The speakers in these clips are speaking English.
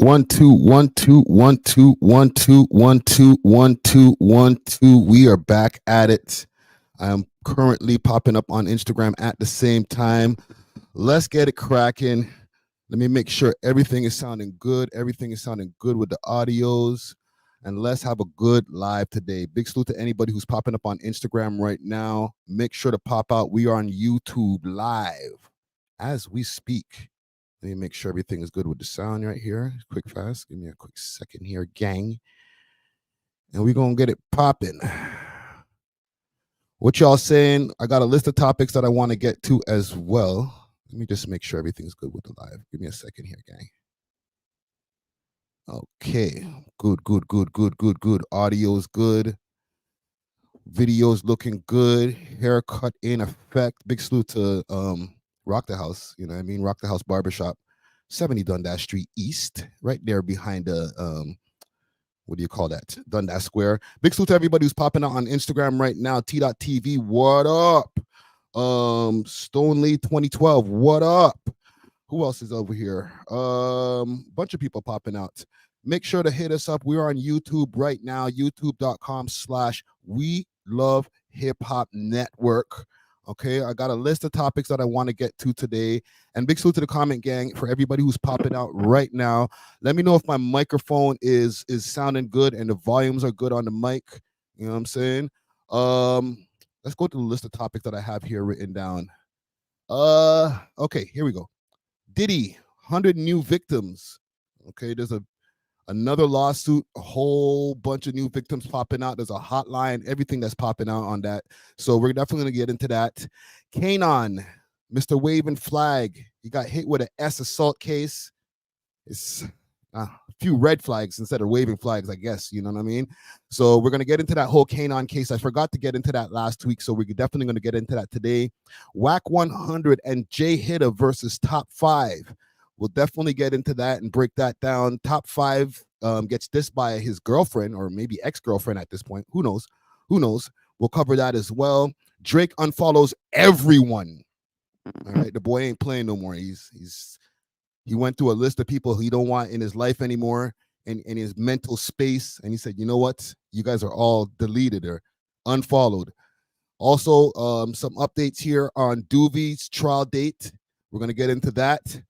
1 2 1 2 1 2 1 2 1 2 1 2 1 2. We are back at it. I am currently popping up on Instagram at the same time. Let's get it cracking. Let me make sure everything is sounding good. Everything is sounding good with the audios. And let's have a good live today. Big salute to anybody who's popping up on Instagram right now. Make sure to pop out. We are on YouTube live as we speak. Let me make sure everything is good with the sound right here. Quick, fast. Give me a quick second here, gang. And we're going to get it popping. What y'all saying? I got a list of topics that I want to get to as well. Let me just make sure everything's good with the live. Give me a second here, gang. Okay. Good. Audio's good. Video's looking good. Haircut in effect. Big salute to Rock the House. You know what I mean? Rock the House Barbershop. 70 Dundas Street East. Right there behind the what do you call that? Dundas Square. Big salute to everybody who's popping out on Instagram right now. T.TV. What up? Stonely 2012. What up? Who else is over here? Bunch of people popping out. Make sure to hit us up. We're on YouTube right now. YouTube.com/We Love Hip Hop Network. Okay, I got a list of topics that I want to get to today. And big salute to the comment gang for everybody who's popping out right now. Let me know if my microphone is sounding good and the volumes are good on the mic. You know what I'm saying? Let's go to the list of topics that I have here written down. Okay, here we go. Diddy, 100 new victims. Okay, there's another lawsuit, a whole bunch of new victims popping out. There's a hotline, everything that's popping out on that. So we're definitely going to get into that. Kanon, Mr. Waving Flag, he got hit with an S assault case. It's a few red flags instead of waving flags, I guess. You know what I mean? So we're going to get into that whole Kanon case. I forgot to get into that last week, so we're definitely going to get into that today. Wack100 and J Hitta versus Top5. We'll definitely get into that and break that down. Top5 gets dissed by his girlfriend or maybe ex-girlfriend at this point. Who knows? We'll cover that as well. Drake unfollows everyone. All right, the boy ain't playing no more. He went through a list of people he don't want in his life anymore and in his mental space. And he said, you know what? You guys are all deleted or unfollowed. Also, some updates here on Duvy's trial date. We're going to get into that.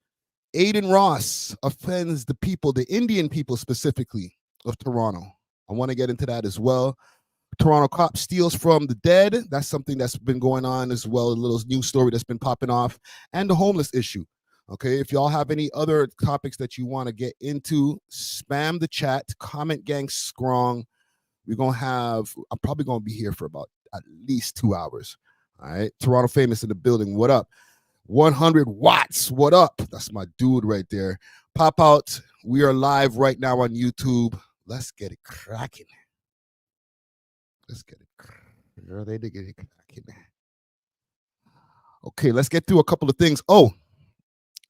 Adin Ross offends the people, the Indian people specifically of Toronto. I want to get into that as well. Toronto cop steals from the dead. That's something that's been going on as well. A little news story that's been popping off. And the homeless issue. Okay, if y'all have any other topics that you want to get into, spam the chat. Comment gang strong. I'm probably going to be here for about at least 2 hours. All right, Toronto Famous in the building. What up? 100 watts. What up? That's my dude right there. Pop out. We are live right now on YouTube. Let's get it cracking. Okay, let's get through a couple of things. Oh,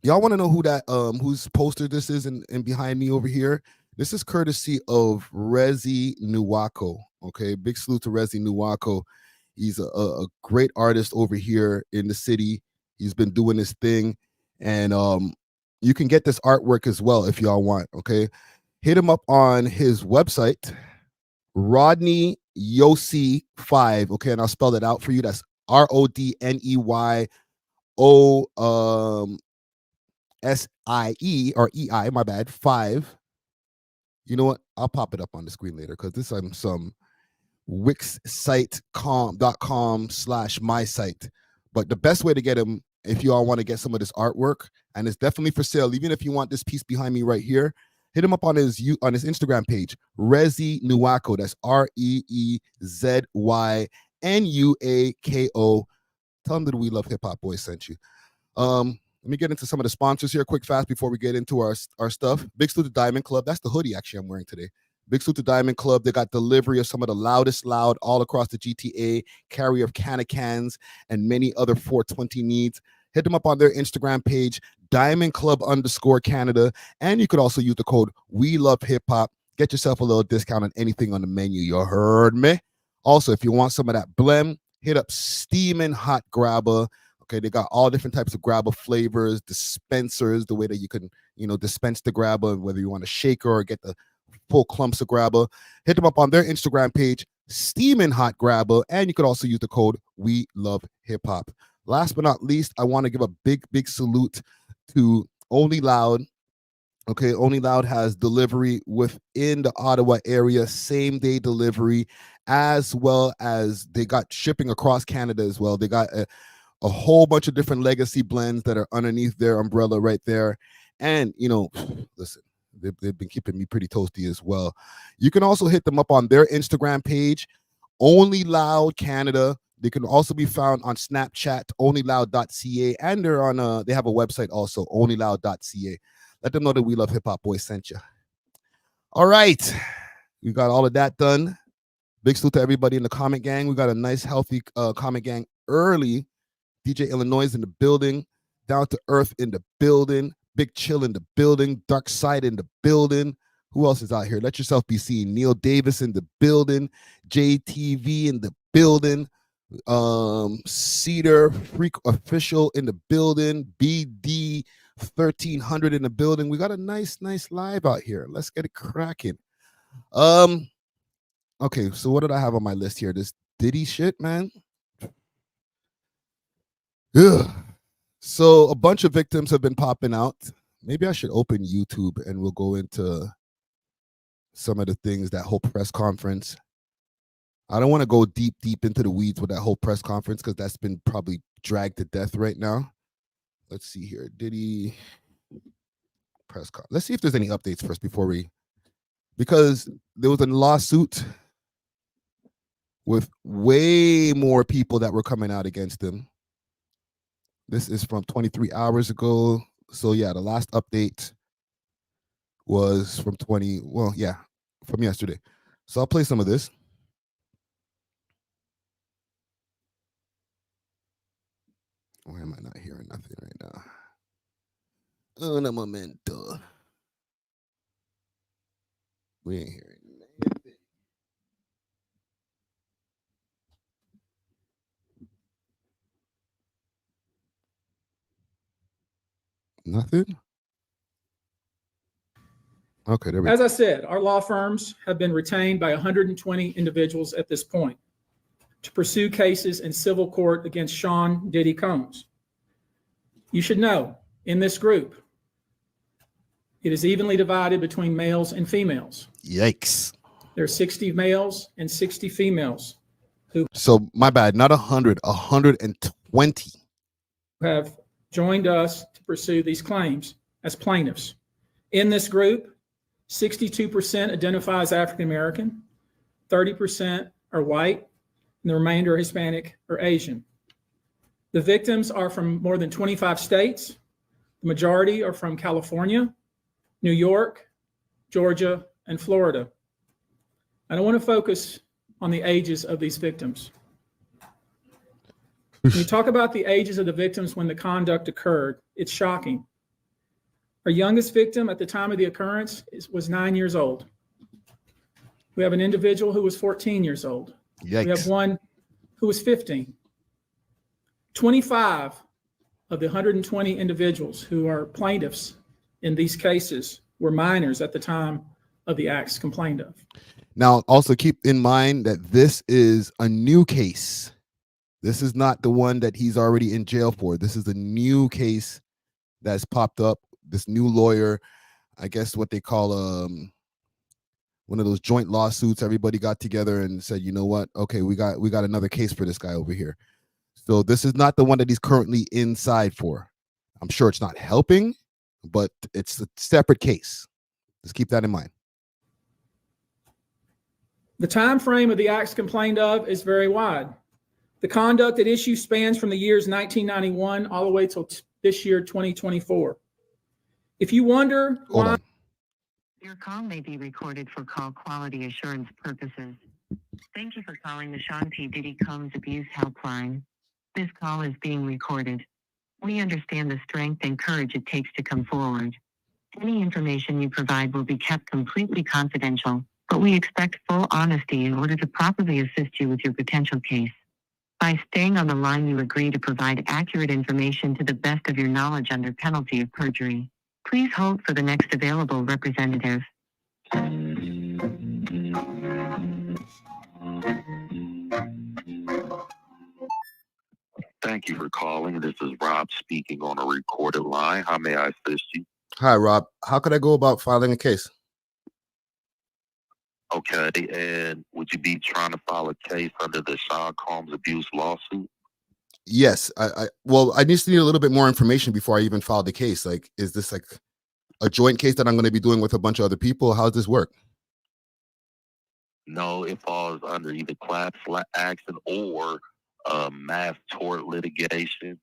y'all want to know who that whose poster this is and behind me over here? This is courtesy of Rezi Nuwako. Okay, big salute to Rezi Nuwako. He's a great artist over here in the city. He's been doing his thing, and you can get this artwork as well if y'all want. Okay, hit him up on his website, Rodney Yossi 5. Okay, and I'll spell that out for you. That's RODNEYO SIE or EI. My bad. 5. You know what? I'll pop it up on the screen later because this is some wixsite.com/my site. But the best way to get him, if you all want to get some of this artwork, and it's definitely for sale, even if you want this piece behind me right here, hit him up on his Instagram page, Rezi Nuwako. That's REEZYNUAKO. Tell him that We Love Hip Hop Boys sent you. Let me get into some of the sponsors here quick fast before we get into our stuff. Big salute to Diamond Club. That's the hoodie actually I'm wearing today. Big salute to Diamond Club. They got delivery of some of the loudest loud all across the GTA, carry of cans and many other 420 needs. Hit them up on their Instagram page, Diamond Club _Canada. And you could also use the code We Love Hip Hop. Get yourself a little discount on anything on the menu. You heard me? Also, if you want some of that blem, hit up Steamin' Hot Grabber. Okay, they got all different types of grabber flavors, dispensers, the way that you can, dispense the grabber, whether you want a shaker or get the full clumps of grabber. Hit them up on their Instagram page, Steaming Hot Grabber, and you could also use the code We Love Hip Hop. Last but not least, I want to give a big salute to Only Loud. Okay, Only Loud has delivery within the Ottawa area, same day delivery, as well as they got shipping across Canada as well. They got a whole bunch of different legacy blends that are underneath their umbrella right there. And, listen, they've been keeping me pretty toasty as well. You can also hit them up on their Instagram page, Only Loud Canada. They can also be found on Snapchat, onlyloud.ca, and they have a website also, onlyloud.ca. Let them know that We Love Hip Hop Boys sent you. All right, we got all of that done. Big salute to everybody in the comment gang. We got a nice, healthy comment gang early. DJ Illinois in the building, Down to Earth in the building, Big Chill in the building, Dark Side in the building. Who else is out here? Let yourself be seen. Neil Davis in the building, JTV in the building, Cedar Freak Official in the building, BD 1300 in the building. We got a nice live out here. Let's get it cracking. Okay, so what did I have on my list here? This Diddy shit, man. Ugh. So a bunch of victims have been popping out. Maybe I should open YouTube and we'll go into some of the things, that whole press conference. I don't want to go deep into the weeds with that whole press conference because that's been probably dragged to death right now. Let's see here. Diddy press conference. Let's see if there's any updates first because there was a lawsuit with way more people that were coming out against him. This is from 23 hours ago. So yeah, the last update was from from yesterday. So I'll play some of this. Why am I not hearing nothing right now? Un momento. We ain't hearing anything. Nothing? Okay, there we go. As I said, our law firms have been retained by 120 individuals at this point to pursue cases in civil court against Sean Diddy Combs. You should know, in this group, it is evenly divided between males and females. Yikes. There are 60 males and 60 females So my bad, not 100, 120 have joined us to pursue these claims as plaintiffs. In this group, 62% identify as African American, 30% are white, and the remainder are Hispanic or Asian. The victims are from more than 25 states. The majority are from California, New York, Georgia, and Florida. And I want to focus on the ages of these victims. When you talk about the ages of the victims when the conduct occurred, it's shocking. Our youngest victim at the time of the occurrence was 9 years old. We have an individual who was 14 years old. Yikes. We have one who was 15. 25 of the 120 individuals who are plaintiffs in these cases were minors at the time of the acts complained of. Now, also keep in mind that this is a new case. This is not the one that he's already in jail for. This is a new case that's popped up. This new lawyer, I guess what they call one of those joint lawsuits. Everybody got together and said, you know what? Okay, we got another case for this guy over here. So this is not the one that he's currently inside for. I'm sure it's not helping, but it's a separate case. Just keep that in mind. The time frame of the acts complained of is very wide. The conduct at issue spans from the years 1991 all the way till this year, 2024. If you wonder why... Your call may be recorded for call quality assurance purposes. Thank you for calling the Sean P. Diddy Combs Abuse Helpline. This call is being recorded. We understand the strength and courage it takes to come forward. Any information you provide will be kept completely confidential, but we expect full honesty in order to properly assist you with your potential case. By staying on the line, you agree to provide accurate information to the best of your knowledge under penalty of perjury. Please hold for the next available representative. Thank you for calling. This is Rob speaking on a recorded line. How may I assist you? Hi, Rob. How could I go about filing a case? Okay, and would you be trying to file a case under the Sean Combs abuse lawsuit? Yes. Well, I just need a little bit more information before I even file the case. Like, is this like a joint case that I'm going to be doing with a bunch of other people? How does this work? No, it falls under either class action or mass tort litigation.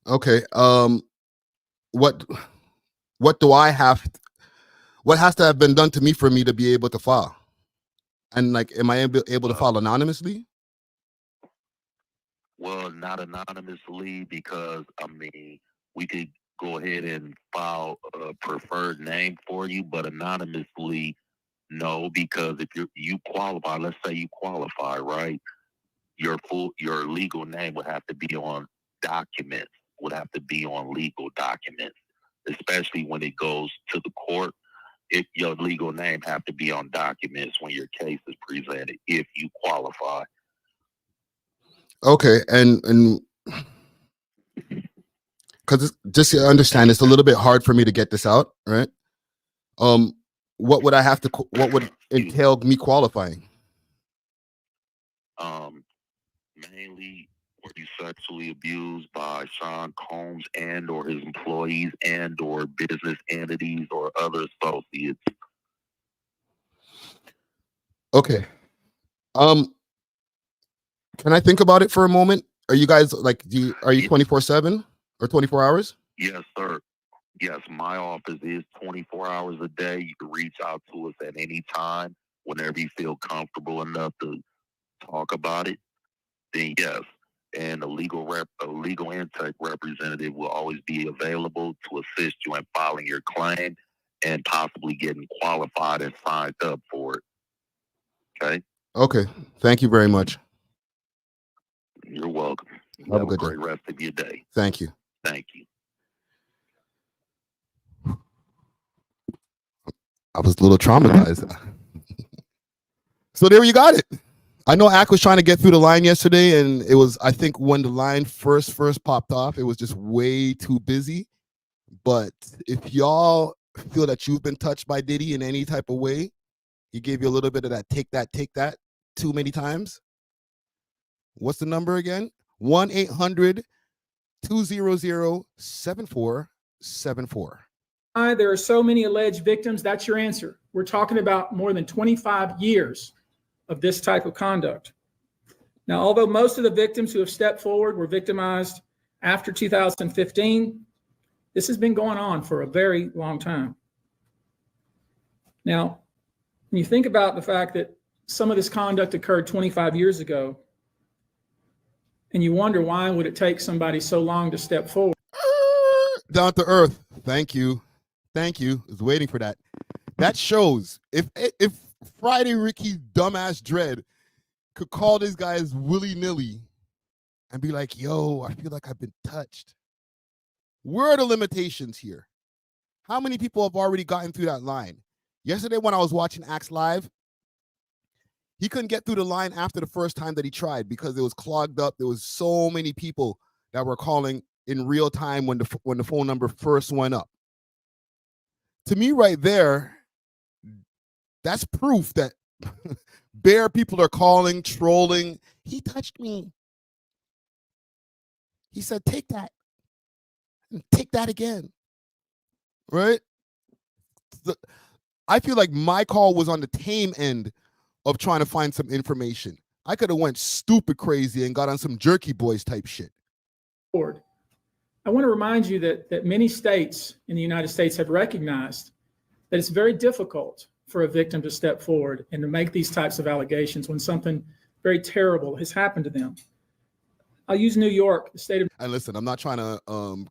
Okay. What do I have? What has to have been done to me for me to be able to file? And like, am I able to file anonymously? Well, not anonymously, because I mean, we could go ahead and file a preferred name for you, but anonymously, no, because if you qualify, let's say you qualify, right? Your legal name would have to be on documents, would have to be on legal documents, especially when it goes to the court. If your legal name have to be on documents when your case is presented, if you qualify. Okay, and because just to understand, it's a little bit hard for me to get this out, right? What would I have to? What would entail me qualifying? Mainly, were you sexually abused by Sean Combs and or his employees and or business entities or other associates? Okay. Can I think about it for a moment? Are you guys like, are you 24/7 or 24 hours? Yes, sir. Yes, my office is 24 hours a day. You can reach out to us at any time whenever you feel comfortable enough to talk about it. Then yes, and a legal intake representative will always be available to assist you in filing your claim and possibly getting qualified and signed up for it. Okay. Okay. Thank you very much. You're welcome. Have Have a good great day. rest of your day. Thank you. Thank you. I was a little traumatized. So there you got it. I know Ack was trying to get through the line yesterday, and it was, I think when the line first popped off, it was just way too busy. But if y'all feel that you've been touched by Diddy in any type of way, he gave you a little bit of that take that too many times. What's the number again? 1-800-200-7474. There are so many alleged victims. That's your answer. We're talking about more than 25 years of this type of conduct. Now, although most of the victims who have stepped forward were victimized after 2015, this has been going on for a very long time. Now, when you think about the fact that some of this conduct occurred 25 years ago, and you wonder why would it take somebody so long to step forward? Down to earth. Thank you. Thank you. I was waiting for that. That shows if Friday Ricky's dumbass dread could call these guys willy-nilly and be like, yo, I feel like I've been touched. Where are the limitations here? How many people have already gotten through that line? Yesterday when I was watching Axe Live, he couldn't get through the line after the first time that he tried because it was clogged up. There was so many people that were calling in real time when the phone number first went up. To me right there, that's proof that bare people are calling, trolling. He touched me. He said, take that. And take that again. Right? I feel like my call was on the tame end of trying to find some information. I could have went stupid crazy and got on some Jerky Boys type shit. I want to remind you that many states in the United States have recognized that it's very difficult for a victim to step forward and to make these types of allegations when something very terrible has happened to them. I'll use New York, the state of. And listen, I'm not trying to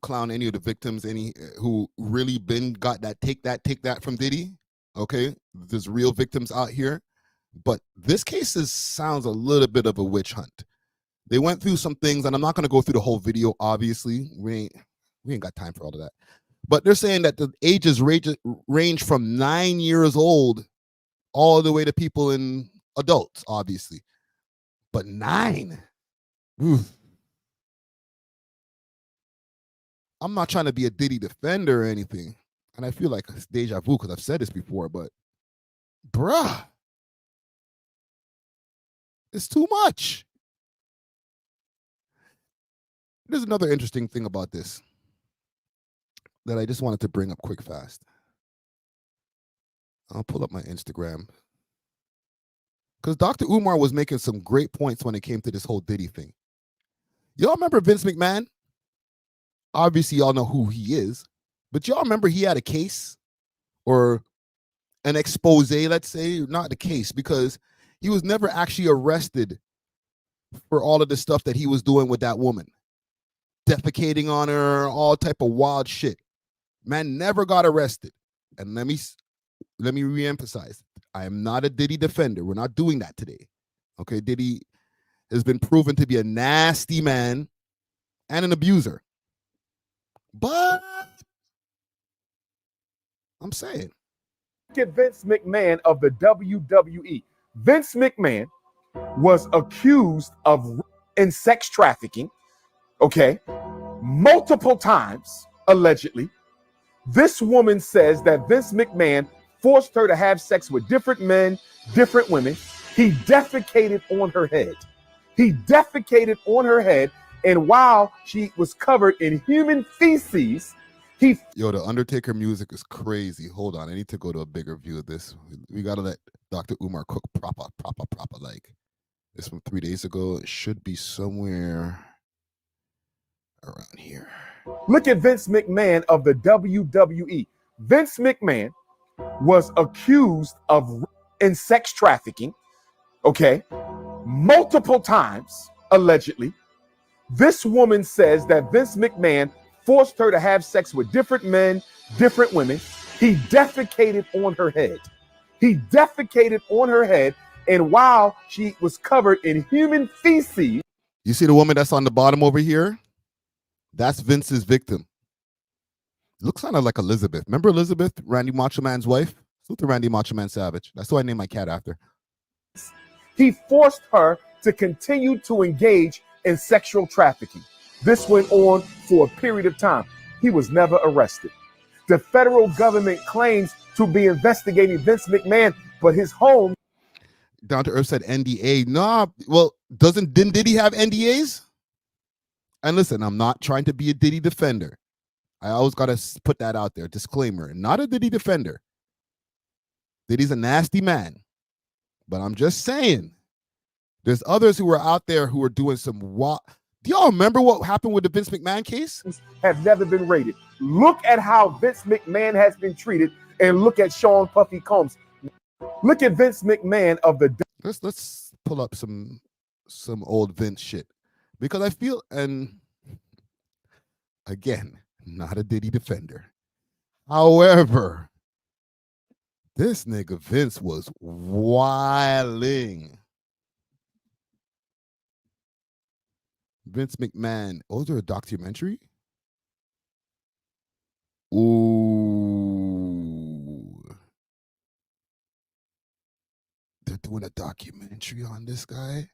clown any of the victims, any who really got that take that from Diddy. Okay, there's real victims out here. But this case sounds a little bit of a witch hunt. They went through some things, and I'm not going to go through the whole video, obviously. We ain't got time for all of that. But they're saying that the ages range from 9 years old all the way to people in adults, obviously. But 9? Oof. I'm not trying to be a Diddy defender or anything. And I feel like it's deja vu because I've said this before, but bruh, it's too much. There's another interesting thing about this that I just wanted to bring up quick fast. I'll pull up my Instagram. Because Dr. Umar was making some great points when it came to this whole Diddy thing. Y'all remember Vince McMahon? Obviously, y'all know who he is. But y'all remember he had a case or an expose, let's say, not the case, because he was never actually arrested for all of the stuff that he was doing with that woman. Defecating on her, all type of wild shit. Man never got arrested. And let me reemphasize, I am not a Diddy defender. We're not doing that today. Okay, Diddy has been proven to be a nasty man and an abuser. But I'm saying, look at Vince McMahon of the WWE. Vince McMahon was accused of in sex trafficking, okay, multiple times, allegedly. This woman says that Vince McMahon forced her to have sex with different men, different women. He defecated on her head. He defecated on her head, and while she was covered in human feces, Yo, the Undertaker music is crazy. Hold on, I need to go to a bigger view of this. We gotta let Dr. Umar cook proper. Like this from 3 days ago. It should be somewhere around here. Look at Vince McMahon of the WWE. Vince McMahon was accused of in sex trafficking, okay, multiple times, allegedly. This woman says that Vince McMahon forced her to have sex with different men, different women. He defecated on her head. He defecated on her head, and while she was covered in human feces. You see the woman that's on the bottom over here? That's Vince's victim. Looks kind of like Elizabeth. Remember Elizabeth, Randy Macho Man's wife? Salute to Randy Macho Man Savage. That's who I named my cat after. He forced her to continue to engage in sexual trafficking. This went on for a period of time. He was never arrested. The federal government claims to be investigating Vince McMahon, but his home. Down to Earth said NDA. Nah, well, didn't Diddy have NDAs? And listen, I'm not trying to be a Diddy defender. I always got to put that out there. Disclaimer, not a Diddy defender. Diddy's a nasty man. But I'm just saying, there's others who are out there who are doing some Do y'all remember what happened with the Vince McMahon case? Have never been rated. Look at how Vince McMahon has been treated, and look at Sean Puffy Combs. Look at Vince McMahon of the. Let's pull up some old Vince shit, because I feel, and again, not a Diddy defender. However, this nigga Vince was wilding. Vince McMahon. Oh, is there a documentary? Ooh. They're doing a documentary on this guy?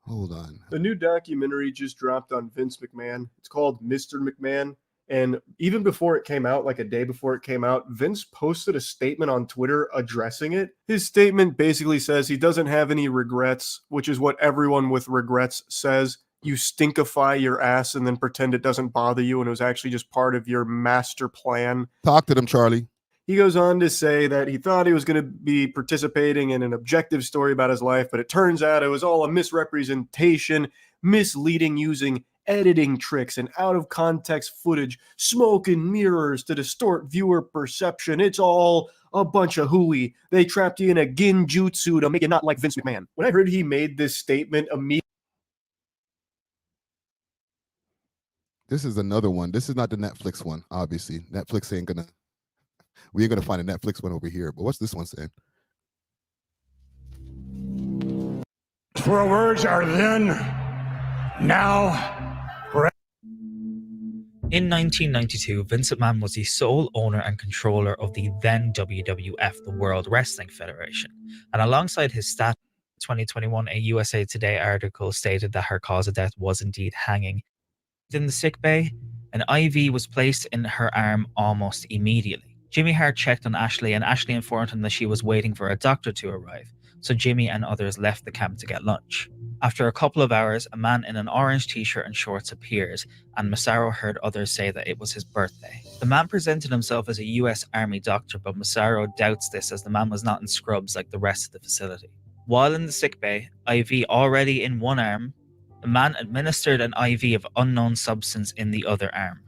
Hold on. The new documentary just dropped on Vince McMahon. It's called Mr. McMahon. And even before it came out, like a day before it came out, Vince posted a statement on Twitter addressing it. His statement basically says he doesn't have any regrets, which is what everyone with regrets says. You stinkify your ass and then pretend it doesn't bother you, and it was actually just part of your master plan. Talk to them, Charlie. He goes on to say that he thought he was going to be participating in an objective story about his life, but it turns out it was all a misrepresentation, misleading, using editing tricks and out-of-context footage, smoke and mirrors to distort viewer perception. It's all a bunch of hooey. They trapped you in a genjutsu to make it not like Vince McMahon. When I heard he made this statement immediately. This is another one. This is not the Netflix one, obviously. Netflix ain't gonna We ain't gonna find a Netflix one over here. But what's this one saying? For words are then, now. In 1992, Vince McMahon was the sole owner and controller of the then WWF, the World Wrestling Federation. And alongside his stat, 2021, a USA Today article stated that her cause of death was indeed hanging. In the sickbay, an IV was placed in her arm almost immediately. Jimmy Hart checked on Ashley, and Ashley informed him that she was waiting for a doctor to arrive, so Jimmy and others left the camp to get lunch. After a couple of hours, a man in an orange t-shirt and shorts appears, and Massaro heard others say that it was his birthday. The man presented himself as a US Army doctor, but Massaro doubts this as the man was not in scrubs like the rest of the facility. While in the sickbay, IV already in one arm, the man administered an IV of unknown substance in the other arm.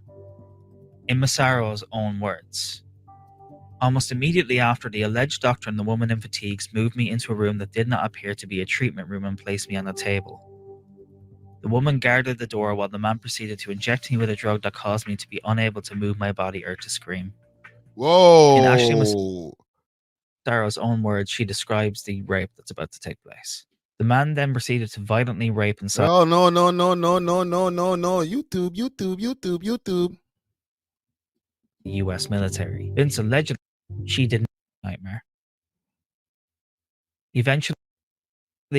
In Massaro's own words, "Almost immediately after, the alleged doctor and the woman in fatigues moved me into a room that did not appear to be a treatment room and placed me on a table. The woman guarded the door while the man proceeded to inject me with a drug that caused me to be unable to move my body or to scream." Whoa. In Ashley Massaro's own words, she describes the rape that's about to take place. The man then proceeded to violently rape and Oh, no. YouTube. the US military. Vince allegedly she did nightmare. Eventually,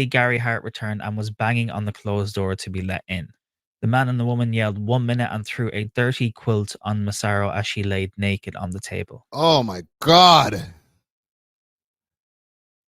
Gary Hart returned and was banging on the closed door to be let in. The man and the woman yelled 1 minute and threw a dirty quilt on Massaro as she laid naked on the table. Oh my God.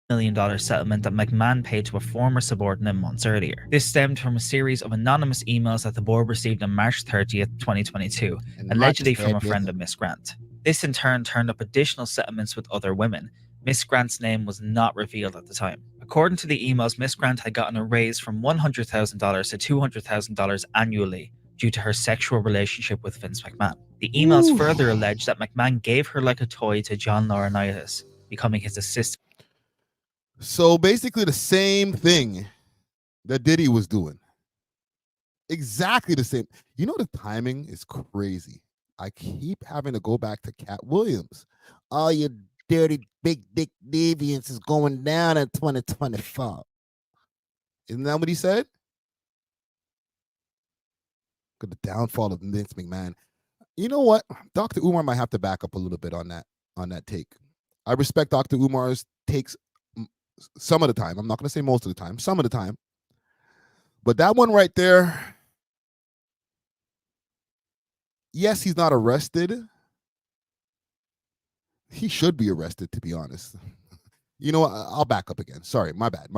$1 million settlement that McMahon paid to a former subordinate months earlier. This stemmed from a series of anonymous emails that the board received on March 30th, 2022, allegedly from a friend of Miss Grant. This in turn turned up additional settlements with other women. Miss Grant's name was not revealed at the time. According to the emails, Miss Grant had gotten a raise from $100,000 to $200,000 annually due to her sexual relationship with Vince McMahon. The emails further alleged that McMahon gave her like a toy to John Laurinaitis, becoming his assistant. So basically the same thing that Diddy was doing. Exactly the same. You know, the timing is crazy. I keep having to go back to Cat Williams. All your dirty big dick deviance is going down in 2024. Isn't that what he said? Look at the downfall of Vince McMahon. You know what? Dr. Umar might have to back up a little bit on that take. I respect Dr. Umar's takes some of the time. I'm not going to say most of the time. Some of the time. But that one right there, yes, he's not arrested. He should be arrested, to be honest. You know what? I'll back up again. Sorry, my bad.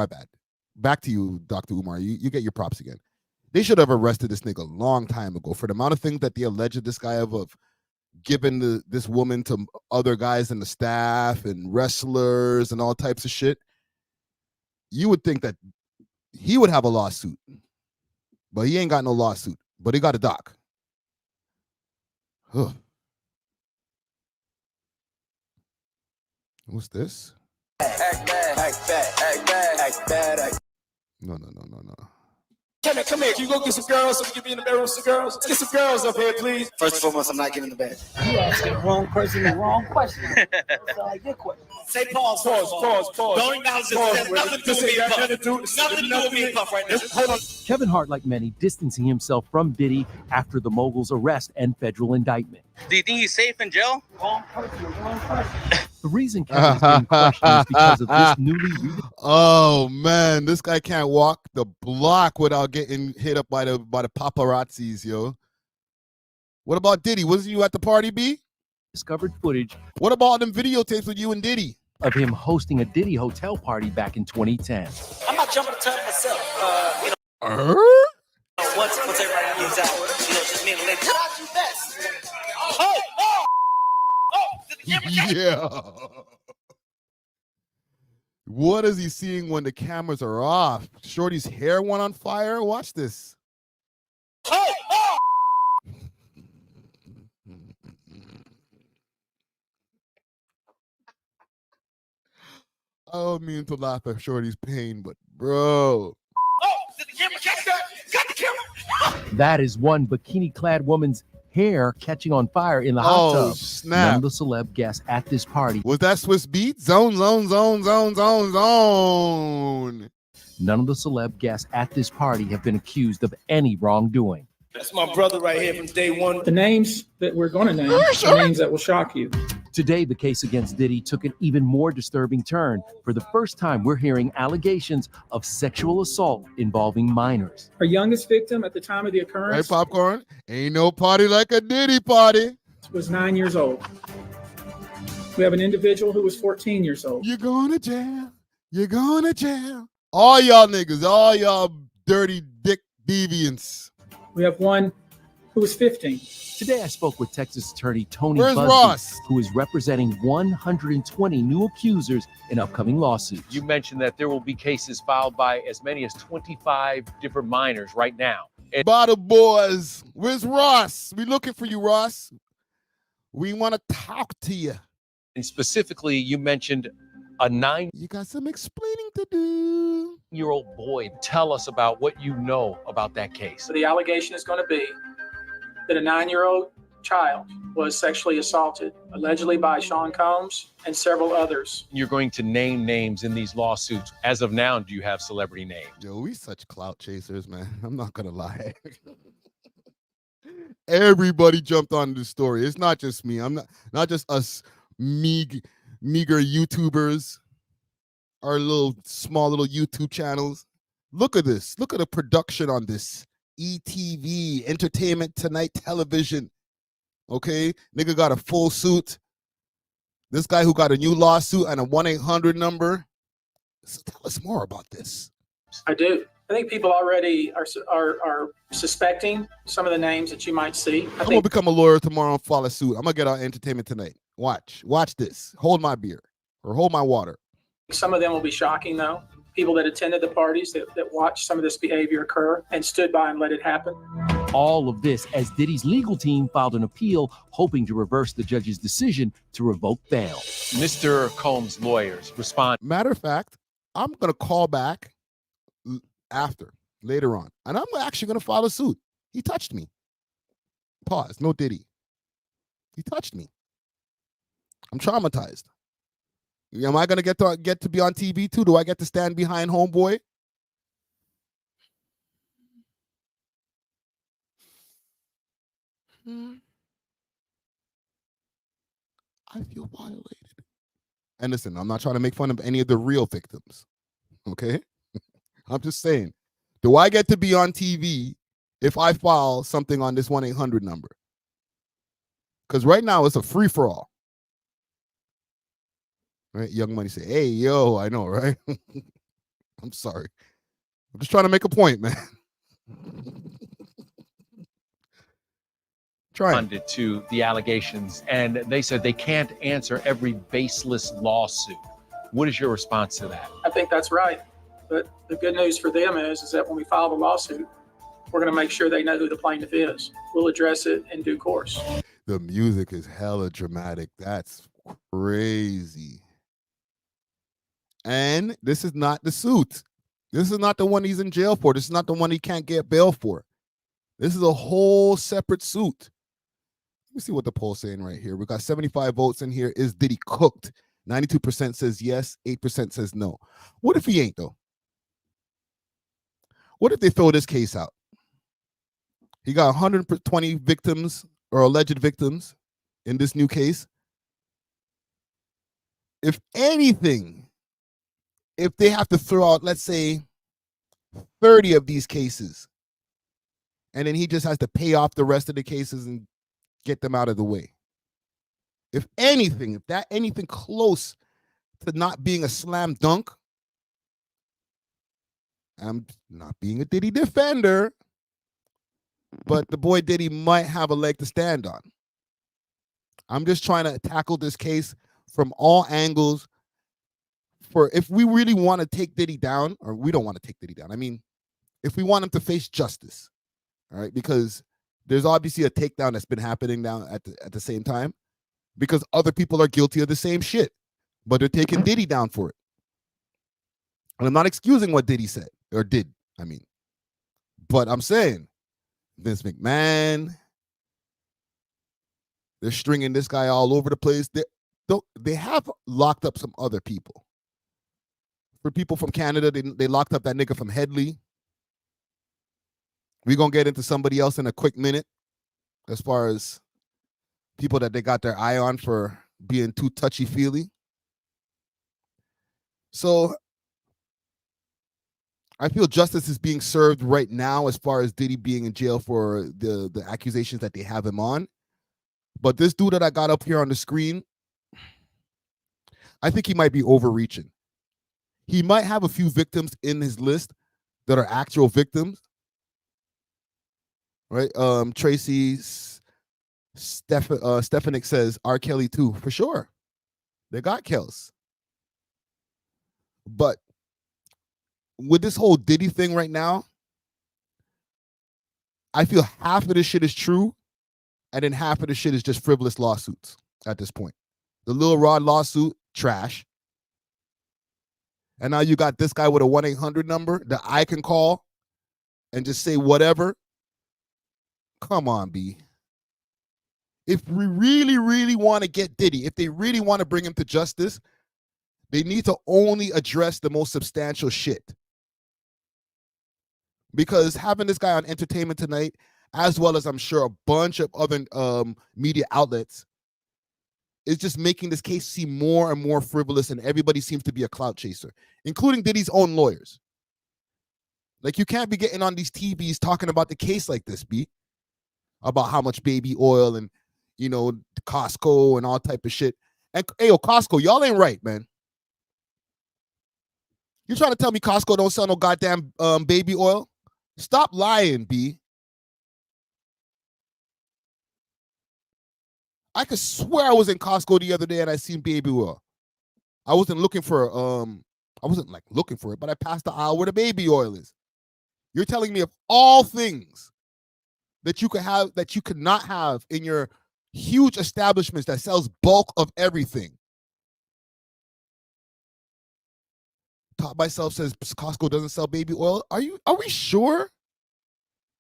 Back to you, Dr. Umar. You get your props again. They should have arrested this nigga a long time ago for the amount of things that they alleged this guy of giving this woman to other guys in the staff and wrestlers and all types of shit. You would think that he would have a lawsuit, but he ain't got no lawsuit, but he got a doc. Huh. What's this? Act bad, act bad, act bad, act bad, act. No. Come here. Can you go get some girls so we can be in the bedroom with some girls? Let's get some girls up here, please. First and foremost, I'm not getting in the bed. You asking the wrong person the wrong question. That's a good question. Say pause. Don't acknowledge this. Nothing to do with me and Puff. Nothing to do with me and Puff right now. Hold on. Kevin Hart, like many, distancing himself from Diddy after the mogul's arrest and federal indictment. Do you think he's safe in jail? Wrong person. The reason Kevin's being questioned is because of this newly Oh man, this guy can't walk the block without getting hit up by the paparazzis, yo. What about Diddy? Wasn't you at the party, B? discovered footage. What about them videotapes with you and Diddy? Of him hosting a Diddy hotel party back in 2010. I'm not jumping the tub myself. Once everybody moves out, just me and the lady. What I do best? Yeah. What is he seeing when the cameras are off? Shorty's hair went on fire? Watch this. I don't mean to laugh at Shorty's pain, but bro. Did the camera catch that? Got the camera. That is one bikini-clad woman's hair catching on fire in the hot tub. None snap. of the celeb guests at this party. Was that Swiss Beat? Zone. None of the celeb guests at this party have been accused of any wrongdoing. That's my brother right here from day one. The names that we're going to name are names that will shock you. Today, the case against Diddy took an even more disturbing turn. For the first time, we're hearing allegations of sexual assault involving minors. Our youngest victim at the time of the occurrence Right, Popcorn? Ain't no party like a Diddy party. was 9 years old. We have an individual who was 14 years old. You're going to jail. You're going to jail. All y'all niggas, all y'all dirty dick deviants. We have one who was 15. Today, I spoke with Texas attorney Tony Where's Busby, Ross? who is representing 120 new accusers in upcoming lawsuits. You mentioned that there will be cases filed by as many as 25 different minors right now. Bottle boys, where's Ross? We looking for you, Ross. We want to talk to you. And specifically, you mentioned a 9-year-old You got some explaining to do. boy. Tell us about what you know about that case. So the allegation is going to be that a 9-year-old child was sexually assaulted, allegedly by Sean Combs and several others. You're going to name names in these lawsuits. As of now, do you have celebrity names? Yo, we such clout chasers, man. I'm not gonna lie. Everybody jumped on this story. It's not just me. I'm not just us meager YouTubers, our small little YouTube channels. Look at this. Look at the production on this. ETV, Entertainment Tonight Television. Okay, nigga got a full suit. This guy who got a new lawsuit and a 1-800 number. So tell us more about this. I do. I think people already are suspecting some of the names that you might see. I'm gonna become a lawyer tomorrow and follow suit. I'm gonna get on Entertainment Tonight. Watch this. Hold my beer or hold my water. Some of them will be shocking, though. People that attended the parties that watched some of this behavior occur and stood by and let it happen. All of this as Diddy's legal team filed an appeal, hoping to reverse the judge's decision to revoke bail. Mr. Combs' lawyers respond. Matter of fact, I'm gonna call back later on, and I'm actually gonna file a suit. He touched me. Pause. No Diddy. He touched me. I'm traumatized. Am I gonna get to be on TV too? Do I get to stand behind homeboy? I feel violated. And listen, I'm not trying to make fun of any of the real victims. Okay? I'm just saying, do I get to be on TV if I file something on this 1-800 number? Because right now it's a free-for-all. Right? Young Money say, hey, yo, I know, right? I'm sorry. I'm just trying to make a point, man. Responded to the allegations, and they said they can't answer every baseless lawsuit. What is your response to that? I think that's right. But the good news for them is that when we file the lawsuit, we're going to make sure they know who the plaintiff is. We'll address it in due course. The music is hella dramatic. That's crazy. And this is not the suit. This is not the one he's in jail for. This is not the one he can't get bail for. This is a whole separate suit. Let me see what the poll's saying right here. We got 75 votes in here. Is Diddy cooked? 92% says yes, 8% says no. What if he ain't, though? What if they throw this case out? He got 120 victims or alleged victims in this new case. If anything, if they have to throw out, let's say, 30 of these cases, and then he just has to pay off the rest of the cases and get them out of the way. If anything, if that anything close to not being a slam dunk, I'm not being a Diddy defender, but the boy Diddy might have a leg to stand on. I'm just trying to tackle this case from all angles. For if we really want to take Diddy down, or we don't want to take Diddy down, I mean, if we want him to face justice, all right, because there's obviously a takedown that's been happening now at the same time, because other people are guilty of the same shit, but they're taking Diddy down for it. And I'm not excusing what Diddy said or did, I mean, but I'm saying Vince McMahon, They're stringing this guy all over the place. They have locked up some other people. For people from Canada, they locked up that nigga from Headley. We're going to get into somebody else in a quick minute as far as people that they got their eye on for being too touchy-feely. So I feel justice is being served right now as far as Diddy being in jail for the accusations that they have him on. But this dude that I got up here on the screen, I think he might be overreaching. He might have a few victims in his list that are actual victims. Right? Tracy's Stefanik says R. Kelly too, for sure. They got Kels. But with this whole Diddy thing right now, I feel half of this shit is true, and then half of the shit is just frivolous lawsuits at this point. The Lil Rod lawsuit, trash. And now you got this guy with a 1-800 number that I can call and just say whatever. Come on, B. If we really, really want to get Diddy, if they really want to bring him to justice, they need to only address the most substantial shit. Because having this guy on Entertainment Tonight, as well as I'm sure a bunch of other media outlets, is just making this case seem more and more frivolous, and everybody seems to be a clout chaser, including Diddy's own lawyers. Like, you can't be getting on these TVs talking about the case like this, B. About how much baby oil and, you know, Costco and all type of shit. And, hey, yo, Costco, y'all ain't right, man. You trying to tell me Costco don't sell no goddamn baby oil? Stop lying, B. I could swear I was in Costco the other day and I seen baby oil. I wasn't looking for looking for it, but I passed the aisle where the baby oil is. You're telling me of all things that you could have, that you could not have in your huge establishments that sells bulk of everything. Top Myself says Costco doesn't sell baby oil. Are we sure?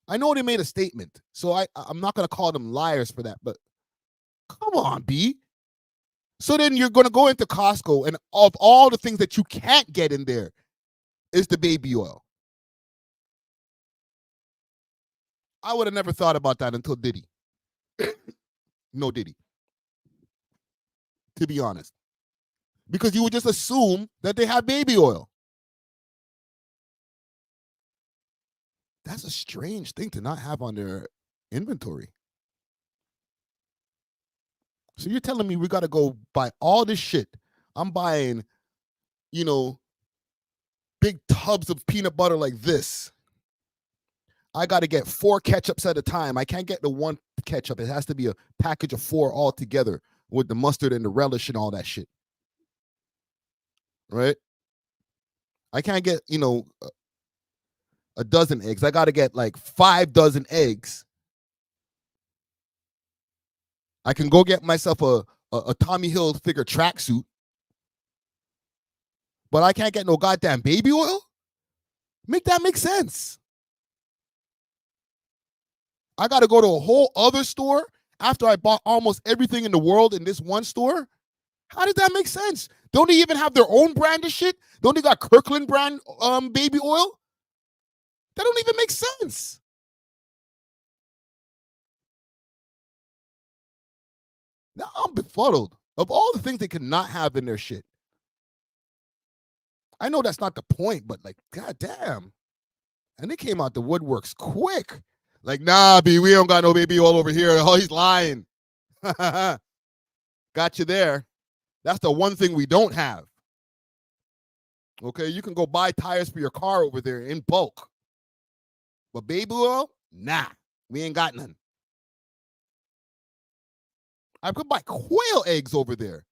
I know they made a statement, so I'm not gonna call them liars for that, but come on, B. So then you're gonna go into Costco, and of all the things that you can't get in there is the baby oil. I would have never thought about that until Diddy. No Diddy. To be honest. Because you would just assume that they have baby oil. That's a strange thing to not have on their inventory. So you're telling me we got to go buy all this shit. I'm buying, you know, big tubs of peanut butter like this. I got to get 4 ketchups at a time. I can't get the one ketchup. It has to be a package of 4 all together with the mustard and the relish and all that shit. Right? I can't get, you know, a dozen eggs. I got to get like 5 dozen eggs. I can go get myself a Tommy Hilfiger tracksuit, but I can't get no goddamn baby oil? Make that make sense. I got to go to a whole other store after I bought almost everything in the world in this one store? How does that make sense? Don't they even have their own brand of shit? Don't they got Kirkland brand baby oil? That don't even make sense. Now I'm befuddled of all the things they could not have in their shit. I know that's not the point, but like, goddamn. And they came out the woodworks quick. Like, nah, B, we don't got no baby oil over here. Oh, he's lying. Got you there. That's the one thing we don't have. Okay, you can go buy tires for your car over there in bulk. But baby oil? Nah, we ain't got none. I could buy quail eggs over there.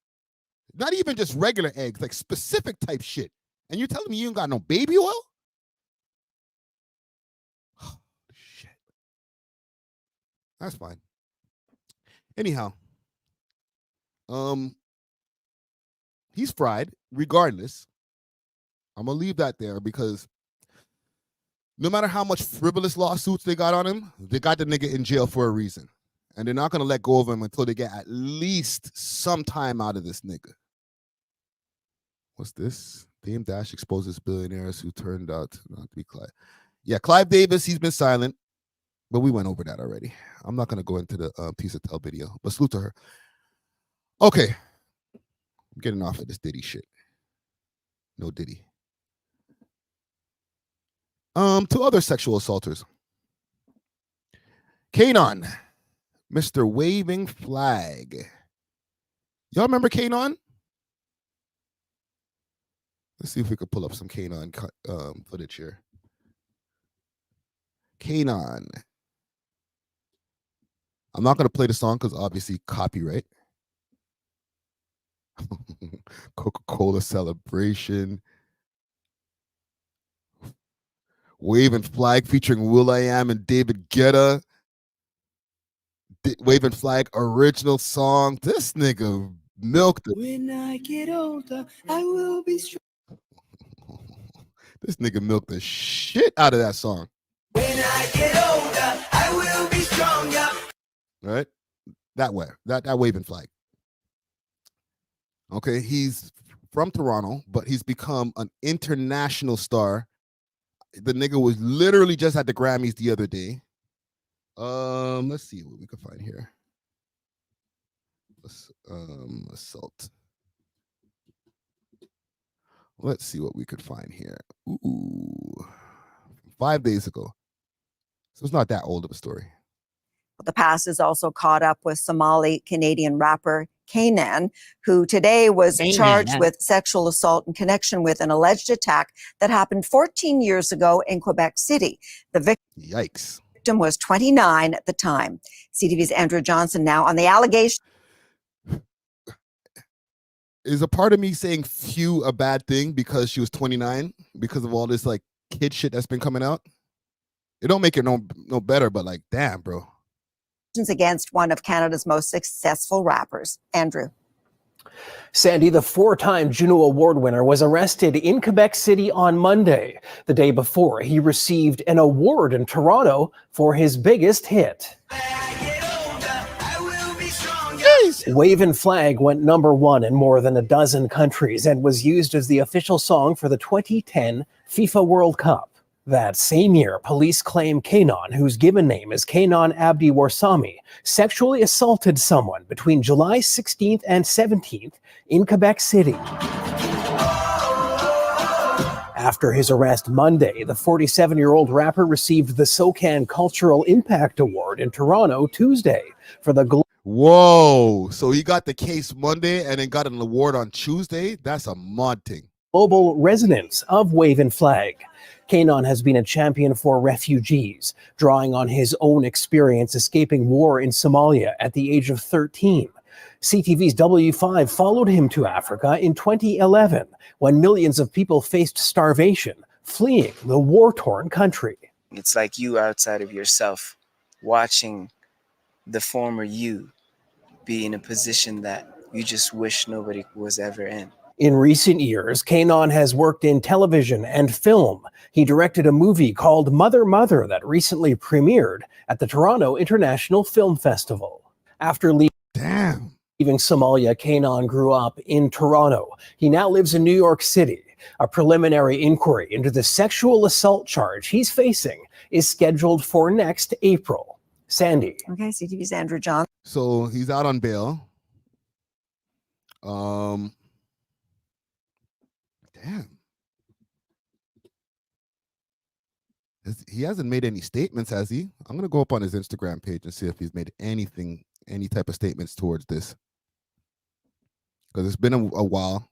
Not even just regular eggs, like specific type shit. And you're telling me you ain't got no baby oil? Oh, shit. That's fine. Anyhow, he's fried regardless. I'm going to leave that there because no matter how much frivolous lawsuits they got on him, they got the nigga in jail for a reason. And they're not going to let go of him until they get at least some time out of this nigga. What's this? Dame Dash exposes billionaires who turned out to not be Clive. Yeah, Clive Davis, he's been silent, but we went over that already. I'm not going to go into the piece of tell video, but salute to her. Okay. I'm getting off of this Diddy shit. No Diddy. To other sexual assaulters. Kanon, Mr. Waving Flag. Y'all remember Kanon? Let's see if we could pull up some Kanon footage here. Kanon. I'm not going to play the song because obviously copyright. Coca-Cola celebration. Waving Flag featuring Will.i.am and David Guetta. Waving Flag original song. This nigga milked it. When I get older, I will be strong. This nigga milked the shit out of that song. When I get older, I will be stronger. Right? That way. That Waving Flag. Okay, he's from Toronto, but he's become an international star. The nigga was literally just at the Grammys the other day. Let's see what we can find here. Assault. Let's see what we could find here. Ooh, 5 days ago. So it's not that old of a story. The past is also caught up with Somali-Canadian rapper Kanan, who today was charged with sexual assault in connection with an alleged attack that happened 14 years ago in Quebec City. The Yikes. victim was 29 at the time. CTV's Andrew Johnson now on the allegation. Is a part of me saying few a bad thing because she was 29 because of all this like kid shit that's been coming out? It don't make it no better, but like, damn, bro. Against one of Canada's most successful rappers. Andrew. Sandy, the 4-time Juno Award winner, was arrested in Quebec City on Monday. The day before, he received an award in Toronto for his biggest hit. Wavin' Flag went #1 in more than a dozen countries and was used as the official song for the 2010 FIFA World Cup. That same year, police claim Kanon, whose given name is Kanon Abdi Warsami, sexually assaulted someone between July 16th and 17th in Quebec City. After his arrest Monday, the 47-year-old rapper received the SOCAN Cultural Impact Award in Toronto Tuesday for the Whoa, so he got the case Monday and then got an award on Tuesday? That's a mod thing. Global residents of Wavin' Flag. Kanon has been a champion for refugees, drawing on his own experience escaping war in Somalia at the age of 13. CTV's W5 followed him to Africa in 2011, when millions of people faced starvation, fleeing the war-torn country. It's like you outside of yourself, watching the former you be in a position that you just wish nobody was ever in. In recent years, Kanon has worked in television and film. He directed a movie called Mother Mother that recently premiered at the Toronto International Film Festival. After leaving Somalia, Kanon grew up in Toronto. He now lives in New York City. A preliminary inquiry into the sexual assault charge he's facing is scheduled for next April. Sandy. Okay, CTV's Andrew Johnson. So he's out on bail. Damn. He hasn't made any statements, has he? I'm going to go up on his Instagram page and see if he's made any type of statements towards this. Because it's been a while.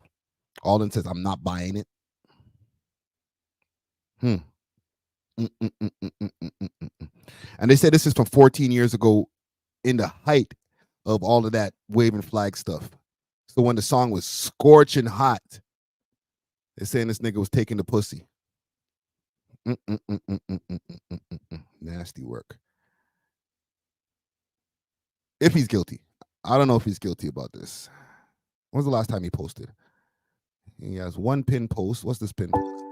Alden says, I'm not buying it. And they said this is from 14 years ago in the height of all of that Waving Flag stuff. So when the song was scorching hot, they're saying this nigga was taking the pussy. Nasty work. If he's guilty. I don't know if he's guilty about this. When was the last time he posted? He has one pin post. What's this pin post?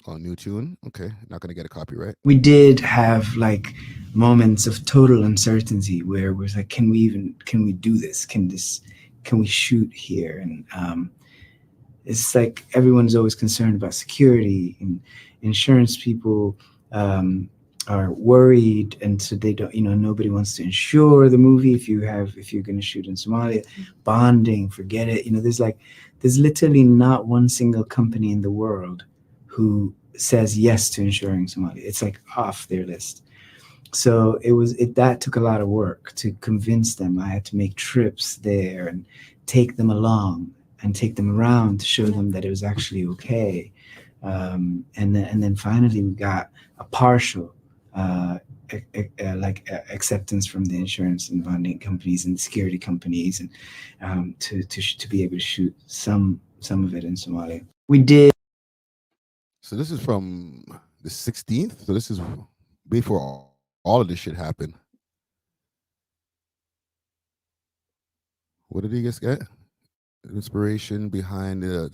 Oh, new tune. Okay, not gonna get a copyright. We did have like moments of total uncertainty where we're like, can we do this? Can we shoot here? And it's like everyone's always concerned about security, and insurance people are worried, and so they don't, nobody wants to insure the movie if you're going to shoot in Somalia. Bonding, forget it. There's literally not one single company in the world who says yes to insuring Somalia. It's like off their list. So that took a lot of work to convince them. I had to make trips there and take them along and take them around to show them that it was actually okay. And then finally we got a partial acceptance from the insurance and bonding companies and security companies, and to be able to shoot some of it in Somalia. We did. So this is from the 16th. So this is before all of this shit happened. What did he just get? Inspiration behind the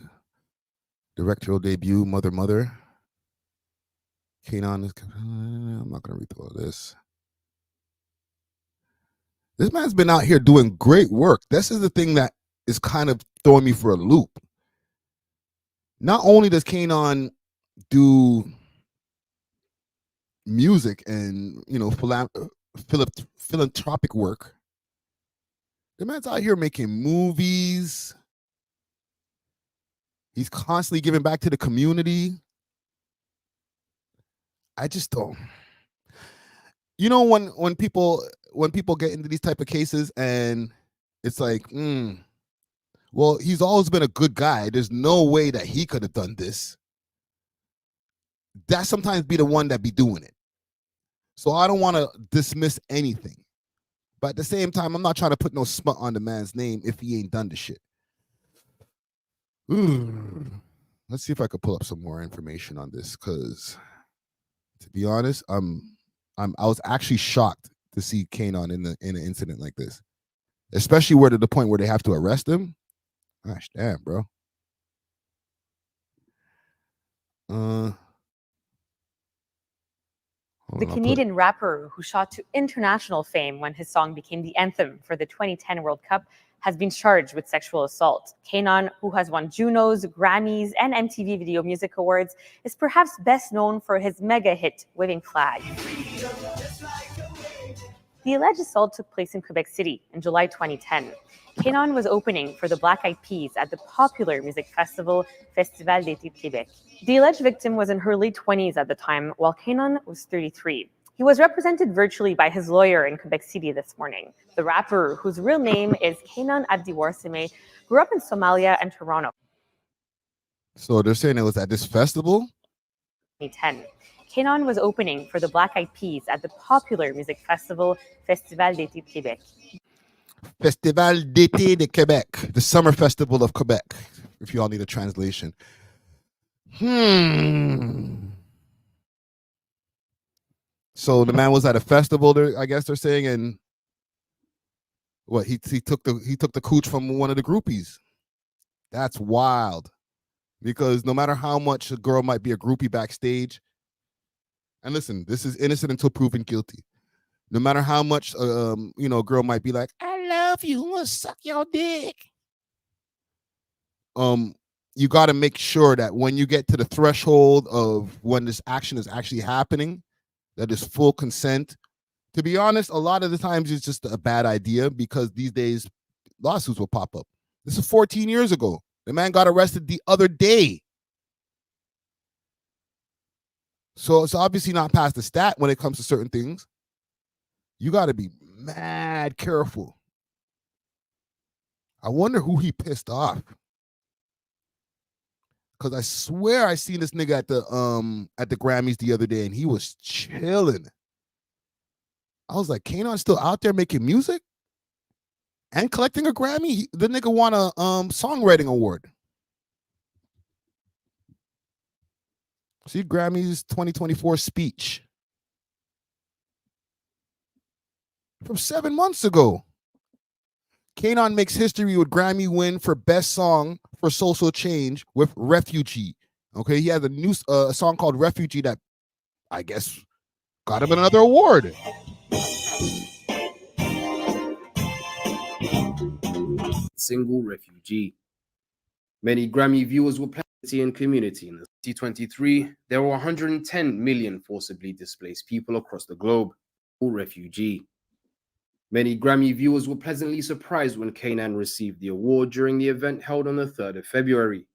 directorial debut, Mother. Kanan is. I'm not gonna read through all this. This man's been out here doing great work. This is the thing that is kind of throwing me for a loop. Not only does Kanan do music and philanthropic work, the man's out here making movies. He's constantly giving back to the community. I just don't. When people get into these type of cases and it's like, well, he's always been a good guy. There's no way that he could have done this. That sometimes be the one that be doing it. So I don't want to dismiss anything. But at the same time, I'm not trying to put no smut on the man's name if he ain't done the shit. Let's see if I could pull up some more information on this, because to be honest, I was actually shocked to see Kanan in an incident like this, especially where to the point where they have to arrest him. Gosh damn, bro. The Canadian rapper who shot to international fame when his song became the anthem for the 2010 World Cup has been charged with sexual assault. Kanan, who has won Junos, Grammys, and MTV Video Music Awards, is perhaps best known for his mega hit, Waving Flag. The alleged assault took place in Quebec City in July 2010. Kanan was opening for the Black Eyed Peas at the popular music festival Festival d'été de Québec. The alleged victim was in her late 20s at the time, while Kanan was 33. He was represented virtually by his lawyer in Quebec City this morning. The rapper, whose real name is Kanan Abdiwarsame, grew up in Somalia and Toronto. So they're saying it was at this festival? 2010. Kanan was opening for the Black Eyed Peas at the popular music festival Festival d'été de Québec. Festival d'été de Québec, the summer festival of Quebec, if you all need a translation. So the man was at a festival there, I guess they're saying, and what he took the cooch from one of the groupies. That's wild. Because no matter how much a girl might be a groupie backstage, and listen, this is innocent until proven guilty. No matter how much a girl might be like, I love you, I want to suck your dick. You got to make sure that when you get to the threshold of when this action is actually happening, that is full consent. To be honest, a lot of the times it's just a bad idea, because these days lawsuits will pop up. This is 14 years ago. The man got arrested the other day. So it's obviously not past the stat when it comes to certain things. You got to be mad careful. I wonder who he pissed off. Because I swear I seen this nigga at the Grammys the other day, and he was chilling. I was like, Kanan's still out there making music and collecting a Grammy? The nigga won a songwriting award. See, Grammys 2024 speech from 7 months ago. Kanan makes history with Grammy win for best song for social change with Refugee. Okay, he has a new song called Refugee that I guess got him another award. Single Refugee. Many Grammy viewers were plenty in community. In 2023, there were 110 million forcibly displaced people across the globe. Refugee. Many Grammy viewers were pleasantly surprised when Kanan received the award during the event held on the 3rd of February.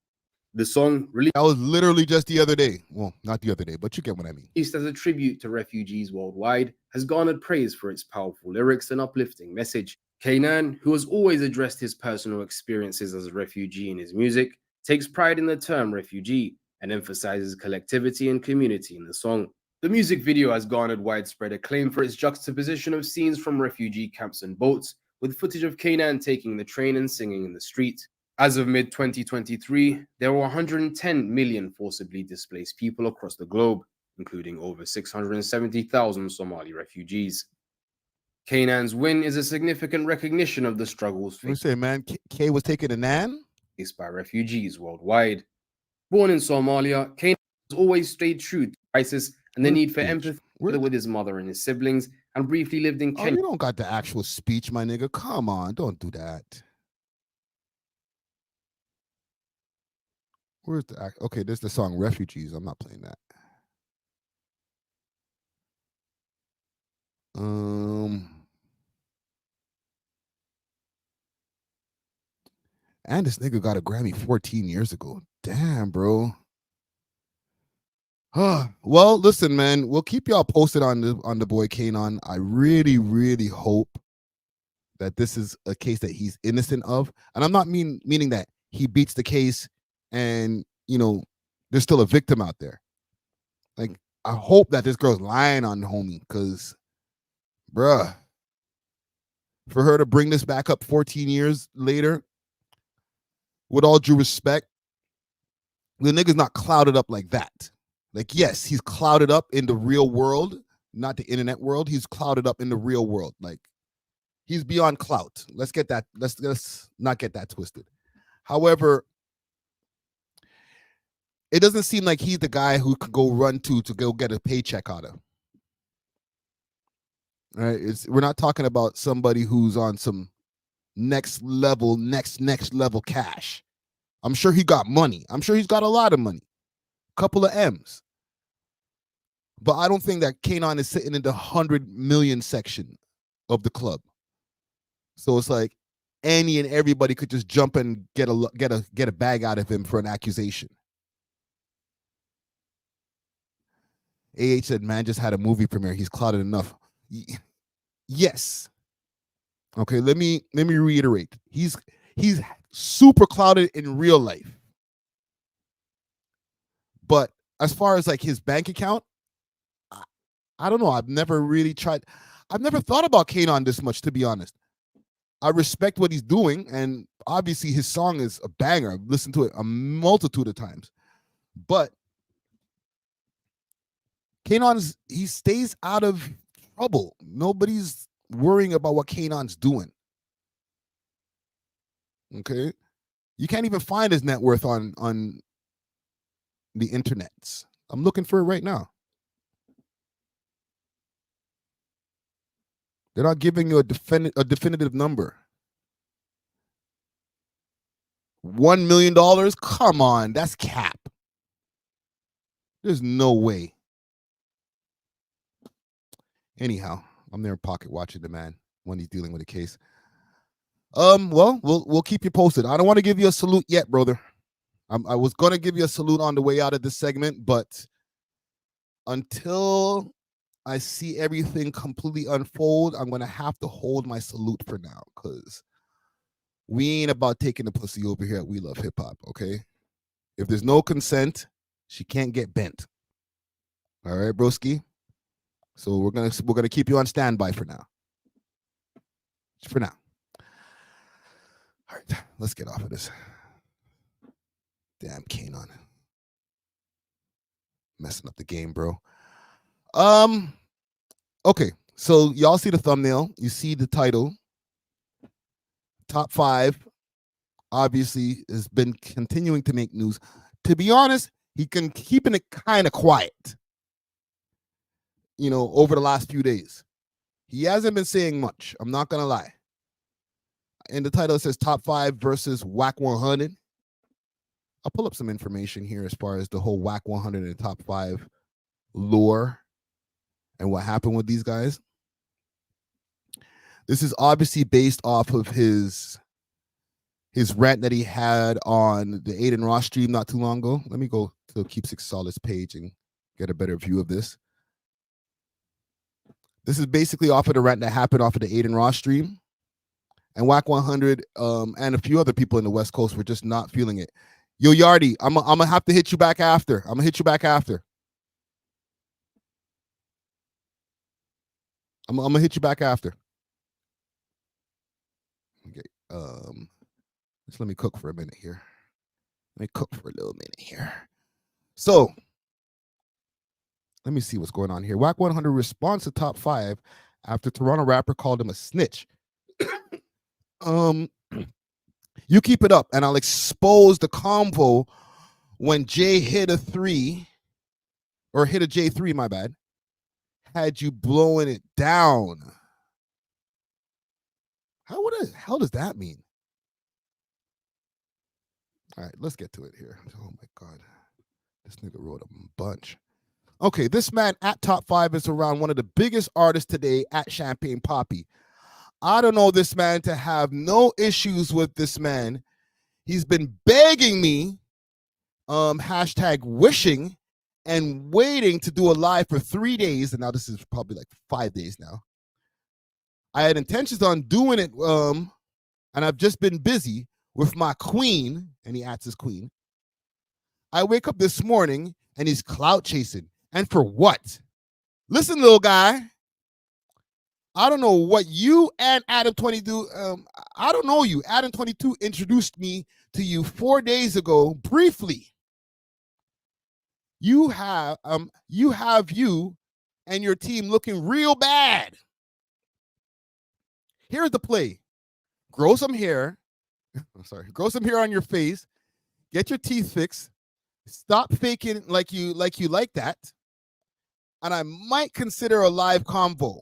The song, released That was literally just the other day. Well, not the other day, but you get what I mean. As a tribute to refugees worldwide, has garnered praise for its powerful lyrics and uplifting message. Kanan, who has always addressed his personal experiences as a refugee in his music, takes pride in the term refugee and emphasizes collectivity and community in the song. The music video has garnered widespread acclaim for its juxtaposition of scenes from refugee camps and boats, with footage of Kanan taking the train and singing in the street. As of mid-2023, there were 110 million forcibly displaced people across the globe, including over 670,000 Somali refugees. Kanan's win is a significant recognition of the struggles faced. Say, man, K was taking a nan by refugees worldwide. Born in Somalia, Kanan has always stayed true to crisis and the need for empathy with his mother and his siblings, and briefly lived in Kenya. You don't got the actual speech, my nigga. Come on, don't do that. Where's the act? Okay, there's the song Refugees. I'm not playing that. And this nigga got a Grammy 14 years ago. Damn, bro. Well, listen, man. We'll keep y'all posted on the boy Kanan. I really, really hope that this is a case that he's innocent of. And I'm not meaning that he beats the case and, you know, there's still a victim out there. Like, I hope that this girl's lying on the homie, because, bruh, for her to bring this back up 14 years later, with all due respect, the nigga's not clouded up like that. Like, yes, he's clouded up in the real world, not the internet world. He's clouded up in the real world. Like, he's beyond clout. Let's not get that twisted. However, it doesn't seem like he's the guy who could go run to go get a paycheck out of. All right, we're not talking about somebody who's on some next level cash. I'm sure he got money. I'm sure he's got a lot of money, couple of M's. But I don't think that Kanan is sitting in the 100 million section of the club. So it's like any and everybody could just jump and get a bag out of him for an accusation. AH said, man just had a movie premiere. He's clouded enough. Yes. Okay, let me reiterate. He's super clouded in real life. But as far as like his bank account, I don't know. I've never thought about Kanan this much, to be honest. I respect what he's doing, and obviously his song is a banger. I've listened to it a multitude of times. But Kanan, he stays out of trouble. Nobody's worrying about what Kanan's doing. Okay? You can't even find his net worth on the internets. I'm looking for it right now. They're not giving you a definitive number. $1 million? Come on, that's cap. There's no way. Anyhow, I'm there in pocket watching the man when he's dealing with a case. Well, we'll keep you posted. I don't want to give you a salute yet, brother. I was gonna give you a salute on the way out of this segment, but until I see everything completely unfold, I'm gonna have to hold my salute for now, because we ain't about taking the pussy over here at We Love Hip Hop, okay? If there's no consent, she can't get bent. All right, broski. So we're gonna keep you on standby for now. For now. All right, let's get off of this. Damn Kanan. Messing up the game, bro. Okay, so y'all see the thumbnail. You see the title. Top 5 obviously has been continuing to make news. To be honest, He can keeping it kind of quiet, you know, over the last few days. He hasn't been saying much. I'm not gonna lie. In the title, it says Top 5 versus Wack100. I'll pull up some information here as far as the whole Wack100 and Top 5 lore and what happened with these guys. This is obviously based off of his rant that he had on the Adin Ross stream not too long ago. Let me go to Keep Six Solid's page and get a better view of this. This is basically off of the rant that happened off of the Adin Ross stream. And Wack100 and a few other people in the West Coast were just not feeling it. Yo, Yardy, I'm gonna have to hit you back after. I'm gonna hit you back after. I'm gonna hit you back after. Okay. Just let me cook for a minute here. Let me cook for a little minute here. So let me see what's going on here. Wack100 responds to Top 5 after Toronto rapper called him a snitch. You keep it up, and I'll expose the convo when Jay hit a 3, or hit a J3, my bad. Had you blowing it down. What the hell does that mean? All right, let's get to it here. Oh my God. This nigga wrote a bunch. Okay, this man at Top 5 is around one of the biggest artists today at Champagne Poppy. I don't know this man to have no issues with this man. He's been begging me, hashtag wishing and waiting to do a live for 3 days. And now this is probably like 5 days now. I had intentions on doing it, and I've just been busy with my queen, and he adds his queen. I wake up this morning and he's clout chasing. And for what? Listen, little guy. I don't know what you and Adam22 do. I don't know you. Adam22 introduced me to you 4 days ago, briefly. You have you and your team looking real bad. Here's the play. Grow some hair. Grow some hair on your face. Get your teeth fixed. Stop faking like you like that. And I might consider a live convo.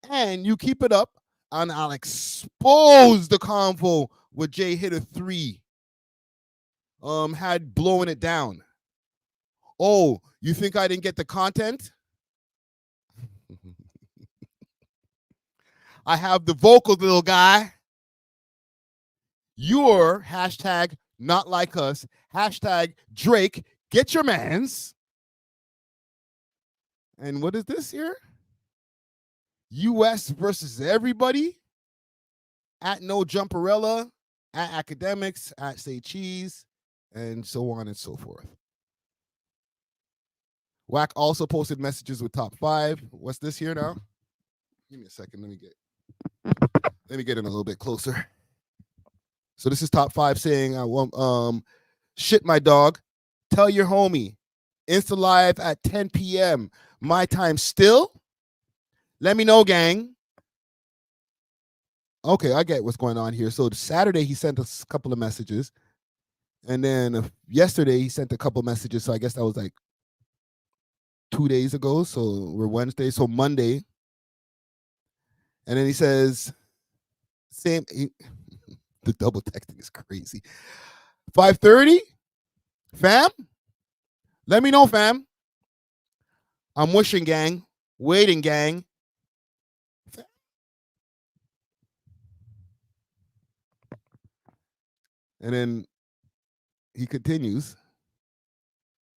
And you keep it up, and I'll expose the convo with Jay hit a 3. Had blowing it down. Oh, you think I didn't get the content? I have the vocals, little guy. You're hashtag not like us. Hashtag Drake, get your mans. And what is this here? US versus everybody. At No Jumperella. At Akademiks. At Say Cheese. And so on and so forth. Wack also posted messages with Top 5. What's this here now? Give me a second. Let me get in a little bit closer. So this is Top 5 saying, shit, my dog. Tell your homie. Insta live at 10 p.m. My time still. Let me know, gang. Okay, I get what's going on here. So Saturday, he sent us a couple of messages. And then yesterday, he sent a couple of messages. So I guess that was like 2 days ago. So we're Wednesday. So Monday. And then he says, the double texting is crazy. 5:30? Fam? Let me know, fam. I'm wishing, gang. Waiting, gang. And then he continues.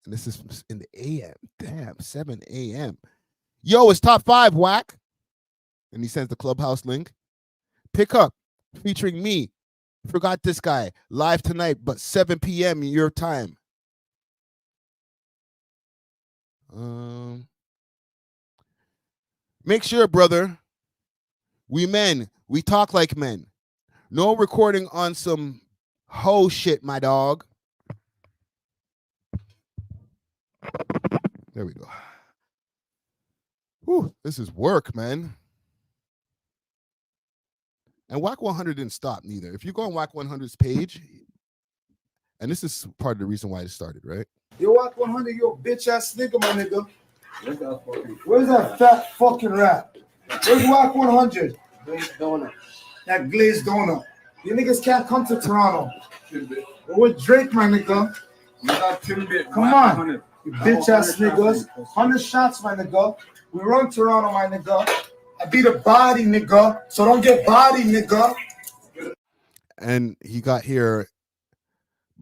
And this is in the AM. Damn, 7 a.m. Yo, it's Top 5, Wack. And he sends the Clubhouse link. Pick up, featuring me. Forgot this guy. Live tonight, but 7 p.m. your time. Make sure, brother. We men. We talk like men. No recording on some hoe shit, my dog. There we go. Whew, this is work, man. And Wack100 didn't stop neither. If you go on Wack100's page, And this is part of the reason why it started, right? Yo, Wack100, you a bitch ass nigga, my nigga. Where's that fat fucking rat? Where's Wack100? Glazed donut. That glazed donut. You niggas can't come to Toronto. We're with Drake, my nigga. Come on, you bitch ass niggas. 100 shots, my nigga. We run Toronto, my nigga. I beat a body, nigga. So don't get body, nigga. And he got here,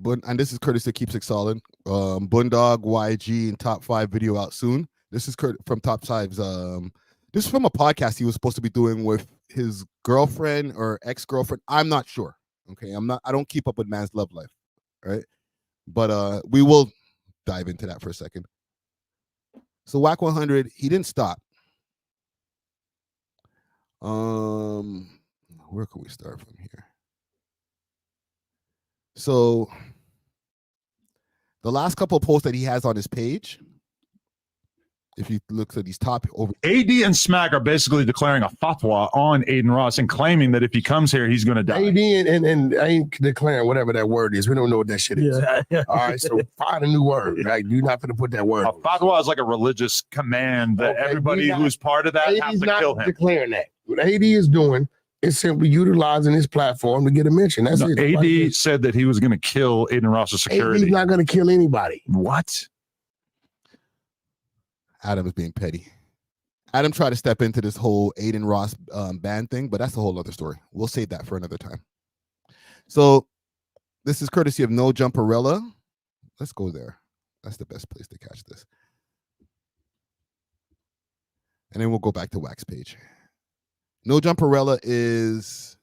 and this is courtesy of Keeps It Solid. Bundog, YG, and Top 5 video out soon. This is from Top 5's. This is from a podcast he was supposed to be doing with his girlfriend or ex-girlfriend. I'm not sure. Okay, I don't keep up with man's love life, right? But we will dive into that for a second. So Wack100, he didn't stop. Where can we start from here? So the last couple of posts that he has on his page, if you look at these top over, AD and Smack are basically declaring a fatwa on Adin Ross and claiming that if he comes here, he's going to die. AD and I ain't declaring whatever that word is. We don't know what that shit is. Yeah. All right, so find a new word. Right? You're not going to put that word. A fatwa is like a religious command that everybody who's part of that has to kill him. Declaring that. What AD is doing is simply utilizing his platform to get a mention. That's it. AD said that he was going to kill Adin Ross's security. AD's not going to kill anybody. What? Adam is being petty. Adam tried to step into this whole Adin Ross ban thing, but that's a whole other story. We'll save that for another time. So this is courtesy of No Jumperella. Let's go there. That's the best place to catch this. And then we'll go back to Wax page. No Jumperella is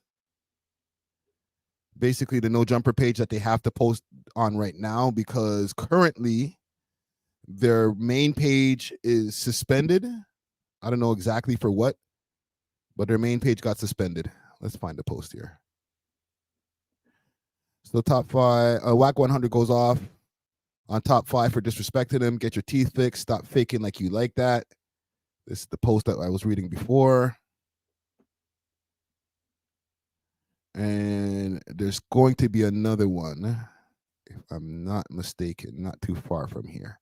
basically the No Jumper page that they have to post on right now because currently their main page is suspended. I don't know exactly for what, but their main page got suspended. Let's find the post here. So Top 5, Wack100 goes off on Top 5 for disrespecting him. Get your teeth fixed. Stop faking like you like that. This is the post that I was reading before. And there's going to be another one, if I'm not mistaken, not too far from here.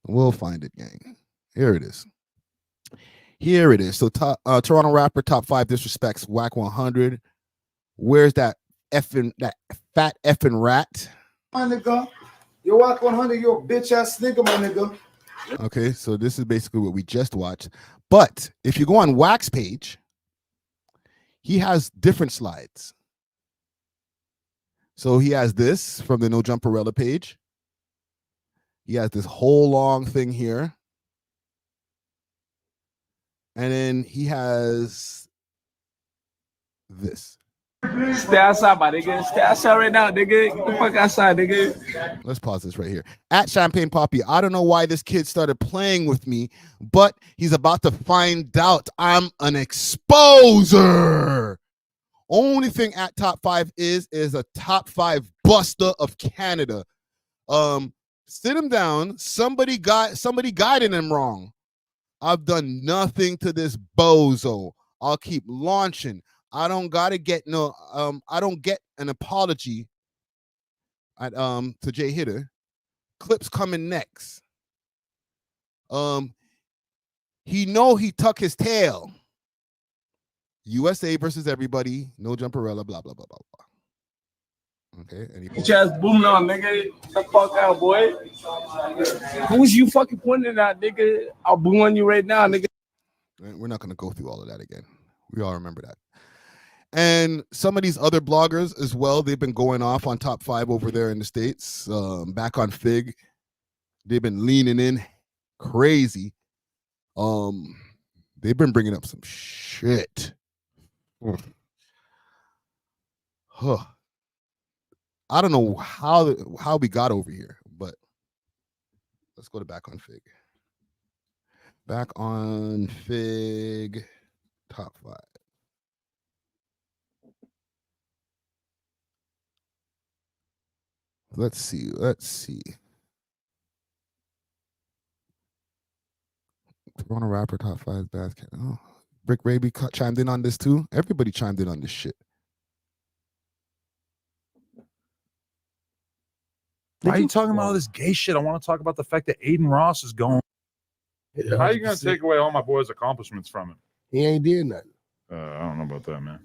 We'll find it, gang. Here it is. Here it is. So Toronto rapper Top 5 disrespects Wack100. Where's that fat effing rat? My nigga. Yo, Wack100, you a bitch ass nigga, my nigga. Okay, so this is basically what we just watched. But if you go on Wax page, he has different slides. So he has this from the No Jumperella page. He has this whole long thing here. And then he has this. Stay outside, my nigga. Stay outside right now, nigga. Get the fuck outside, nigga. Let's pause this right here. At Champagne Poppy, I don't know why this kid started playing with me, but he's about to find out I'm an exposer. Only thing at Top 5 is a Top 5 buster of Canada. Sit him down. Somebody guiding him wrong. I've done nothing to this bozo. I'll keep launching. I don't gotta get I don't get an apology at to Jay Hitter. Clips coming next. He know he tuck his tail. USA versus everybody. No Jumperella. Blah blah blah blah blah. Okay. Just booming on, nigga. Get the fuck out, boy. Who's you fucking pointing at, nigga? I'll boom on you right now, nigga. We're not gonna go through all of that again. We all remember that. And some of these other bloggers as well, they've been going off on Top 5 over there in the States. Back on Fig, they've been leaning in crazy. They've been bringing up some shit. Huh. I don't know how we got over here, but let's go to Back on Fig. Back on Fig, Top 5. Let's see. Toronto rapper Top 5 basket. Oh, Brick Raby chimed in on this too. Everybody chimed in on this shit. Why are you talking about all this gay shit? I want to talk about the fact that Adin Ross is going. Yeah, How are you going to take away all my boys' accomplishments from him? He ain't did nothing. I don't know about that, man.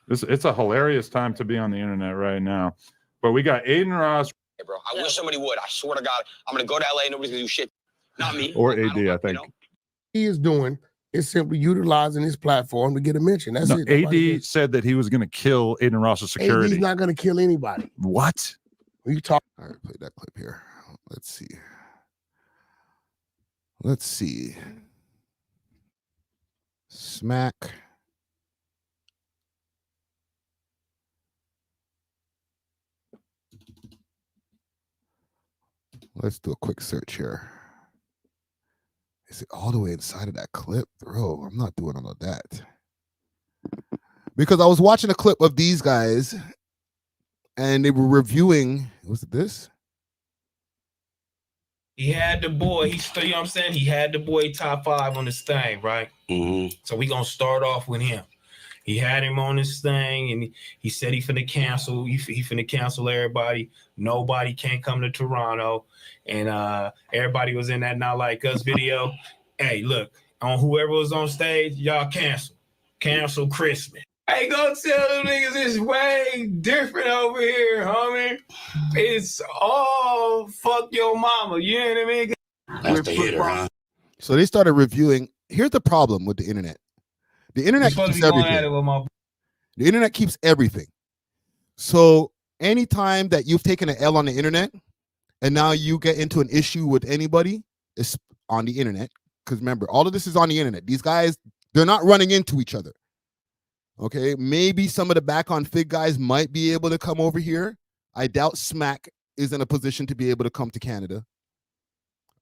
It's a hilarious time to be on the internet right now. But we got Adin Ross. Hey, bro, I wish somebody would. I swear to God, I'm going to go to LA. Nobody's going to do shit. Not me. Or AD, I think. He is doing is simply utilizing his platform to get a mention. That's it. AD said that he was going to kill Adin Ross's security. AD's not going to kill anybody. What? You talk. All right, play that clip here. Let's see. Let's see. Smack. Let's do a quick search here. Is it all the way inside of that clip? Bro, I'm not doing all of that. Because I was watching a clip of these guys and they were reviewing, was it this? He had the boy, you know what I'm saying? He had the boy top 5 on this thing, right? So we gonna start off with him. He had him on this thing and he said he finna cancel, he finna cancel everybody. Nobody can't come to Toronto. And everybody was in that Not Like Us video. Hey, look, on whoever was on stage, y'all cancel Christmas. Hey, go tell them niggas it's way different over here, homie. It's all fuck your mama, you know what I mean? That's the hitter, huh? So they started reviewing. Here's the problem with the internet. The internet keeps everything. The internet keeps everything. So anytime that you've taken an L on the internet and now you get into an issue with anybody, it's on the internet. Because remember, all of this is on the internet. These guys, they're not running into each other. Okay, maybe some of the Back on Fig guys might be able to come over here. I doubt Smack is in a position to be able to come to Canada.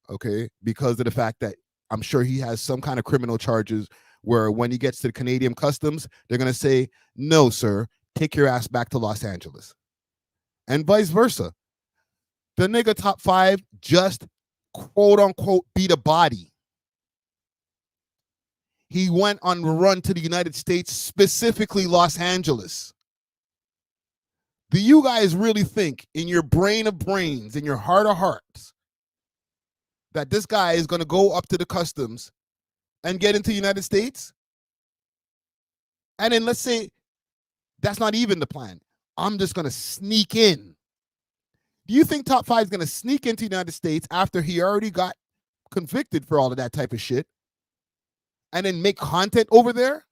Okay, because of the fact that I'm sure he has some kind of criminal charges where when he gets to the Canadian customs, they're going to say, no, sir, take your ass back to Los Angeles. And vice versa. The nigga Top 5 just quote unquote beat a body. He went on a run to the United States, specifically Los Angeles. Do you guys really think in your brain of brains, in your heart of hearts, that this guy is going to go up to the customs and get into the United States? And then let's say that's not even the plan. I'm just going to sneak in. Do you think Top 5 is going to sneak into the United States after he already got convicted for all of that type of shit and then make content over there?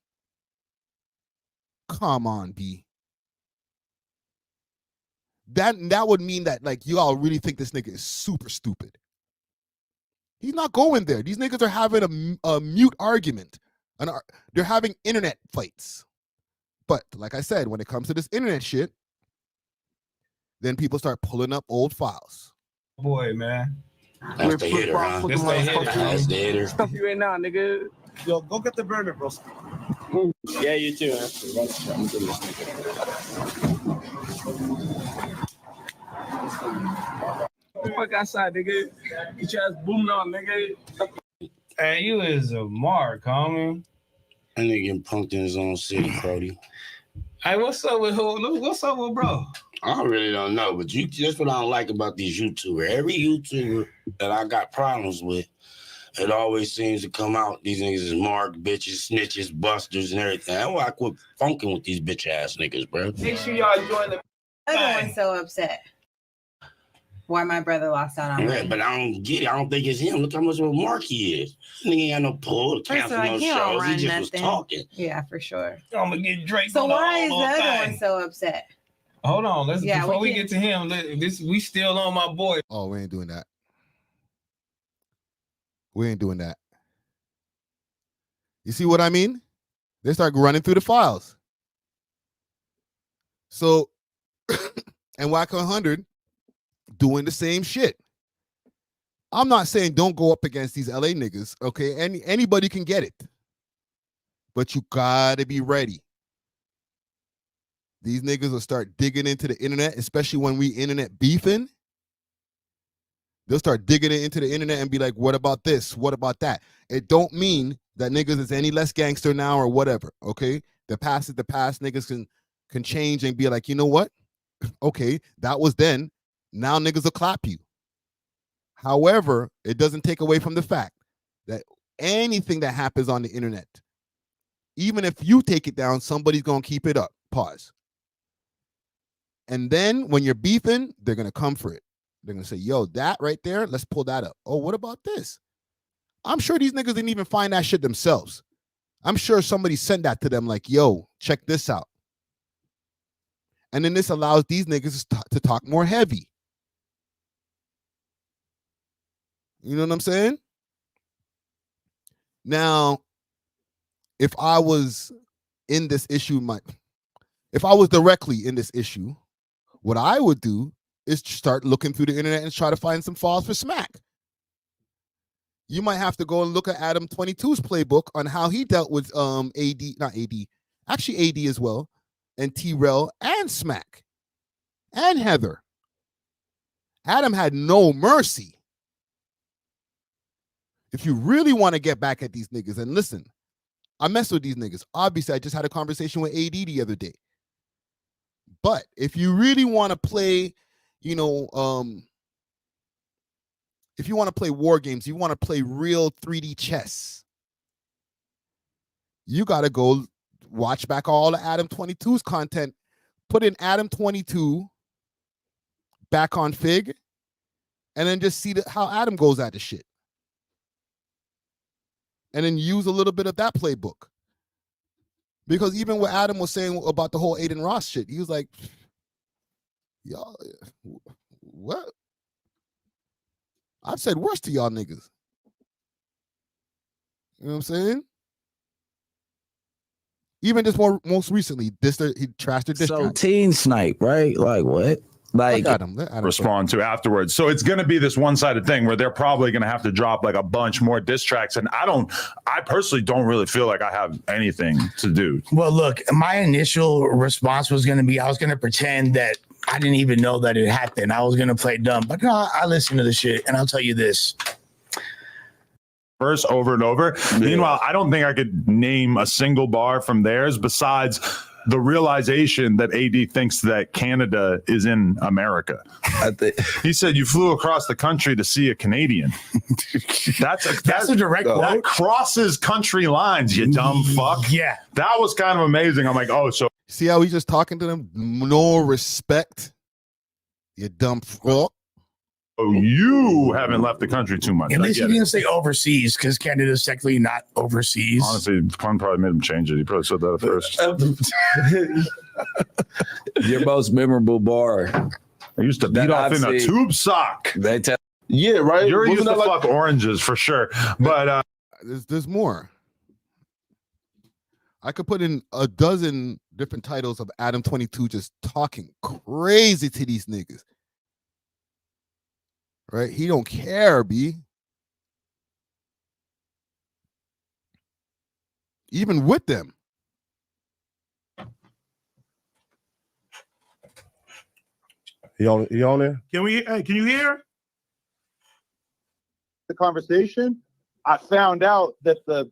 Come on, B. That would mean that like you all really think this nigga is super stupid. He's not going there. These niggas are having a mute argument. They're having internet fights. But like I said, when it comes to this internet shit, then people start pulling up old files. Boy, man. That's the hitter, huh? That's the hitter. Stuff you ain't now, nigga. Yo, go get the burner, bro. Yeah, you too, man. Fuck outside, nigga. Get your ass booming on, nigga. Hey, you is a mark, homie. That nigga getting punked in his own city, Brody. Hey, what's up with bro? I really don't know, but that's what I don't like about these YouTubers. Every YouTuber that I got problems with, it always seems to come out. These niggas is marked, bitches, snitches, busters, and everything. That's why I quit funking with these bitch ass niggas, bro. Make sure y'all join the. Everyone's so upset. Why my brother lost out on But I don't get it. I don't think it's him. Look how much of a mark he is. Nigga ain't got no pull to cancel no shows. He just was talking. Yeah, for sure. I'm gonna get Drake. So why is the other one so upset? Hold on, before we get to him, we still on my boy. Oh, we ain't doing that. We ain't doing that. You see what I mean? They start running through the files. So, and Wack100 doing the same shit. I'm not saying don't go up against these LA niggas, okay? Anybody can get it. But you gotta be ready. These niggas will start digging into the internet, especially when we internet beefing. They'll start digging into the internet and be like, what about this? What about that? It don't mean that niggas is any less gangster now or whatever, okay? The past is the past. Niggas can change and be like, you know what? Okay, that was then. Now niggas will clap you. However, it doesn't take away from the fact that anything that happens on the internet, even if you take it down, somebody's going to keep it up. Pause. And then when you're beefing, they're going to come for it. They're going to say, yo, that right there, let's pull that up. Oh, what about this? I'm sure these niggas didn't even find that shit themselves. I'm sure somebody sent that to them like, yo, check this out. And then this allows these niggas to talk more heavy. You know what I'm saying? Now, if I was in this issue, if I was directly in this issue, what I would do is start looking through the internet and try to find some falls for smack. You might have to go and look at Adam 22's playbook on how he dealt with actually AD as well, and T-Rel and Smack and Heather. Adam had no mercy. If you really want to get back at these niggas, and listen, I mess with these niggas. Obviously, I just had a conversation with AD the other day. But if you really want to play, you know, if you want to play war games, you want to play real 3D chess, you got to go watch back all of Adam 22's content, put in Adam 22 back on Fig, and then just see how Adam goes at the shit. And then use a little bit of that playbook. Because even what Adam was saying about the whole Adin Ross shit, he was like, y'all, what? I've said worse to y'all niggas. You know what I'm saying? Even just most recently, he trashed their diss So track. teen snipe, right? Like what? Like Let Adam respond to afterwards. So it's going to be this one-sided thing where they're probably going to have to drop like a bunch more diss tracks. And I personally don't really feel like I have anything to do. Well, look, my initial response was going to be, I was going to pretend that I didn't even know that it happened. I was going to play dumb, but no, I listened to the shit, and I'll tell you this. Verse over and over. Yeah. Meanwhile, I don't think I could name a single bar from theirs besides the realization that AD thinks that Canada is in America. He said, you flew across the country to see a Canadian. That's a direct quote. That crosses country lines, you dumb fuck. Yeah. That was kind of amazing. I'm like, oh, so. See how he's just talking to them? No respect. You dumb fuck. Oh, you haven't left the country too much. At least he didn't say overseas, because Canada's technically not overseas. Honestly, Clem probably made him change it. He probably said that at first. Your most memorable bar. I used to beat off in a tube sock. Yeah, right. You're used to fuck oranges for sure. But there's more. I could put in a dozen different titles of Adam 22 just talking crazy to these niggas. Right? He don't care, B. Even with them. You on there? Can you hear the conversation? I found out that the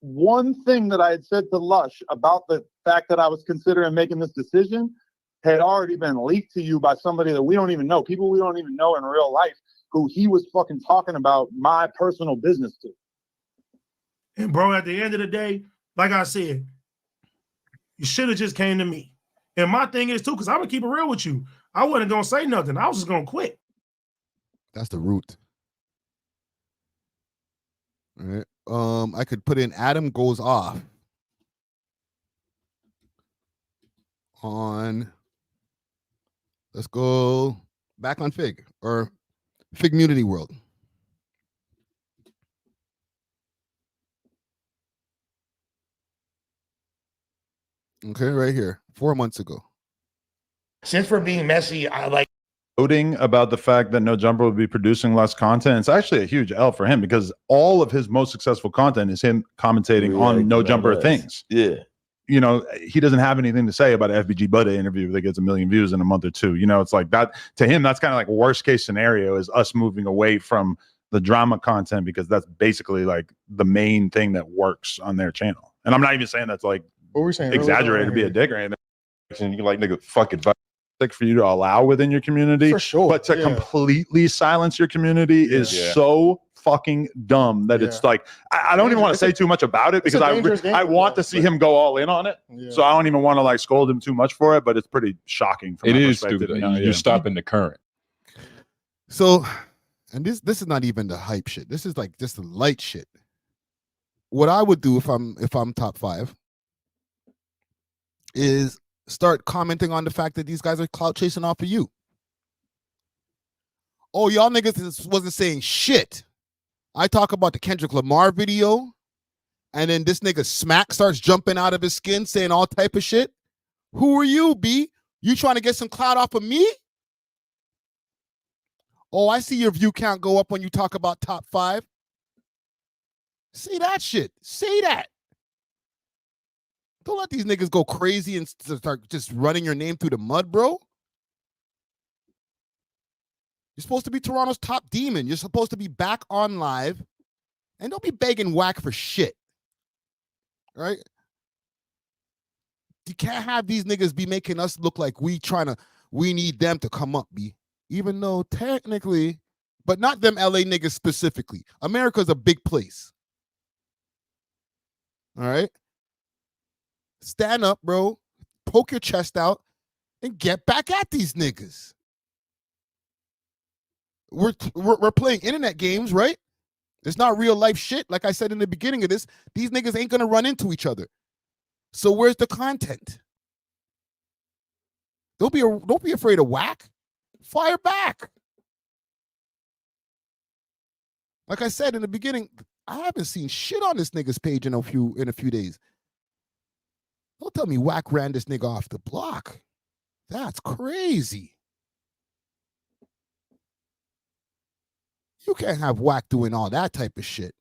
one thing that I had said to Lush about the fact that I was considering making this decision had already been leaked to you by somebody that we don't even know, people we don't even know in real life, who he was fucking talking about my personal business to. And bro, at the end of the day, like I said, you should have just came to me. And my thing is too, because I'm gonna keep it real with you. I wasn't gonna say nothing. I was just gonna quit. That's the root. All right. I could put in Adam goes off on, let's go back on Fig or Fig Community World. Okay, right here, 4 months ago. Since we're being messy, I like voting about the fact that No Jumper will be producing less content. It's actually a huge L for him because all of his most successful content is him commentating on No Jumper things. Yeah. You know, he doesn't have anything to say about an FBG Buddy interview that gets 1 million views in a month or two. You know, it's like that to him, that's kind of like worst case scenario is us moving away from the drama content because that's basically like the main thing that works on their channel. And I'm not even saying that's like what we're saying exaggerated to be a dick or anything. You can like nigga fuck advice. for you to allow within your community. For sure. But to completely silence your community is so fucking dumb that it's like, I don't even want to say too much about it because I want to see him go all in on it. So I don't even want to like scold him too much for it, but it's pretty shocking. From It my is perspective. stupid. You're stopping the current. So, and this is not even the hype shit. This is like just the light shit. What I would do if I'm top 5 is start commenting on the fact that these guys are clout chasing off of you. Oh, y'all niggas wasn't saying shit. I talk about the Kendrick Lamar video, and then this nigga Smack starts jumping out of his skin saying all type of shit. Who are you, B? You trying to get some clout off of me? Oh, I see your view count go up when you talk about top 5. Say that shit. Say that. Don't let these niggas go crazy and start just running your name through the mud, bro. You're supposed to be Toronto's top demon. You're supposed to be back on live. And don't be begging Wack for shit. Right? You can't have these niggas be making us look like we need them to come up, B. Even though technically, but not them LA niggas specifically. America's a big place. All right? Stand up, bro. Poke your chest out and get back at these niggas. We're playing internet games, right? It's not real life shit. Like I said in the beginning of this, these niggas ain't gonna run into each other. So where's the content? Don't be afraid of Wack. Fire back. Like I said in the beginning, I haven't seen shit on this nigga's page in a few days. Don't tell me Wack ran this nigga off the block. That's crazy. You can't have Wack doing all that type of shit.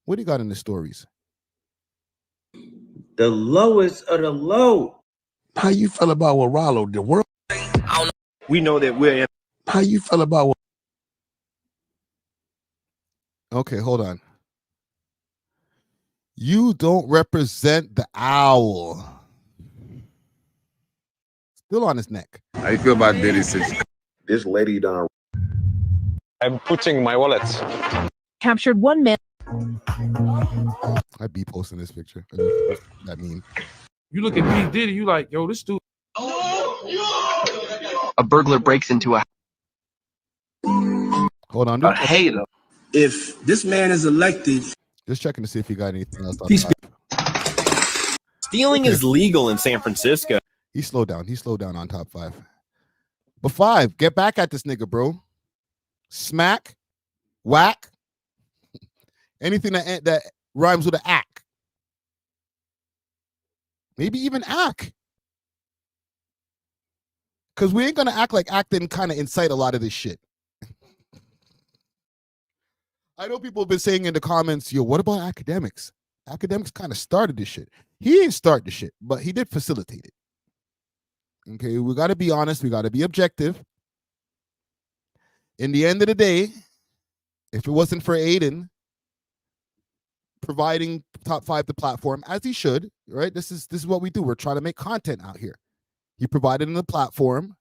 What do you got in the stories? The lowest of the low. How you feel about what Rollo did? World. We know that we're in. How you feel about what? Okay, hold on. You don't represent the owl. Still on his neck. How you feel about Diddy This lady done. I'm putting my wallet. Captured 1 man. I'd be posting this picture. That meme. You look at P. Diddy, you like, yo, this dude. A burglar breaks into a. Hold on. A hater. If this man is elected, just checking to see if you got anything else. Stealing is legal in San Francisco. He slowed down. He slowed down on top 5. But 5, get back at this nigga, bro. Smack, Wack, anything that rhymes with an ack. Maybe even ack. Because we ain't going to act like act didn't kind of incite a lot of this shit. I know people have been saying in the comments, yo, what about akademiks? Akademiks kind of started this shit. He didn't start the shit, but he did facilitate it. Okay, we got to be honest. We got to be objective. In the end of the day, if it wasn't for Adin providing top 5 the platform, as he should, right? This is what we do. We're trying to make content out here. He provided him the platform,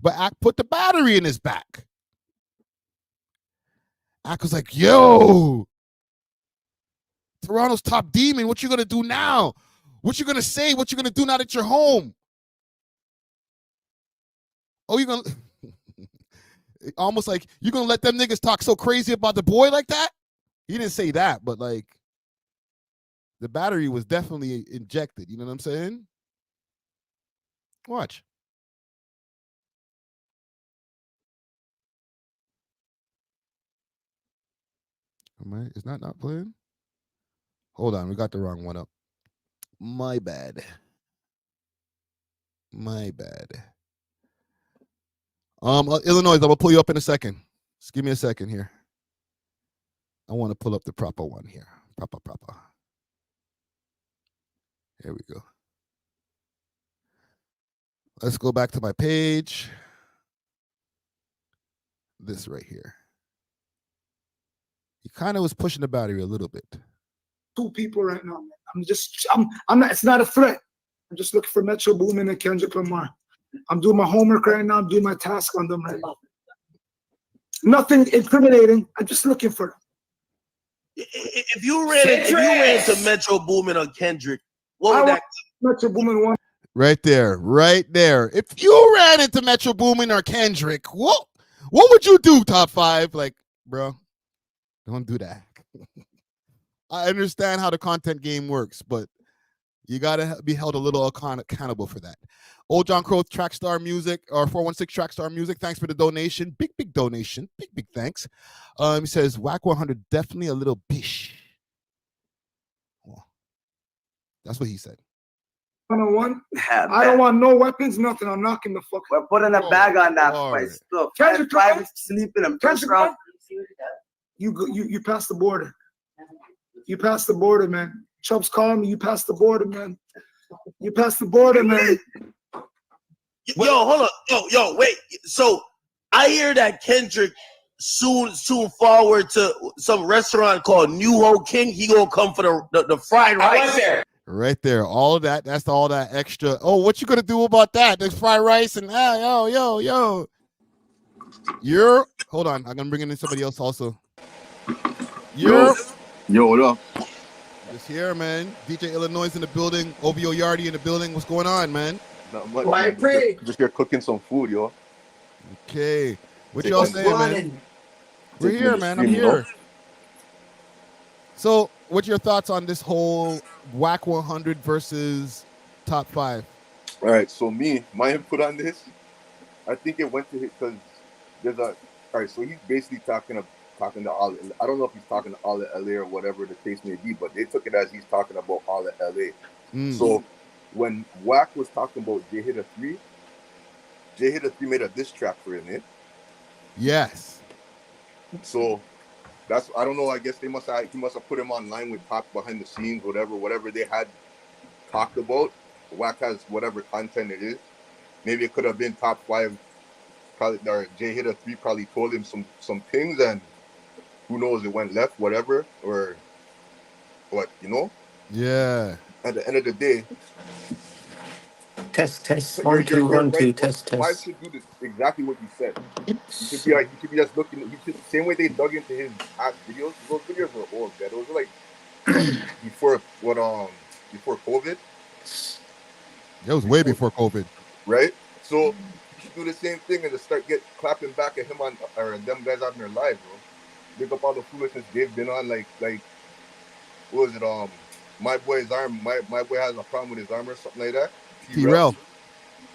but Ack put the battery in his back. Ack was like, yo, Toronto's top demon, what you gonna do now? What you gonna say? What you gonna do now that you're home? Oh, you're gonna almost like you're gonna let them niggas talk so crazy about the boy like that? He didn't say that, but like the battery was definitely injected. You know what I'm saying? Watch. Am I? Is that not playing? Hold on, we got the wrong one up. My bad. My bad. Illinois, I'm gonna pull you up in a second. Just give me a second here. I want to pull up the proper one here. Proper. Here we go. Let's go back to my page. This right here. He kind of was pushing the battery a little bit. 2 people right now, man. I'm not, it's not a threat. I'm just looking for Metro Boomin and Kendrick Lamar. I'm doing my homework right now. I'm doing my task on them right now. Nothing incriminating. I'm just looking for them. If you ran into Metro Boomin or Kendrick, what would that? Metro Boomin one. Right there, right there. If you ran into Metro Boomin or Kendrick, what would you do, Top 5? Like, bro, don't do that. I understand how the content game works, but you gotta be held a little accountable for that. Old John Crow Trackstar Music or 416 Trackstar Music. Thanks for the donation. Big donation. Big thanks. He says Wack100 definitely a little bish. Well, that's what he said. 101. I don't want no weapons, nothing. I'm knocking the fuck. We're putting a bag on that fight. Look, five sleeping in first round. You passed the border. You passed the border, man. Chubb's calling me. You passed the border, man. You passed the border, man. Yo, hold on. Yo, wait. So I hear that Kendrick soon forward to some restaurant called New Ho King. He gonna come for the fried rice. Right there. All of that. That's all that extra. Oh, what you gonna do about that? There's fried rice and yo. Hold on. I'm gonna bring in somebody else also. Yo, what up? Just here, man. DJ Illinois in the building. OVO Yardy in the building. What's going on, man? Not much, man. Just here cooking some food, yo. Okay. What y'all saying, man? We're here, man. I'm here. So, what's your thoughts on this whole Wack100 versus Top 5? All right, so my input on this, I think it went to him because there's all right, so he's basically talking to all, I don't know if he's talking to all of LA or whatever the case may be, but they took it as he's talking about all of LA. So when Wack was talking about J Hit a 3 made a diss track for him, eh? Yes. So that's, I don't know, I guess he must have put him online with Pop behind the scenes, whatever they had talked about. Wack has whatever content it is. Maybe it could have been Top 5, probably, or J Hit a 3 probably told him some things, and who knows, it went left, whatever, or what, you know? Yeah. At the end of the day, Test. 1 2 1 2. Test. Why should do this, exactly what you said. You should be just looking. Same way they dug into his past videos. Those videos were old. Man. Those were like before COVID. It was way before COVID, right? So you should do the same thing and just start clapping back at him or them guys on their live, bro. Pick up all the foolishness they've been on, like what was it? My boy's arm. My boy has a problem with his arm or something like that. T-Rel.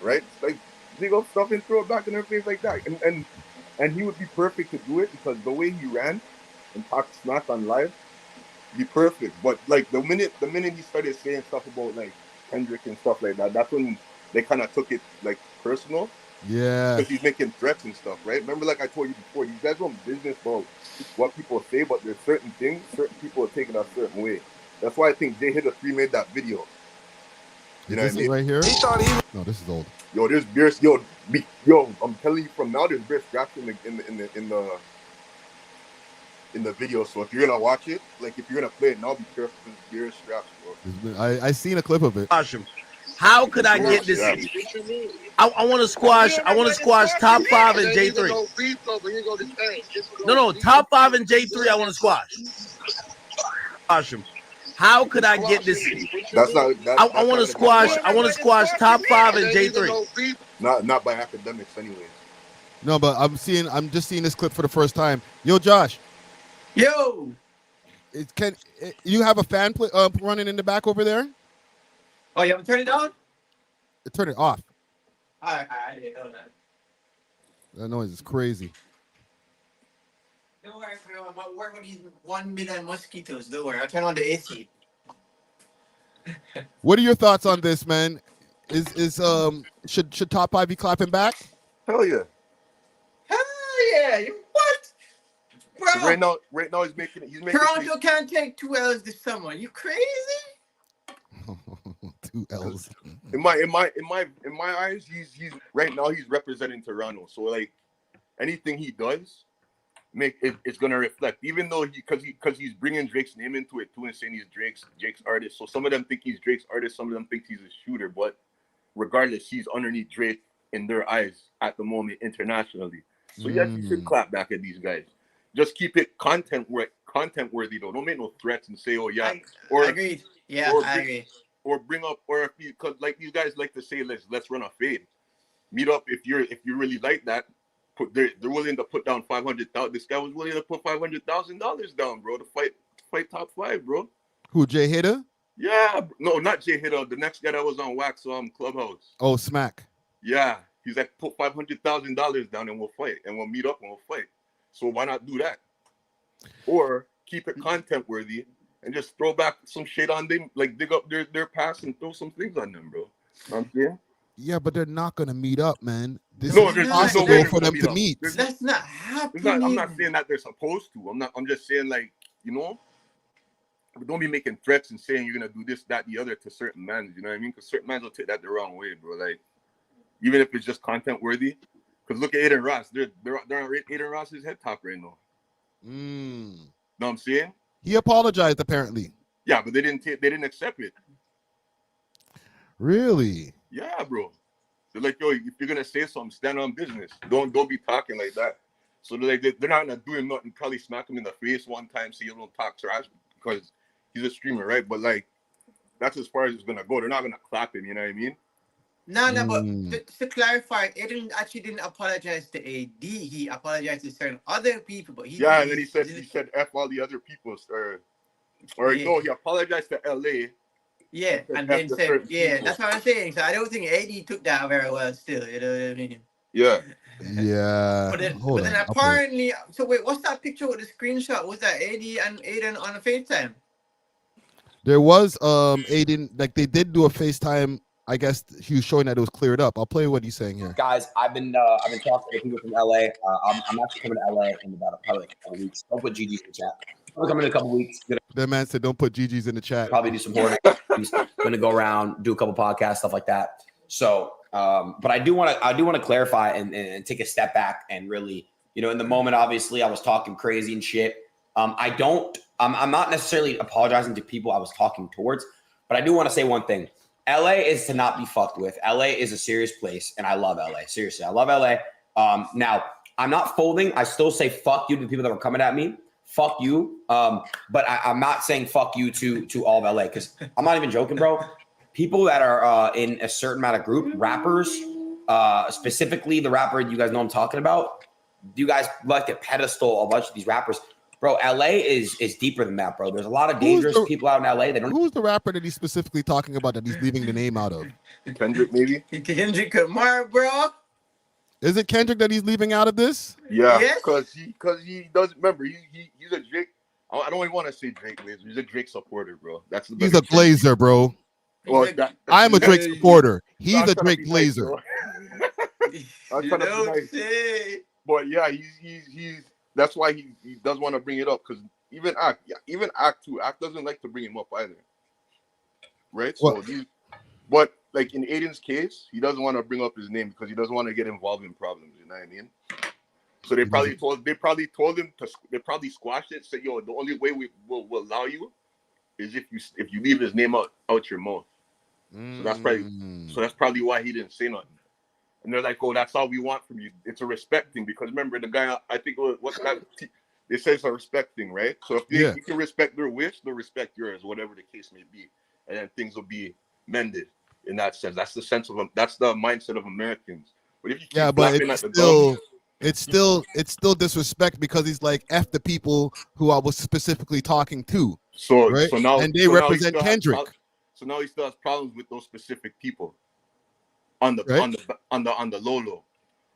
Right? Like dig up stuff and throw it back in their face like that. And he would be perfect to do it because the way he ran and talked smack on live, be perfect. But like the minute he started saying stuff about like Kendrick and stuff like that, that's when they kind of took it like personal. Yeah. Because he's making threats and stuff, right? Remember, like I told you before, these guys run business about what people say, but there's certain things, certain people are taking a certain way. That's why I think J Hit a 3 made that video. You know what I mean? Right here? No, this is old. Yo, there's beers. Yo, I'm telling you from now, there's beer straps in the video. So if you're gonna watch it, like if you're gonna play it now, be careful with beer straps, bro. I seen a clip of it. How could I get this? I want to squash. Top 5 and J3. No, Top 5 and J3. I want to squash. How could I get this? That's not. I want to squash. Top 5 and J3. Not by academics, anyways. No, but I'm just seeing this clip for the first time. Yo, Josh. Yo. You have a fan running in the back over there? Oh, you haven't turned it on? Turn it off. I didn't know that. That noise is crazy. Don't worry, I'm working with these 1 million mosquitoes. Don't worry, I'll turn on the AC. What are your thoughts on this, man? Should Top 5 be clapping back? Hell yeah. Hell yeah. What? Bro. Right now he's making. Toronto can't take 2 L's this summer. You crazy? 2 L's. In my eyes, he's right now he's representing Toronto. So like anything he does, it's gonna reflect. Even though because he's bringing Drake's name into it too and saying he's Drake's artist. So some of them think he's Drake's artist, some of them think he's a shooter. But regardless, he's underneath Drake in their eyes at the moment internationally. So yes, you should clap back at these guys. Just keep it content worthy though. Don't make no threats and say, oh yeah, or agreed. Yeah, I agree. Or bring up, or if you, cause like these guys like to say, let's run a fade. Meet up if you really like that. They're willing to put down 500,000. This guy was willing to put $500,000 down, bro, to fight top 5, bro. Who, Jay Hitter? Yeah, no, not Jay Hitter. The next guy that was on Wax Clubhouse. Oh, Smack. Yeah, he's like, put $500,000 down and we'll fight, and we'll meet up and we'll fight. So why not do that? Or keep it content worthy and just throw back some shit on them, like dig up their past and throw some things on them, bro. You know what I'm saying? Yeah, but they're not gonna meet up, man. This is there's impossible no way for them to meet. That's not happening. I'm not saying that they're supposed to. I'm just saying, like, you know, don't be making threats and saying you're gonna do this, that, the other to certain men. You know what I mean? Because certain men will take that the wrong way, bro. Like, even if it's just content worthy. Because look at Adin Ross. They're on Adin Ross's head top right now. Know what I'm saying? He apologized apparently. Yeah, but they didn't accept it. Really? Yeah, bro. They're like, yo, if you're gonna say something, stand on business. Don't be talking like that. So they're like, they're not doing nothing. Probably smack him in the face one time so you don't talk trash because he's a streamer, right? But like, that's as far as it's gonna go. They're not gonna clap him. You know what I mean? No, but to clarify, Adin actually didn't apologize to AD. He apologized to certain other people, but he and then he said F all the other people, no, he apologized to LA. Yeah, and then said, yeah, that's what I'm saying. So I don't think AD took that very well still, you know what I mean? Yeah. Yeah. But then apparently, so wait, what's that picture with the screenshot? Was that AD and Adin on a FaceTime? There was Adin, like they did do a FaceTime. I guess he was showing that it was cleared up. I'll play what he's saying here. Guys, I've been talking to people from LA. I'm actually coming to LA in about probably a couple weeks. Don't put GG's in the chat. I'm coming in a couple weeks. That man said, "Don't put GG's in the chat." Probably do some more. Gonna go around, do a couple podcasts, stuff like that. So, but I do want to clarify and take a step back and really, you know, in the moment, obviously, I was talking crazy and shit. I'm not necessarily apologizing to people I was talking towards, but I do want to say one thing. LA is to not be fucked with. LA is a serious place, and I love LA. Seriously, I love LA. Now, I'm not folding. I still say fuck you to the people that were coming at me. Fuck you. But I'm not saying fuck you to all of LA, because I'm not even joking, bro. People that are in a certain amount of group, rappers, specifically the rapper you guys know I'm talking about, you guys like to pedestal a bunch of these rappers. Bro, LA is deeper than that, bro. There's a lot of dangerous people out in LA. They don't. Who's the rapper that he's specifically talking about that he's leaving the name out of? Kendrick, maybe. Kendrick Lamar, bro. Is it Kendrick that he's leaving out of this? Yeah, because he doesn't remember. He's a Drake. I don't even want to say Drake Glazer. He's a Drake supporter, bro. He's a Glazer, bro. Well, I'm a Drake supporter. He's a Drake Glazer. I'm trying to be nice. But yeah, he's. That's why he does want to bring it up, because even Act 2, Act doesn't like to bring him up either. Right? So but like in Adin's case, he doesn't want to bring up his name because he doesn't want to get involved in problems, you know what I mean? So they probably told him they probably squashed it, said, yo, the only way we will allow you is if you leave his name out your mouth. So that's probably why he didn't say nothing. And they're like, oh, that's all we want from you. It's a respect thing. Because remember, the guy, I think, they say it's a respect thing, right? So if you can respect their wish, they'll respect yours, whatever the case may be. And then things will be mended in that sense. That's the mindset of Americans. But if you keep but it's still disrespect, because he's like, F the people who I was specifically talking to. Right? And they represent Kendrick. So now he still has problems with those specific people. On the low,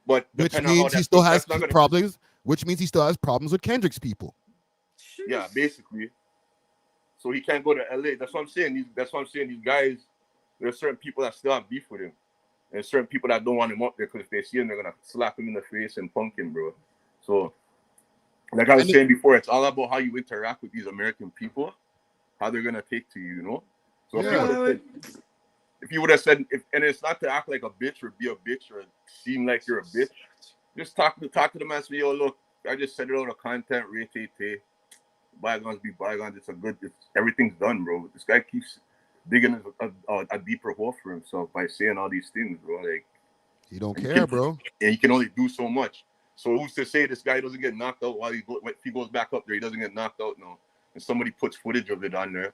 but which means he still has problems. Which means he still has problems with Kendrick's people. Yeah, basically. So he can't go to LA. That's what I'm saying. These guys, there's certain people that still have beef with him, and certain people that don't want him up there because if they see him, they're gonna slap him in the face and punk him, bro. So, like I was saying before, it's all about how you interact with these American people, how they're gonna take to you, you know. So if you would have said, and it's not to act like a bitch or be a bitch or seem like you're a bitch, just talk to the man. Say, yo, look, I just said it on the content, bygones be bygones. Everything's done, bro. This guy keeps digging a deeper hole for himself by saying all these things, bro. Like, He don't care, bro. And he can only do so much. So who's to say this guy doesn't get knocked out while if he goes back up there, he doesn't get knocked out now. And somebody puts footage of it on there,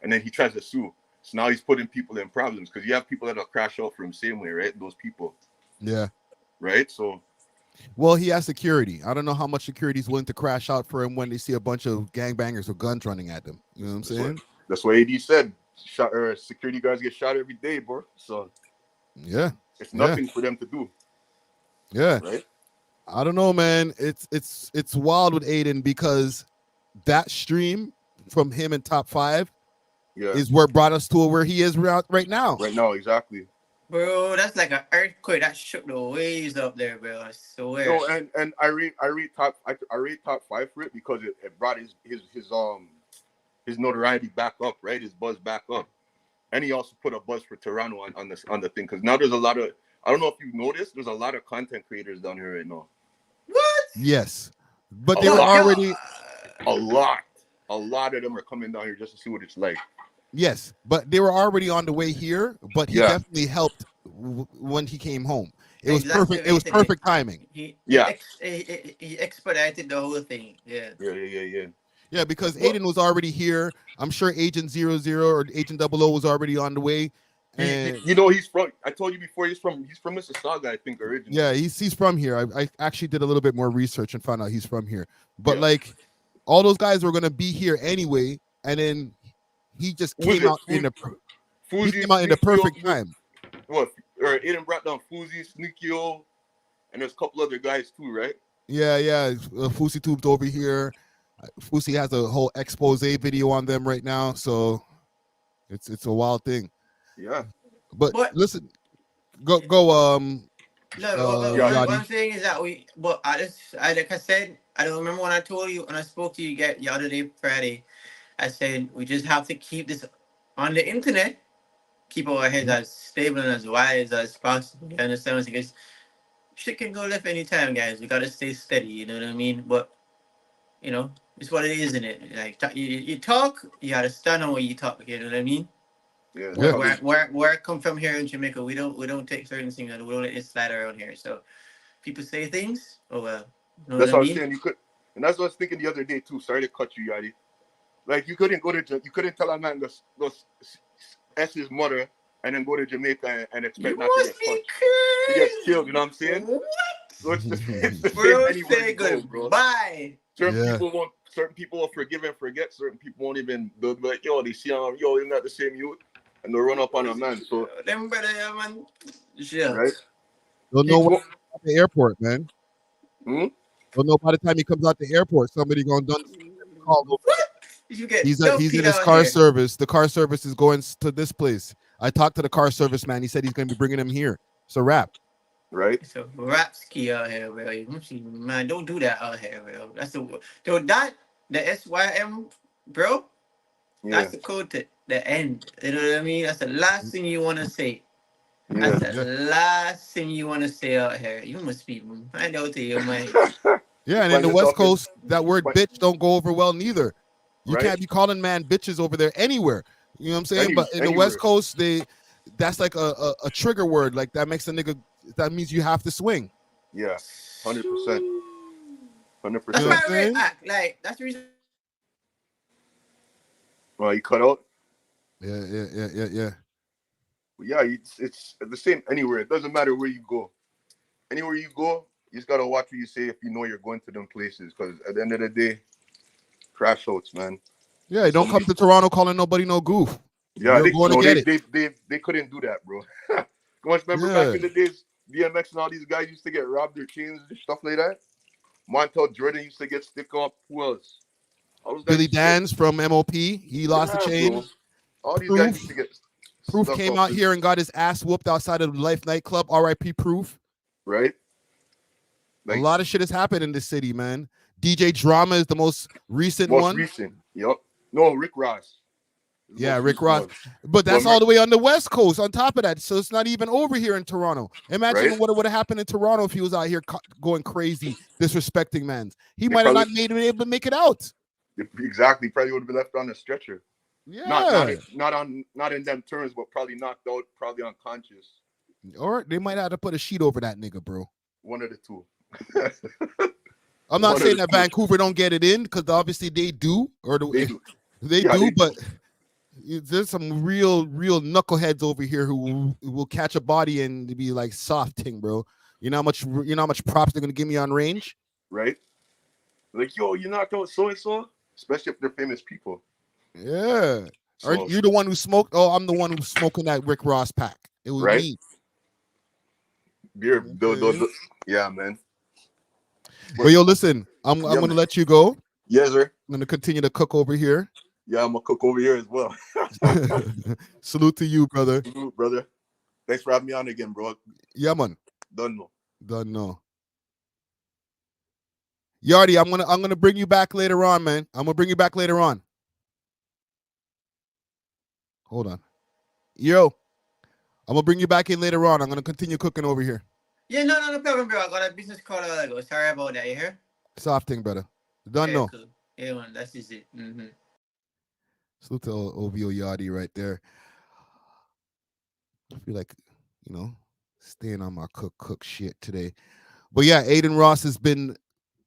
and then he tries to sue. So now he's putting people in problems because you have people that'll crash out for him same way, right? Those people. Yeah. Right. So. Well, he has security. I don't know how much security is willing to crash out for him when they see a bunch of gangbangers with guns running at them. You know what I'm saying? That's what AD said. Security guards get shot every day, bro. So yeah, it's nothing for them to do. Yeah. Right. I don't know, man. It's wild with Adin because that stream from him and Top 5 is what brought us to where he is right now. Right now, exactly. Bro, that's like an earthquake. That shook the waves up there, bro. I swear. No, and I rate Top 5 for it because it brought his notoriety back up, right? His buzz back up, and he also put a buzz for Toronto on the thing because now there's a lot of, I don't know if you've noticed, there's a lot of content creators down here right now. What? Yes, but they were already a lot of them are coming down here just to see what it's like. Yes, but they were already on the way here. But he definitely helped when he came home. It was perfect. It was perfect timing. He expedited the whole thing. Yeah, because Adin was already here. I'm sure Agent 00 or Agent 00 was already on the way. And you know, he's from. I told you before. He's from Mississauga, I think, originally. Yeah, he's from here. I actually did a little bit more research and found out he's from here. But like, all those guys were gonna be here anyway, and then he just came out in the perfect time. What? Or Adin brought down Fuzi, Sneakyo, and there's a couple other guys too, right? Yeah. Fuzi tubed over here. Fuzi has a whole expose video on them right now, so it's a wild thing. Yeah. But listen, go. One thing is that like I said, I don't remember when I told you, when I spoke to you the other day, Friday, I said we just have to keep this on the internet, keep our heads as stable and as wise as possible. You understand what I'm saying? Because shit can go left anytime, guys. We gotta stay steady. You know what I mean? But you know, it's what it is, isn't it? Like you talk, you gotta stand on what you talk. You know what I mean? Yeah. Where I come from here in Jamaica, we don't take certain things. We don't let it slide around here. So people say things. Oh well. You know That's what what I'm saying. You could, and that's what I was thinking the other day too. Sorry to cut you, Yadi. Like you couldn't tell a man go S his mother and then go to Jamaica and expect not to get punched. He gets killed. You know what I'm saying? What? So it's the same anywhere you go, bro. Bye. Certain people will forgive and forget. Certain people won't even. They'll be like, yo, they see him, yo, you're not the same youth, and they'll run up on a man. So them brother, man. Yeah. Right. Don't know what at the airport, man. Don't know by the time he comes out the airport, somebody gonna call. He's in his car service. The car service is going to this place. I talked to the car service man. He said he's gonna be bringing him here. It's a wrap. Right. It's a rap ski out here, bro. Man, don't do that out here, bro. That's the SYM, bro. Yeah. That's the code to the end. You know what I mean? That's the last thing you want to say. That's the last thing you want to say out here. You must be find out to your mind. Yeah, and in the West Coast, that word bitch don't go over well neither. You can't be calling man bitches over there anywhere. You know what I'm saying? But in the West Coast, that's like a trigger word. Like that makes a nigga. That means you have to swing. Yeah, 100%. 100%. That's my red act. Like that's the reason. Well, you cut out. Yeah. But yeah, it's the same anywhere. It doesn't matter where you go. Anywhere you go, you just gotta watch what you say if you know you're going to them places. Because at the end of the day, crash outs, man. Yeah, don't come to Toronto calling nobody no goof. Yeah, they couldn't do that, bro. Remember back in the days, DMX and all these guys used to get robbed their chains and stuff like that. Montel Jordan used to get stick up. Who else? Billy Danz from MOP. He lost the chain. Bro. All these guys used to get. Proof came out here and got his ass whooped outside of the Life nightclub. R.I.P. Proof. Right. Like, a lot of shit has happened in this city, man. DJ Drama is the most recent one. Yep. No, Rick Ross. Yeah, Rick Ross. But that's all the way on the West Coast on top of that. So it's not even over here in Toronto. Imagine what would have happened in Toronto if he was out here going crazy, disrespecting man. He might have not been able to make it out. Exactly. Probably would have been left on a stretcher. Yeah. Not in them terms, but probably knocked out, probably unconscious. Or they might have to put a sheet over that nigga, bro. One of the two. I'm not One of saying the that two. Vancouver don't get it in, because obviously they do, or They do. they Yeah, do, they but there's some real knuckleheads over here who will catch a body and be like softing, bro. You know how much props they're gonna give me on range, right? Like, yo, you knocked out so and so, especially if they're famous people. Yeah. Are So, you the one who smoked? Oh, I'm the one who's smoking that Rick Ross pack. It was right? me. Yeah, man. But yo, listen, I'm gonna let you go. Yes, sir. I'm gonna continue to cook over here. Yeah, I'm gonna cook over here as well. Salute to you, brother. Salute, brother. Thanks for having me on again, bro. Yeah, man. Done no. Yardy, I'm gonna bring you back later on, man. I'm gonna bring you back later on. Hold on. Yo, I'm gonna bring you back in later on. I'm gonna continue cooking over here. Yeah, no problem, bro. I got a business call. Sorry about that. You hear? Soft thing, brother. Done Yeah, no. cool. Yeah, man. That's just it. Mm-hmm. Salute to OVO Yardy right there. I feel like, staying on my cook shit today. But yeah, Adin Ross has been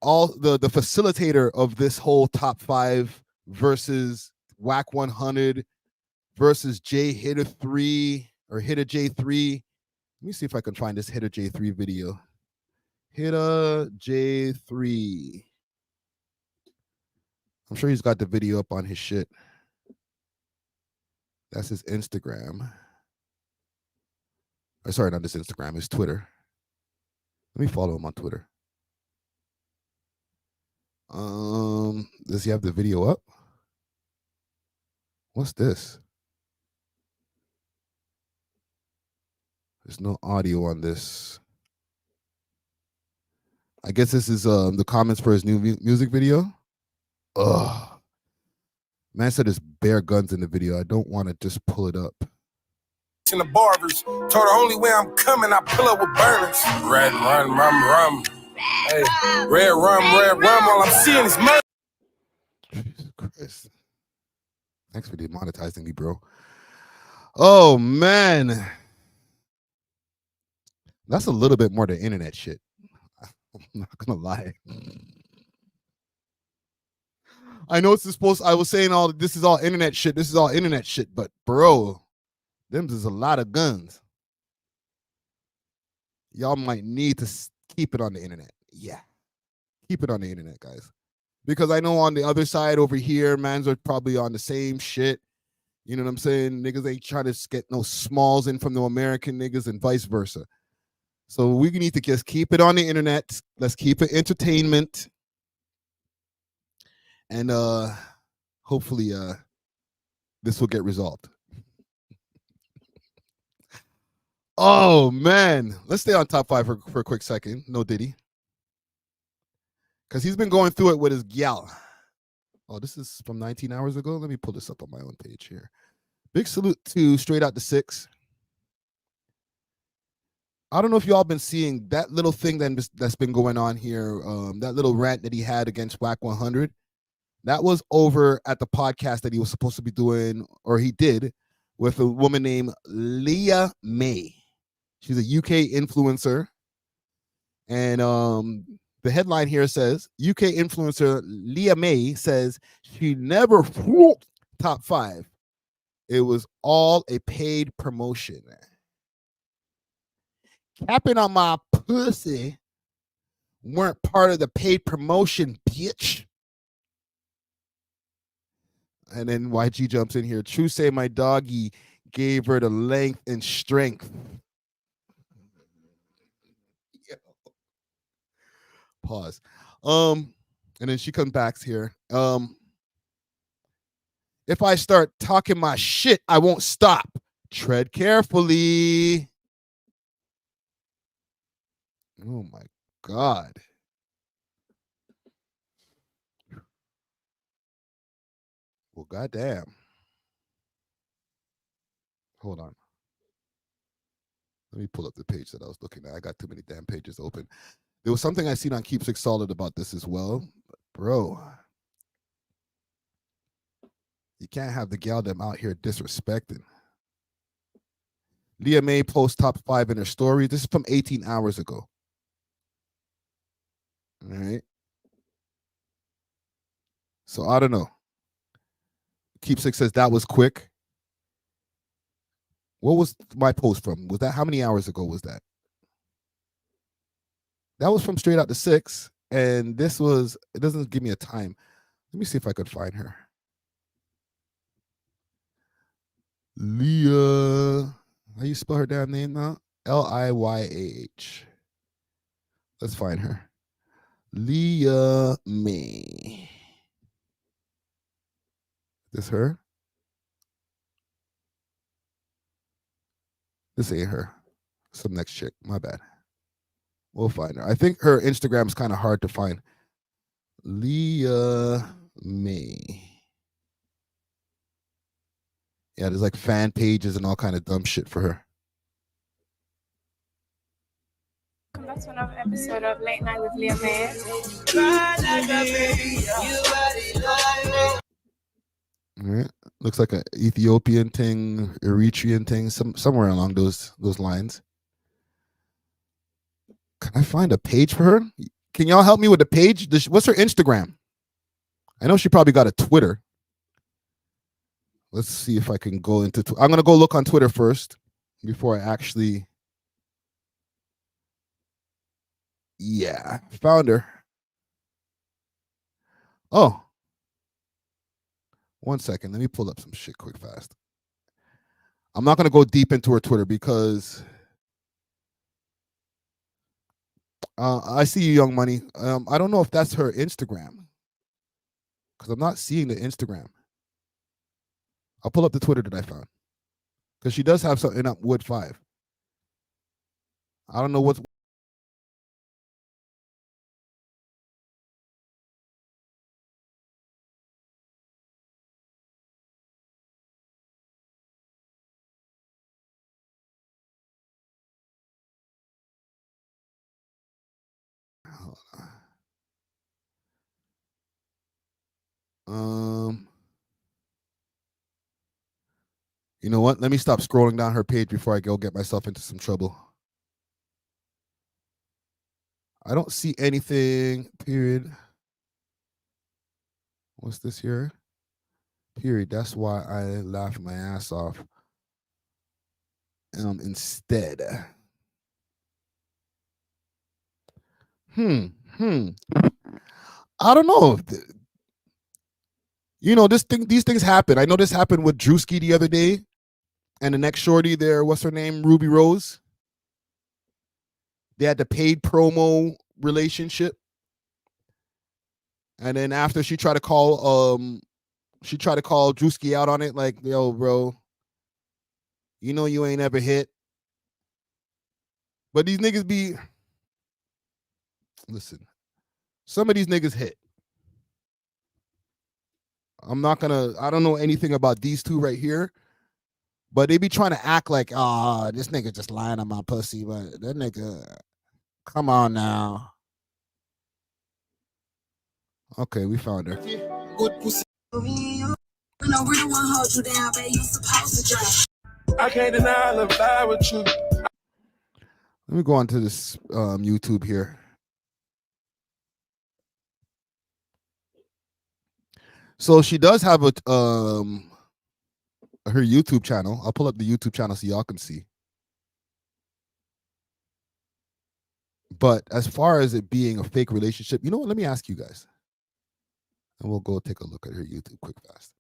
all the facilitator of this whole top 5 versus Wack100 versus J Hitter 3 or Hitter J3. Let me see if I can find this Hitter J3 video. Hitter J3. I'm sure he's got the video up on his shit. That's his Instagram. Or sorry, not his Instagram, his Twitter. Let me follow him on Twitter. Does he have the video up? What's this? There's no audio on this. I guess this is the comments for his new music video. Ugh. Man said there's bare guns in the video. I don't want to just pull it up. In the barbers, told her only way I'm coming, I pull up with burners. Red rum. Hey, red rum, while I'm seeing this murder. Jesus Christ. Thanks for demonetizing me, bro. Oh, man. That's a little bit more than internet shit. I'm not going to lie. I know I was saying this is all internet shit. This is all internet shit. But, bro, them is a lot of guns. Y'all might need to keep it on the internet. Yeah. Keep it on the internet, guys. Because I know on the other side over here, mans are probably on the same shit. You know what I'm saying? Niggas ain't trying to get no smalls in from the American niggas and vice versa. So we need to just keep it on the internet. Let's keep it entertainment. And hopefully this will get resolved. Oh, man. Let's stay on top 5 for a quick second. No Diddy. Because he's been going through it with his gal. Oh, this is from 19 hours ago. Let me pull this up on my own page here. Big salute to Straight Out the 6. I don't know if y'all been seeing that little thing that's been going on here. That little rant that he had against Wack100. That was over at the podcast that he was supposed to be doing, or he did, with a woman named Leah May. She's a UK influencer. And the headline here says, UK influencer Leah May says she never whooped top 5. It was all a paid promotion. Capping on my pussy weren't part of the paid promotion, bitch. And then YG jumps in here. True say my doggy gave her the length and strength. Pause. And then she comes back here. If I start talking my shit, I won't stop. Tread carefully. Oh my God. Well, goddamn. Hold on. Let me pull up the page that I was looking at. I got too many damn pages open. There was something I seen on Keep Six Solid about this as well. Bro. You can't have the gal them out here disrespecting. Leah May posts top 5 in her story. This is from 18 hours ago. All right. So I don't know. Keepsake says that was quick. What was my post from? Was that how many hours ago was that? That was from straight out to 6. And this was, it doesn't give me a time. Let me see if I could find her. Leah. How you spell her damn name now? Liyah. Let's find her. Leah May. This her? This ain't her. Some next chick. My bad. We'll find her. I think her Instagram is kind of hard to find. Leah May. Yeah, there's like fan pages and all kind of dumb shit for her. Welcome back to another episode of Late Night with Leah May. All right. Looks like an Ethiopian thing, Eritrean thing, somewhere along those lines. Can I find a page for her? Can y'all help me with the page? What's her Instagram? I know she probably got a Twitter. Let's see if I can go into I'm going to go look on Twitter first before I actually. Yeah, found her. Oh. 1 second. Let me pull up some shit quick fast. I'm not going to go deep into her Twitter because I see you, Young Money. I don't know if that's her Instagram because I'm not seeing the Instagram. I'll pull up the Twitter that I found because she does have something up Wood 5. I don't know what's. You know what? Let me stop scrolling down her page before I go get myself into some trouble. I don't see anything, period. What's this here? Period. That's why I laughed my ass off. Instead. I don't know. You know, these things happen. I know this happened with Drewski the other day. And the next shorty there, what's her name? Ruby Rose. They had the paid promo relationship. And then after she tried to call Drewski out on it, like, yo, bro, you know you ain't ever hit. But these niggas be, listen, some of these niggas hit. I don't know anything about these two right here, but they be trying to act like, this nigga just lying on my pussy, but that nigga, come on now. Okay, we found her. Good pussy. I can't deny the vibe with you. Let me go on to this YouTube here. So she does have her YouTube channel. I'll pull up the YouTube channel so y'all can see. But as far as it being a fake relationship, you know what? Let me ask you guys. And we'll go take a look at her YouTube quick fast.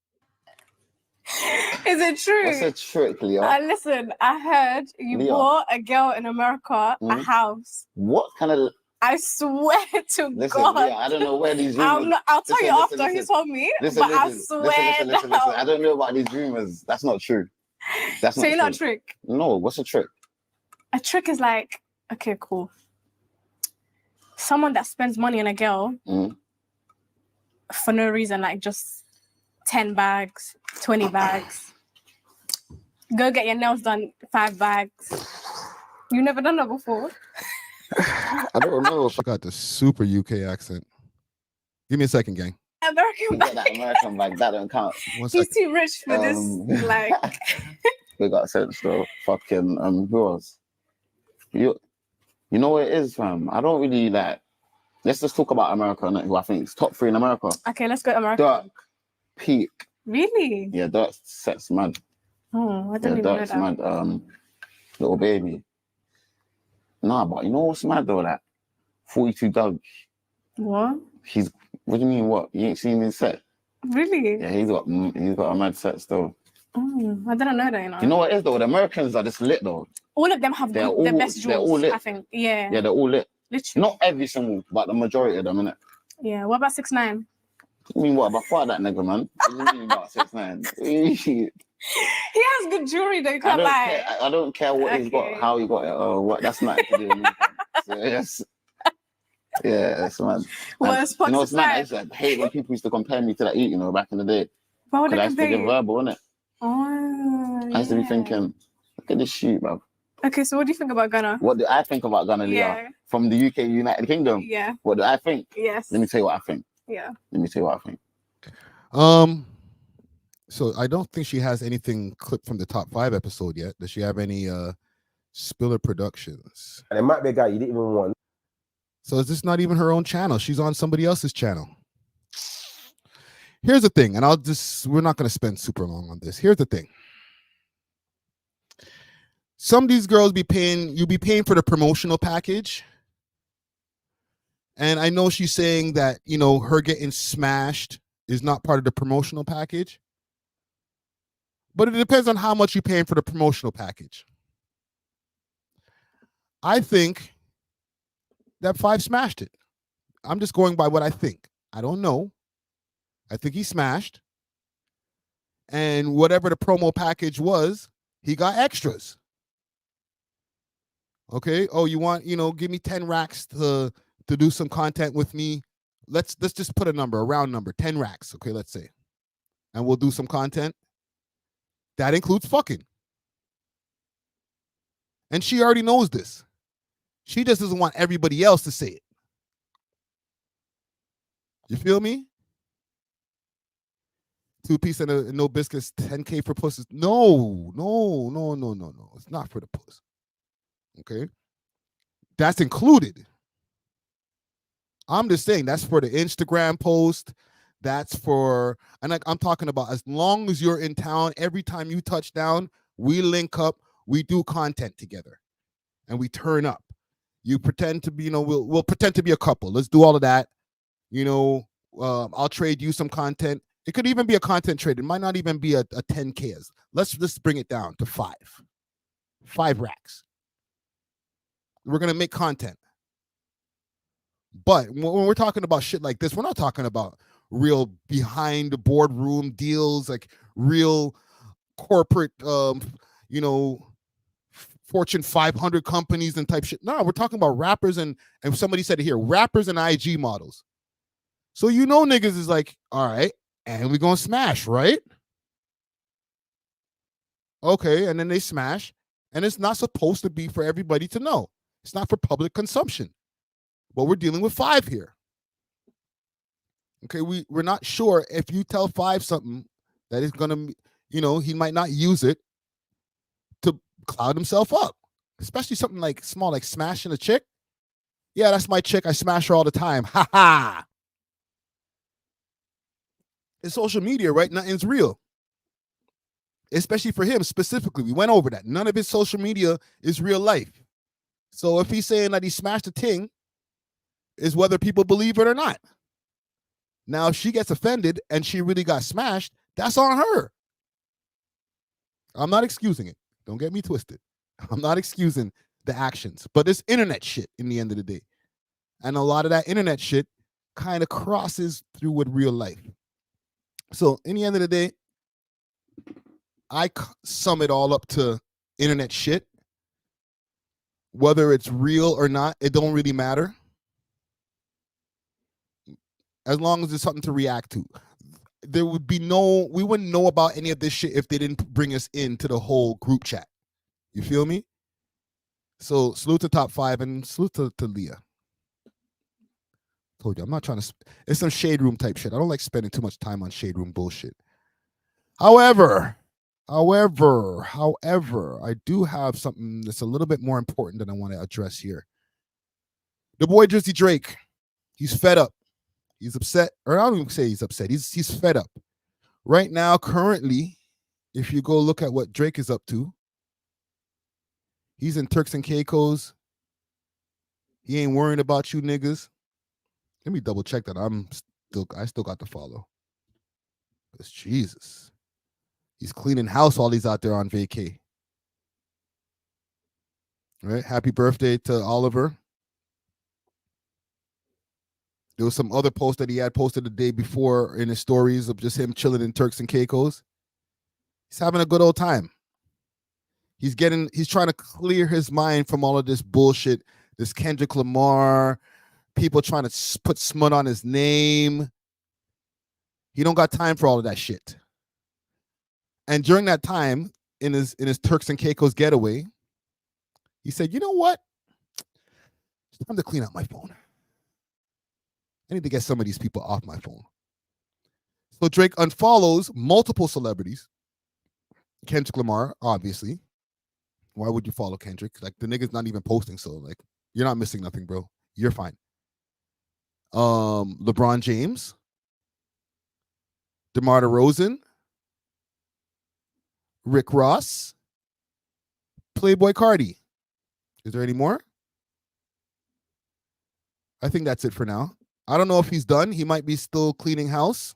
Is it true? What's a trick, Leo? Listen, I heard you Leo. bought a girl in America a house. What kind of... I swear to Listen, God. Leo, I don't know where these rumors... I'll tell you after he told me, but I swear Listen. I don't know about these rumors. That's not true. That's not so you're true. not a trick? No, what's a trick? A trick is like, okay, cool. Someone that spends money on a girl for no reason, like just 10 bags, 20 bags. Go get your nails done, 5 bags. You've never done that before? I don't know. She got the super UK accent. Give me a second, gang. American bag. That American bag, that don't count. He's too rich for this. Like, Big up sense though. Fucking who else? You know what it is, fam? I don't really like. Let's just talk about America, innit, who I think is top 3 in America. Okay, let's go to America. Dirk, peak. Really? Yeah, Dirk's sets mad. Oh, I didn't even know Dirk's that. mad. Little baby. Nah, but you know what's mad though? Like 42 Doug. What? What do you mean? What? You ain't seen his set? Really? Yeah, he's got a mad set still. Oh, I didn't know that. You know what it is though? The Americans are just lit though. All of them have the best They're all draws, lit. I think. Yeah. Yeah, they're all lit. Literally. Not every single, but the majority of them, innit? Yeah. What about 6ix9ine? I mean, what? But fuck that nigga, man. What do you mean about 6ix9ine? He has good jewelry though, you can't lie. I don't care what he's got, how he got it, or what. That's nothing to do with me. So, yes. Yeah, it's mad. Well, And, you know, it's mad. I used to hate when people used to compare me to that eat, you know, back in the day. Why would Because they I used to compare give you? verbal, innit? Oh, I used to be thinking, look at this shoot, bruv. Okay, so what do you think about Ghana? What do I think about Ghana, Leah? Yeah. From the UK, United Kingdom? Yeah. What do I think? Yes. Let me tell you what I think. Yeah. Let me tell you what I think. So I don't think she has anything clipped from the top 5 episode yet. Does she have any Spiller Productions? And it might be a guy you didn't even want. So is this not even her own channel? She's on somebody else's channel. Here's the thing, and we're not going to spend super long on this. Here's the thing. Some of these girls you'll be paying for the promotional package. And I know she's saying that, you know, her getting smashed is not part of the promotional package. But it depends on how much you're paying for the promotional package. I think that 5 smashed it. I'm just going by what I think. I don't know. I think he smashed. And whatever the promo package was, he got extras. Okay. Oh, you want, you know, give me 10 racks to do some content with me. Let's just put a number, a round number, 10 racks. Okay, let's say. And we'll do some content. That includes fucking. And she already knows this. She just doesn't want everybody else to say it. You feel me? 2-piece and no biscuits, 10K for pussies. No. It's not for the puss. Okay? That's included. I'm just saying that's for the Instagram post. That's for, and I'm talking about as long as you're in town, every time you touch down, we link up, we do content together, and we turn up. You pretend to be, you know, we'll pretend to be a couple. Let's do all of that. You know, I'll trade you some content. It could even be a content trade. It might not even be a 10K. Let's bring it down to 5. 5 racks. We're gonna make content. But when we're talking about shit like this, we're not talking about real behind the boardroom deals, like real corporate, you know, Fortune 500 companies and type shit. No, we're talking about rappers and somebody said it here, rappers and IG models. So you know niggas is like, all right, and we're gonna smash, right? Okay, and then they smash, and it's not supposed to be for everybody to know. It's not for public consumption. But we're dealing with 5 here. Okay, we're not sure if you tell 5 something that is gonna, you know, he might not use it to cloud himself up. Especially something like small, like smashing a chick. Yeah, that's my chick. I smash her all the time. Ha ha. It's social media, right? Nothing's real. Especially for him specifically. We went over that. None of his social media is real life. So if he's saying that he smashed a ting, is whether people believe it or not. Now, if she gets offended and she really got smashed, that's on her. I'm not excusing it. Don't get me twisted. I'm not excusing the actions, but it's internet shit in the end of the day. And a lot of that internet shit kind of crosses through with real life. So in the end of the day, I sum it all up to internet shit. Whether it's real or not, it don't really matter. As long as there's something to react to. There would be we wouldn't know about any of this shit if they didn't bring us into the whole group chat. You feel me? So salute to Top 5 and salute to Leah. Told you, I'm not trying to, it's some shade room type shit. I don't like spending too much time on shade room bullshit. However, However, I do have something that's a little bit more important that I want to address here. The boy Drizzy Drake, he's fed up. He's upset, or I don't even say he's upset. He's fed up. Right now, currently, if you go look at what Drake is up to, he's in Turks and Caicos. He ain't worrying about you niggas. Let me double check that I still got to follow. Because Jesus. He's cleaning house while he's out there on vacay. Right? Happy birthday to Oliver. There was some other post that he had posted the day before in his stories of just him chilling in Turks and Caicos. He's having a good old time. He's trying to clear his mind from all of this bullshit, this Kendrick Lamar, people trying to put smut on his name. He don't got time for all of that shit. And during that time, in his Turks and Caicos getaway, he said, you know what? It's time to clean out my phone. I need to get some of these people off my phone. So Drake unfollows multiple celebrities. Kendrick Lamar, obviously. Why would you follow Kendrick? Like, the nigga's not even posting, so like, you're not missing nothing, bro. You're fine. LeBron James, DeMar DeRozan, Rick Ross, Playboy Cardi. Is there any more? I think that's it for now. I don't know if he's done. He might be still cleaning house.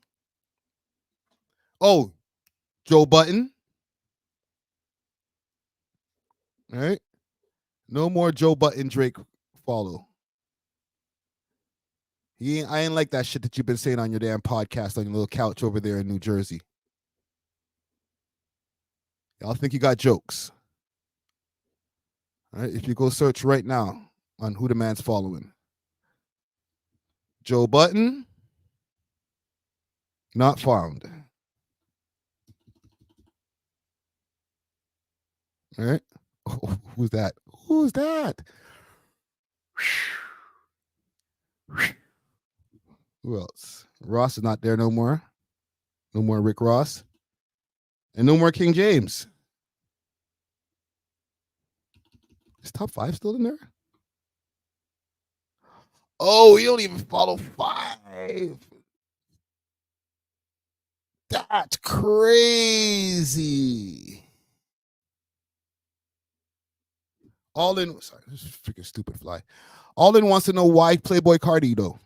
Oh, Joe Budden. All right. No more Joe Budden Drake follow. I ain't like that shit that you've been saying on your damn podcast on your little couch over there in New Jersey. Y'all think you got jokes. All right. If you go search right now on who the man's following. Joe Budden, not found. All right. Oh, who's that? Who's that? Who else? Ross is not there no more. No more Rick Ross. And no more King James. Is Top 5 still in there? Oh, you don't even follow 5. That's crazy. Sorry, this is freaking stupid fly. All-In wants to know why Playboy Cardi, though.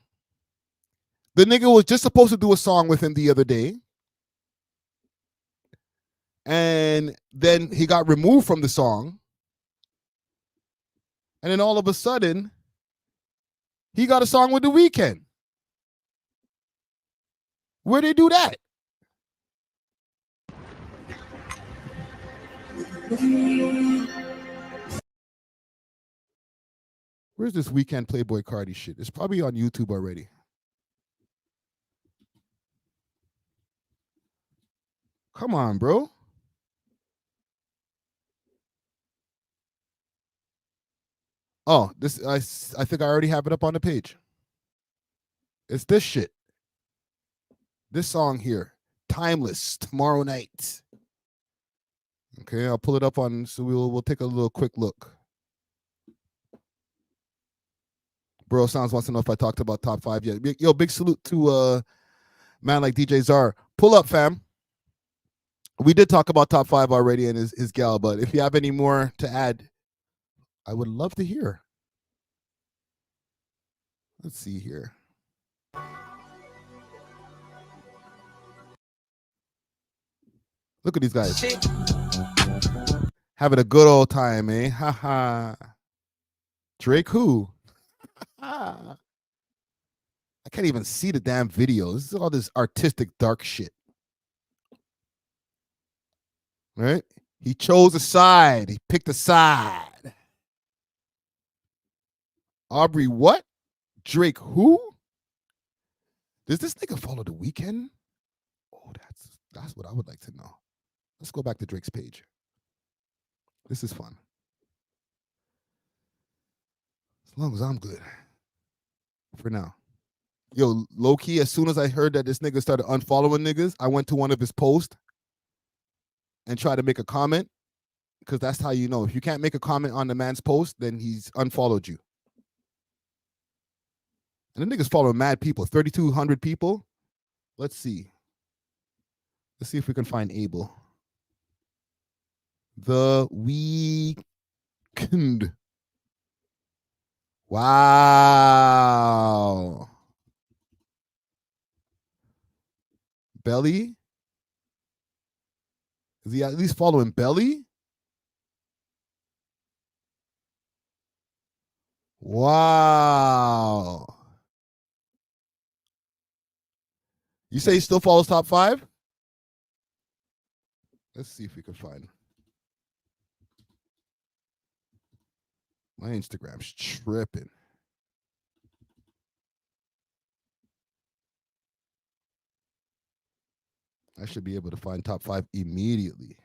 The nigga was just supposed to do a song with him the other day. And then he got removed from the song. And then all of a sudden, he got a song with The Weeknd. Where'd they do that? Where's this Weeknd Playboy Cardi shit? It's probably on YouTube already. Come on, bro. Oh, this I think I already have it up on the page. It's this shit. This song here. Timeless, Tomorrow Night. Okay, I'll pull it up on, so we'll take a little quick look. Bro Sounds wants to know if I talked about Top 5 yet. Yo, big salute to man like DJ Czar. Pull up, fam. We did talk about Top 5 already and his gal, but if you have any more to add, I would love to hear. Let's see here. Look at these guys. Having a good old time, eh? Ha ha. Drake who? I can't even see the damn videos. This is all this artistic dark shit. Right? He chose a side. He picked a side. Aubrey what? Drake who? Does this nigga follow The Weeknd? Oh, that's what I would like to know. Let's go back to Drake's page. This is fun. As long as I'm good. For now. Yo, low-key, as soon as I heard that this nigga started unfollowing niggas, I went to one of his posts. and try to make a comment, because that's how you know. If you can't make a comment on the man's post, then he's unfollowed you. And the niggas following mad people, 3,200 people. Let's see. Let's see if we can find Abel. The Weeknd. Wow. Belly? Is he at least following Belly? Wow. You say he still follows top 5? Let's see if we can find. My Instagram's tripping. I should be able to find top 5 immediately.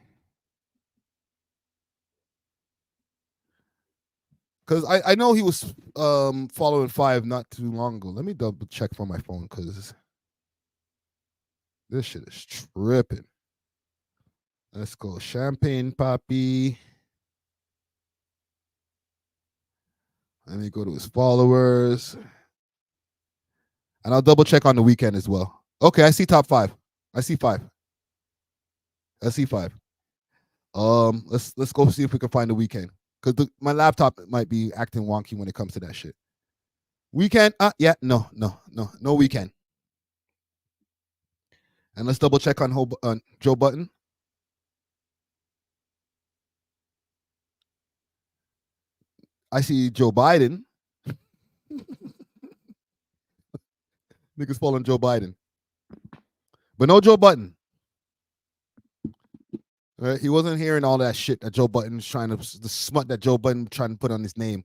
Because I know he was following 5 not too long ago. Let me double check for my phone, because this shit is tripping. Let's go. Champagne Poppy. Let me go to his followers. And I'll double check on the weekend as well. Okay, I see top 5. I see 5. I see 5. Let's go see if we can find the weekend. Because my laptop might be acting wonky when it comes to that shit. Weekend? Yeah, no weekend. And let's double check on Joe Button. I see Joe Biden. Niggas following Joe Biden. But no Joe Button. Right? He wasn't hearing all that shit that Joe Button's trying to, the smut that Joe Button trying to put on his name.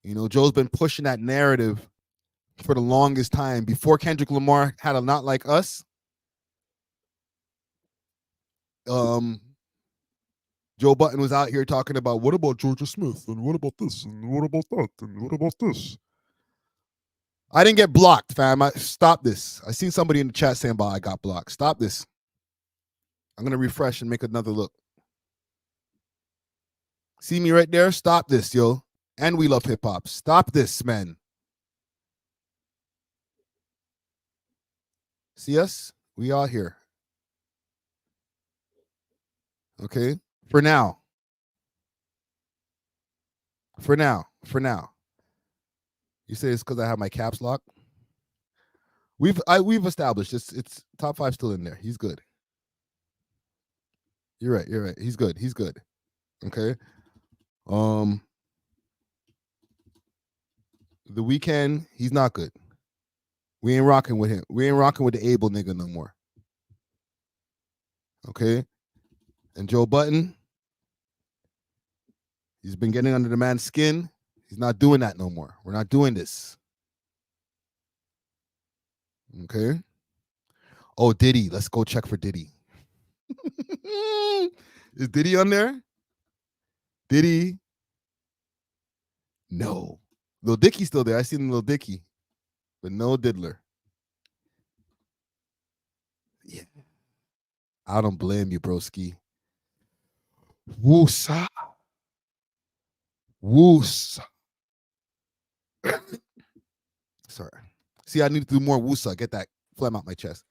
You know, Joe's been pushing that narrative for the longest time. Before Kendrick Lamar had a Not Like Us, Joe Button was out here talking about, what about Georgia Smith? And what about this? And what about that? And what about this? I didn't get blocked, fam. Stop this. I seen somebody in the chat saying about I got blocked. Stop this. I'm going to refresh and make another look. See me right there? Stop this, yo. And we love hip hop. Stop this, man. See us? We are here. Okay? For now. For now. For now. You say it's because I have my caps locked? We've established it's top 5 still in there. He's good. You're right. You're right. He's good. He's good. Okay. The weekend, he's not good. We ain't rocking with him. We ain't rocking with the Abel nigga no more. Okay. And Joe Button, he's been getting under the man's skin. He's not doing that no more. We're not doing this. Okay. Oh, Diddy. Let's go check for Diddy. Is Diddy on there? Diddy? No. Lil Dicky's still there. I seen Lil Dicky, but no Diddler. Yeah. I don't blame you, broski. Woosa. Woosa. Sorry. See, I need to do more woosa. Get that phlegm out my chest.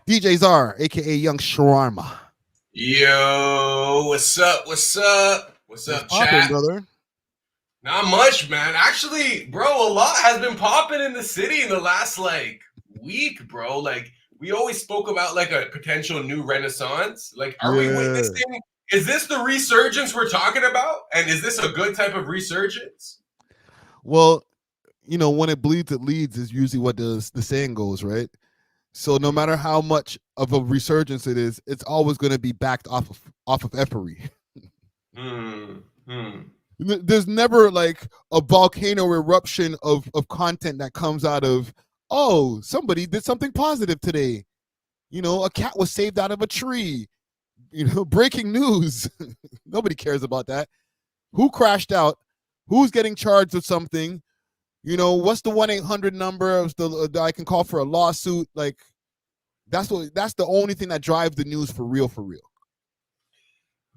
DJ Czar, aka Young Shawarma. Yo, what's up? What's up? What's up, chat? Brother? Not much, man. Actually, bro, a lot has been popping in the city in the last week, bro. Like, we always spoke about like a potential new renaissance. Like, are we witnessing? Is this the resurgence we're talking about? And is this a good type of resurgence? Well, you know, when it bleeds, it leads is usually what the saying goes, right? So no matter how much of a resurgence it is, it's always going to be backed off of effery. There's never like a volcano eruption of content that comes out of, oh, somebody did something positive today. You know, a cat was saved out of a tree. You know, breaking news. Nobody cares about that. Who crashed out? Who's getting charged with something? You know, what's the 1-800 number of the I can call for a lawsuit? Like, That's the only thing that drives the news for real.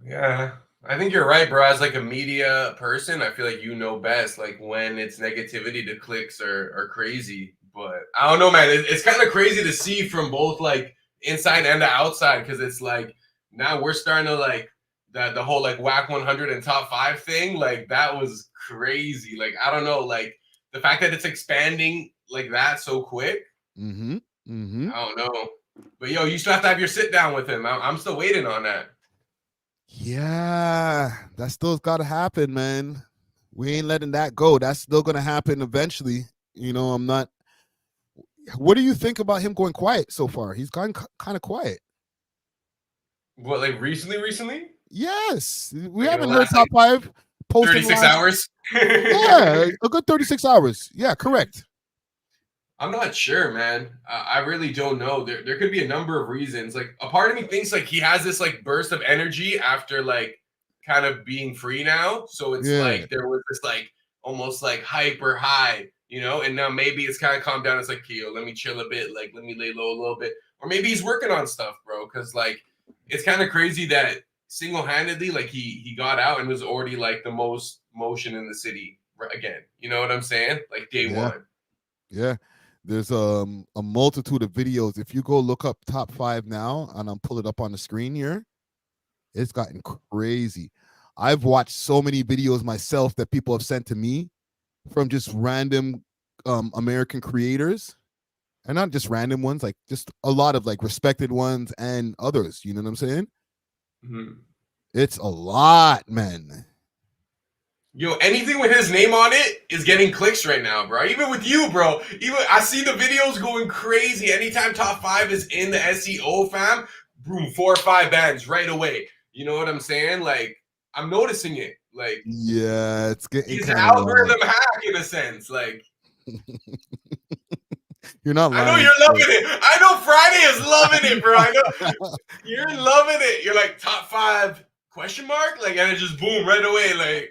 Yeah, I think you're right, bro. As like a media person, I feel like you know best, like when it's negativity, the clicks are crazy. But I don't know, man. It's kind of crazy to see from both like inside and the outside, because it's like now we're starting to like the whole like Wack100 and top 5 thing. Like that was crazy. Like I don't know, like the fact that it's expanding like that so quick. Mm-hmm. Mm-hmm. I don't know, but yo, you still have to have your sit down with him. I'm still waiting on that. Yeah, that still's got to happen, man. We ain't letting that go. That's still gonna happen eventually. You know, I'm not. What do you think about him going quiet so far? He's gone kind of quiet. What, like recently? Yes, we Like haven't heard top 5 posting 36 live. hours. Yeah, a good 36 hours. Yeah, correct. I'm not sure, man. I really don't know. There could be a number of reasons. Like a part of me thinks like he has this like burst of energy after like kind of being free now. So it's like there was this like almost like hyper high, you know, and now maybe it's kind of calmed down. It's like, yo, let me chill a bit, like let me lay low a little bit. Or maybe he's working on stuff, bro. Cause like it's kind of crazy that single-handedly, like he got out and was already like the most motion in the city again. You know what I'm saying? Like day one. Yeah. There's a multitude of videos. If you go look up top 5 now, and I'm pull it up on the screen here, it's gotten crazy. I've watched so many videos myself that people have sent to me from just random American creators, and not just random ones, like just a lot of like respected ones and others. You know what I'm saying? Mm-hmm. It's a lot, man. Yo, anything with his name on it is getting clicks right now, bro. Even with you, bro. Even I see the videos going crazy. Anytime top 5 is in the SEO, fam, boom, 4 or 5 bands right away. You know what I'm saying? Like, I'm noticing it. Like, yeah, it's getting he's kind an of algorithm hack in a sense. Like, you're not lying. I know you're loving it. I know Friday is loving it, bro. I know you're loving it. You're like top 5 question mark, like, and it just boom right away, like.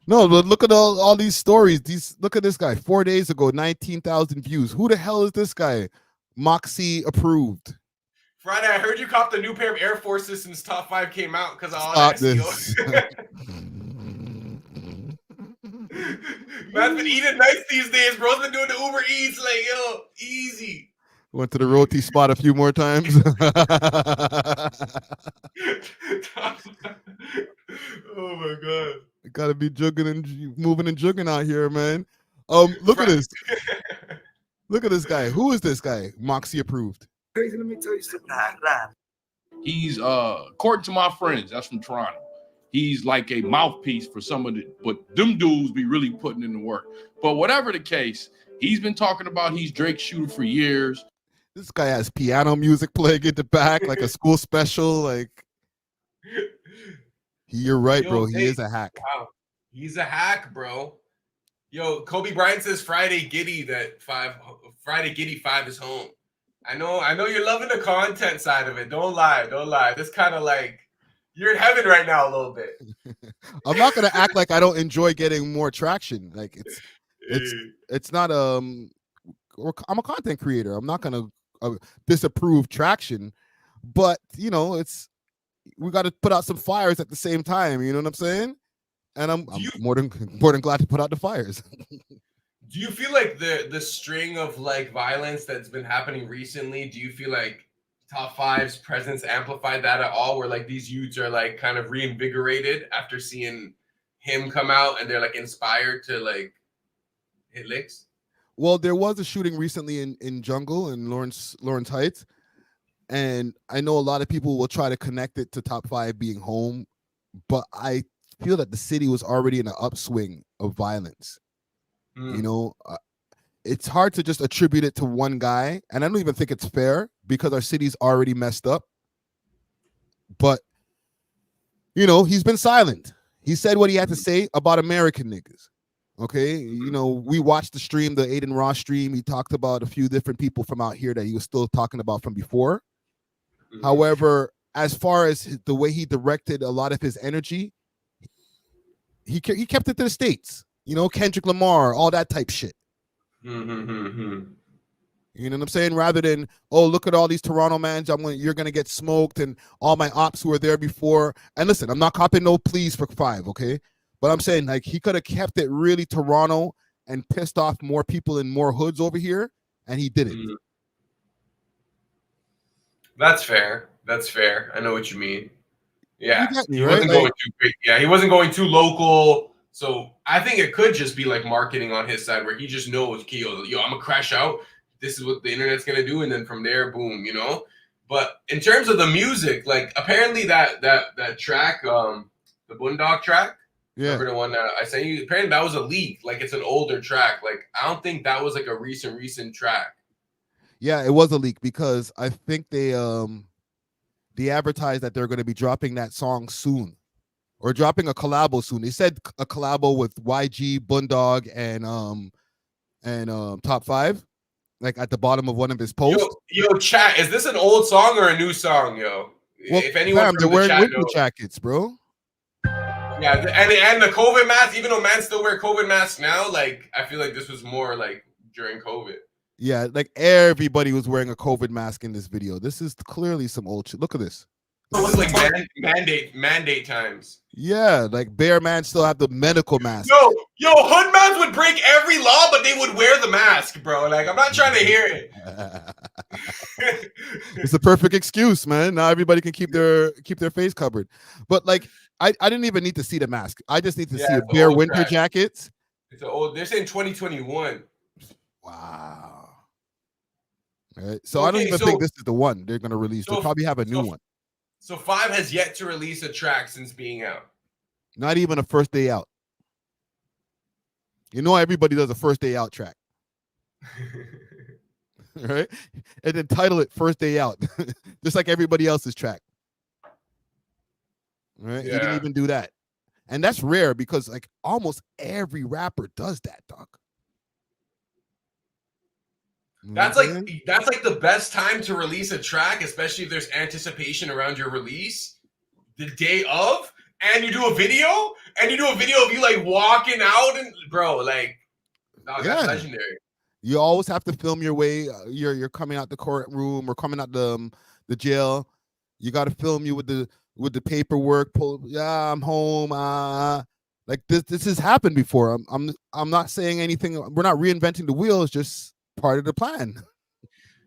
No, but look at all these stories. Look at this guy. 4 days ago, 19,000 views. Who the hell is this guy? Moxie approved. Friday, I heard you copped a new pair of Air Forces since top 5 came out because of all Stop that this. Man's been eating nice these days, bro's been doing the Uber Eats, like, yo, easy. Went to the roti spot a few more times. Oh my god. Gotta be jugging and moving and jugging out here, man. Look at this. Look at this guy. Who is this guy? Moxie approved. Crazy, let me tell you something. He's according to my friends, that's from Toronto. He's like a mouthpiece for some of the, but them dudes be really putting in the work. But whatever the case, he's been talking about he's Drake's shooter for years. This guy has piano music playing in the back, like a school special. Like, you're right, Yo, bro. hey, He is a hack. Wow. He's a hack, bro. Yo, Kobe Bryant says Friday Giddy 5 is home. I know you're loving the content side of it. Don't lie. This kind of like you're in heaven right now a little bit. I'm not gonna act like I don't enjoy getting more traction. Like it's not I'm a content creator. I'm not gonna disapprove traction, but you know we got to put out some fires at the same time. You know what I'm saying? And I'm more than glad to put out the fires. Do you feel like the string of like violence that's been happening recently? Do you feel like top 5's presence amplified that at all? Where like these youths are like kind of reinvigorated after seeing him come out and they're like inspired to like hit licks? Well, there was a shooting recently in Jungle in Lawrence Heights, and I know a lot of people will try to connect it to top 5 being home, but I feel that the city was already in an upswing of violence. You know, it's hard to just attribute it to one guy, and I don't even think it's fair because our city's already messed up. But you know, he's been silent. He said what he had to say about American niggas. Okay, you know, we watched the stream, the Adin Ross stream. He talked about a few different people from out here that he was still talking about from before. However, as far as the way he directed a lot of his energy, he kept it to the States. You know, Kendrick Lamar, all that type shit. You know what I'm saying? Rather than, oh, look at all these Toronto mans, you're gonna get smoked, and all my ops who were there before. And listen, I'm not copping no pleas for 5, okay? But I'm saying like he could have kept it really Toronto and pissed off more people in more hoods over here, and he didn't. That's fair. That's fair. I know what you mean. Yeah, me, he right? wasn't going too big. Yeah, he wasn't going too local. So I think it could just be like marketing on his side, where he just knows, okay, yo, I'm gonna crash out. This is what the internet's gonna do, and then from there, boom, you know. But in terms of the music, like apparently that track, the Boondock track, remember the one that I sent you? Apparently that was a leak. Like it's an older track. Like I don't think that was like a recent track. Yeah, it was a leak because I think they advertised that they're going to be dropping that song soon, or dropping a collabo soon. They said a collabo with YG, Boondog, and Top 5, like at the bottom of one of his posts. Yo, chat, is this an old song or a new song, yo? Well, if anyone fam, from they're the wearing chat winter knows. jackets, bro. Yeah, and the COVID mask, even though man still wear COVID masks now, like I feel like this was more like during COVID. Yeah, like everybody was wearing a COVID mask in this video. This is clearly some old shit. Look at this. It was like mandate times. Yeah, like Bear Man still have the medical mask. Yo, hood mans would break every law, but they would wear the mask, bro. Like I'm not trying to hear it. It's a perfect excuse, man. Now everybody can keep their face covered. But like I didn't even need to see the mask. I just need to see a Bear winter track. jackets. It's an old. They're saying 2021. Wow. Right. So I don't even think this is the one they're gonna release. They'll probably have a new one. So 5 has yet to release a track since being out. Not even a first day out. You know, everybody does a first day out track. Right? And then title it First Day Out, just like everybody else's track. Right? He didn't even do that. And that's rare because like almost every rapper does that, dog. That's like the best time to release a track, especially if there's anticipation around your release, the day of, and you do a video of you like walking out, and bro, like, dog, that's legendary. You always have to film your way. You're coming out the courtroom or coming out the jail. You got to film you with the paperwork. I'm home. Like this has happened before. I'm not saying anything. We're not reinventing the wheel. It's just part of the plan.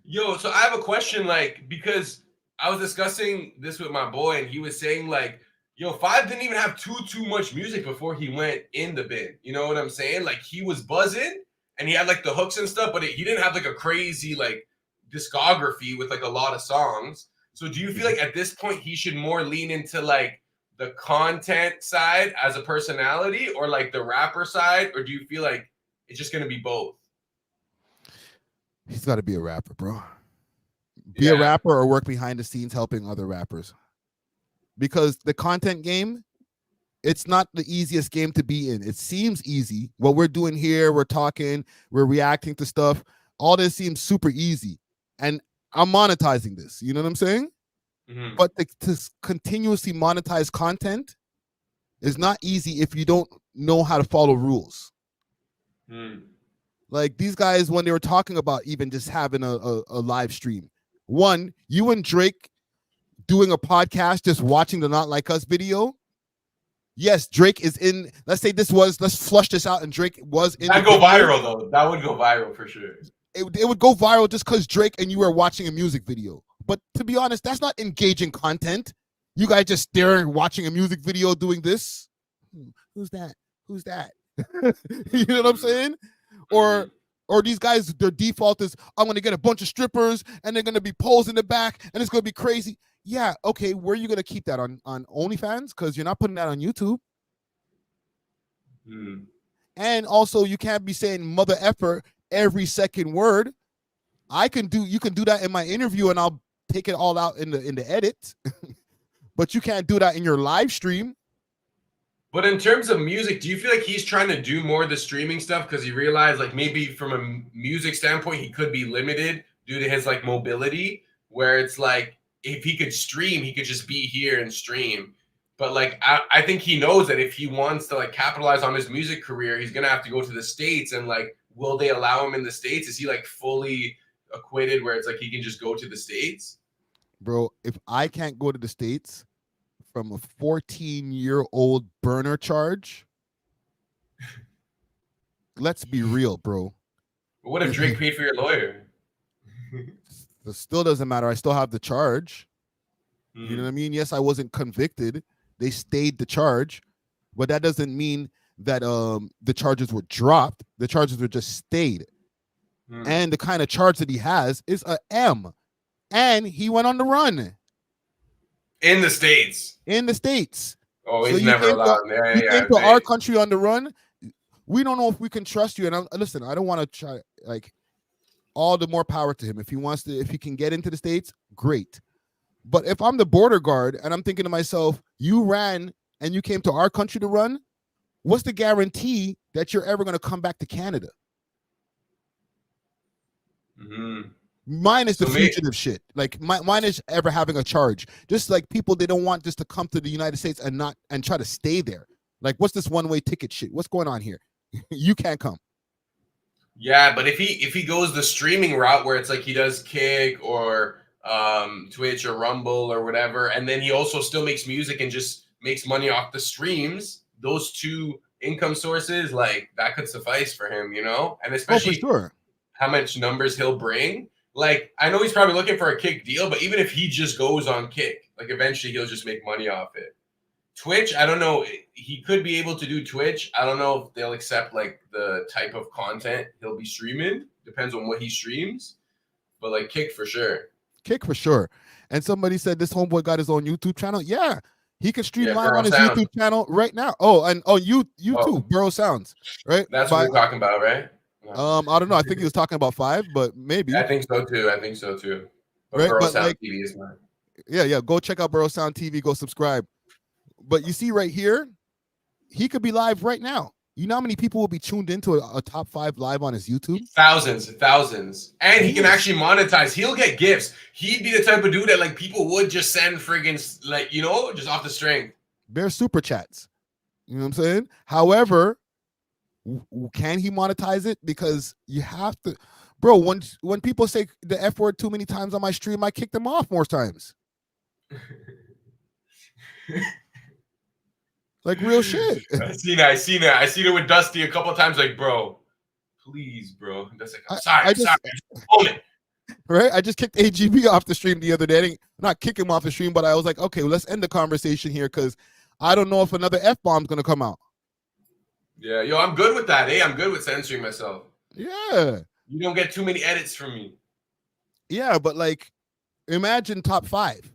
Yo, so I have a question, like, because I was discussing this with my boy, and he was saying like, yo, 5 didn't even have too much music before he went in the bin. You know what I'm saying? Like he was buzzing and he had like the hooks and stuff, but he didn't have like a crazy like discography with like a lot of songs. So do you feel like at this point he should more lean into like the content side as a personality, or like the rapper side, or do you feel like it's just gonna be both? He's got to be a rapper, bro. Be a rapper or work behind the scenes helping other rappers. Because the content game, it's not the easiest game to be in. It seems easy. What we're doing here, we're talking, we're reacting to stuff. All this seems super easy. And I'm monetizing this. You know what I'm saying? Mm-hmm. But to continuously monetize content is not easy if you don't know how to follow rules. Like these guys, when they were talking about even just having a live stream, one, you and Drake doing a podcast, just watching the Not Like Us video. Yes, Drake is in. Let's flush this out, and Drake was in. That'd go viral though. That would go viral for sure. It would go viral just because Drake and you were watching a music video. But to be honest, that's not engaging content. You guys just staring, watching a music video, doing this. Who's that? Who's that? You know what I'm saying? Or these guys, their default is, I'm going to get a bunch of strippers and they're going to be posed in the back and it's going to be crazy. Yeah, okay, where are you going to keep that on OnlyFans? Because you're not putting that on YouTube. And also, you can't be saying mother effer every second word. You can do that in my interview and I'll take it all out in the edit. But you can't do that in your live stream. But in terms of music, do you feel like he's trying to do more of the streaming stuff because he realized like maybe from a music standpoint he could be limited due to his like mobility, where it's like if he could stream, he could just be here and stream. But like I think he knows that if he wants to like capitalize on his music career, he's gonna have to go to the States, and like will they allow him in the States? Is he like fully acquitted where it's like he can just go to the States? Bro, if I can't go to the States from a 14-year-old burner charge, let's be real, bro. But what if Drake paid for your lawyer? It still doesn't matter. I still have the charge. You know what I mean? Yes, I wasn't convicted. They stayed the charge, but that doesn't mean that the charges were dropped. The charges were just stayed. And the kind of charge that he has is a M. And he went on the run. In the States. In the States. Oh, he's never allowed. You came to our country on the run. We don't know if we can trust you. And listen, I don't want to try, like, all the more power to him. If he wants to, if he can get into the States, great. But if I'm the border guard and I'm thinking to myself, you ran and you came to our country to run, what's the guarantee that you're ever going to come back to Canada? Mine is the fugitive shit. Like mine is ever having a charge. Just like people, they don't want just to come to the United States and try to stay there. Like, what's this one-way ticket shit? What's going on here? You can't come. Yeah, but if he goes the streaming route where it's like he does Kick or Twitch or Rumble or whatever, and then he also still makes music and just makes money off the streams, those two income sources, like, that could suffice for him, you know? And especially for sure. How much numbers he'll bring. Like, I know he's probably looking for a Kick deal, but even if he just goes on Kick, like, eventually he'll just make money off it. Twitch, I don't know. He could be able to do Twitch. I don't know if they'll accept, like, the type of content he'll be streaming. Depends on what he streams. But, like, Kick for sure. Kick for sure. And somebody said this homeboy got his own YouTube channel. Yeah, he can stream live on his YouTube channel right now. Oh, and on YouTube, Burrow Sounds, right? That's what we're talking about, right? I don't know. I think he was talking about 5, but maybe. I think so too. But Right? Burrow But Sound like, TV is mine. yeah. Go check out Burrow Sound TV. Go subscribe. But you see right here, he could be live right now. You know how many people will be tuned into a top 5 live on his YouTube? Thousands. And he can actually monetize. He'll get gifts. He'd be the type of dude that, like, people would just send friggin', like, you know, just off the string. They're super chats. You know what I'm saying? However, can he monetize it? Because you have to, bro. When people say the F word too many times on my stream, I kick them off more times. Like, real shit. I seen it with Dusty a couple of times. Like, bro, please, bro. That's like, I'm sorry. Right? I just kicked AGB off the stream the other day. Not kick him off the stream, but I was like, okay, well, let's end the conversation here because I don't know if another F-bomb's gonna come out. Yeah, yo, I'm good with that. I'm good with censoring myself. Yeah. You don't get too many edits from me. Yeah, but like, imagine top 5.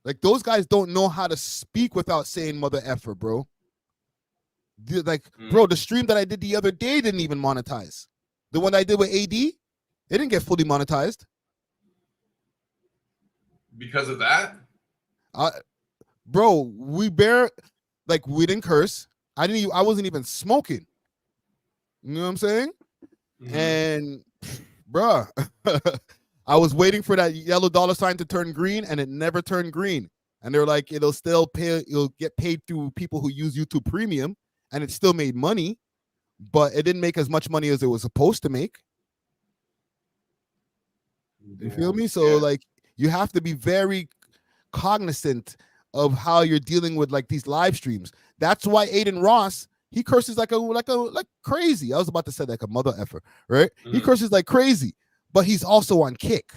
Like, those guys don't know how to speak without saying mother effer, bro. Bro, the stream that I did the other day didn't even monetize. The one I did with AD, it didn't get fully monetized. Because of that? Bro, we didn't curse. I wasn't even smoking. You know what I'm saying? And bruh, I was waiting for that yellow dollar sign to turn green, and it never turned green. And they're like, it'll get paid through people who use YouTube Premium, and it still made money, but it didn't make as much money as it was supposed to make. You feel me? So like, you have to be very cognizant of how you're dealing with like these live streams. That's why Adin Ross, he curses like crazy. I was about to say like a mother effer, right? He curses like crazy, but he's also on Kick.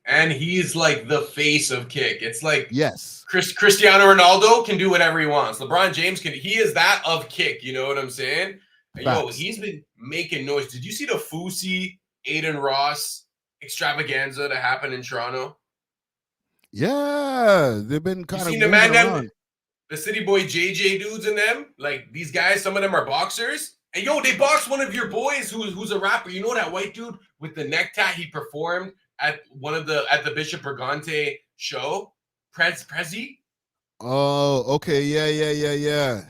And he's like the face of Kick. It's like, yes, Cristiano Ronaldo can do whatever he wants. LeBron James he is that of Kick. You know what I'm saying? Yo, he's been making noise. Did you see the Fousey Adin Ross extravaganza that happened in Toronto? Yeah, they've been kind of seen the man them, the City Boy JJ dudes and them. Like, these guys, some of them are boxers. And yo, they boxed one of your boys who's a rapper. You know that white dude with the neck tat? He performed at the Bishop Brigante show. Prezi. Oh, okay, yeah.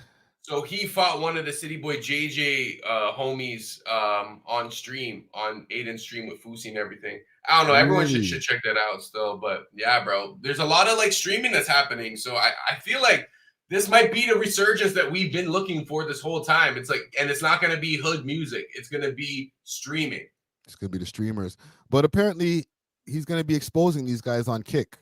So he fought one of the City Boy JJ homies on Adin's stream with Fousey and everything. I don't know. Everyone should check that out still. But yeah, bro, there's a lot of like streaming that's happening. So I feel like this might be the resurgence that we've been looking for this whole time. It's like, and it's not going to be hood music. It's going to be streaming. It's gonna be the streamers, but apparently he's gonna be exposing these guys on Kick.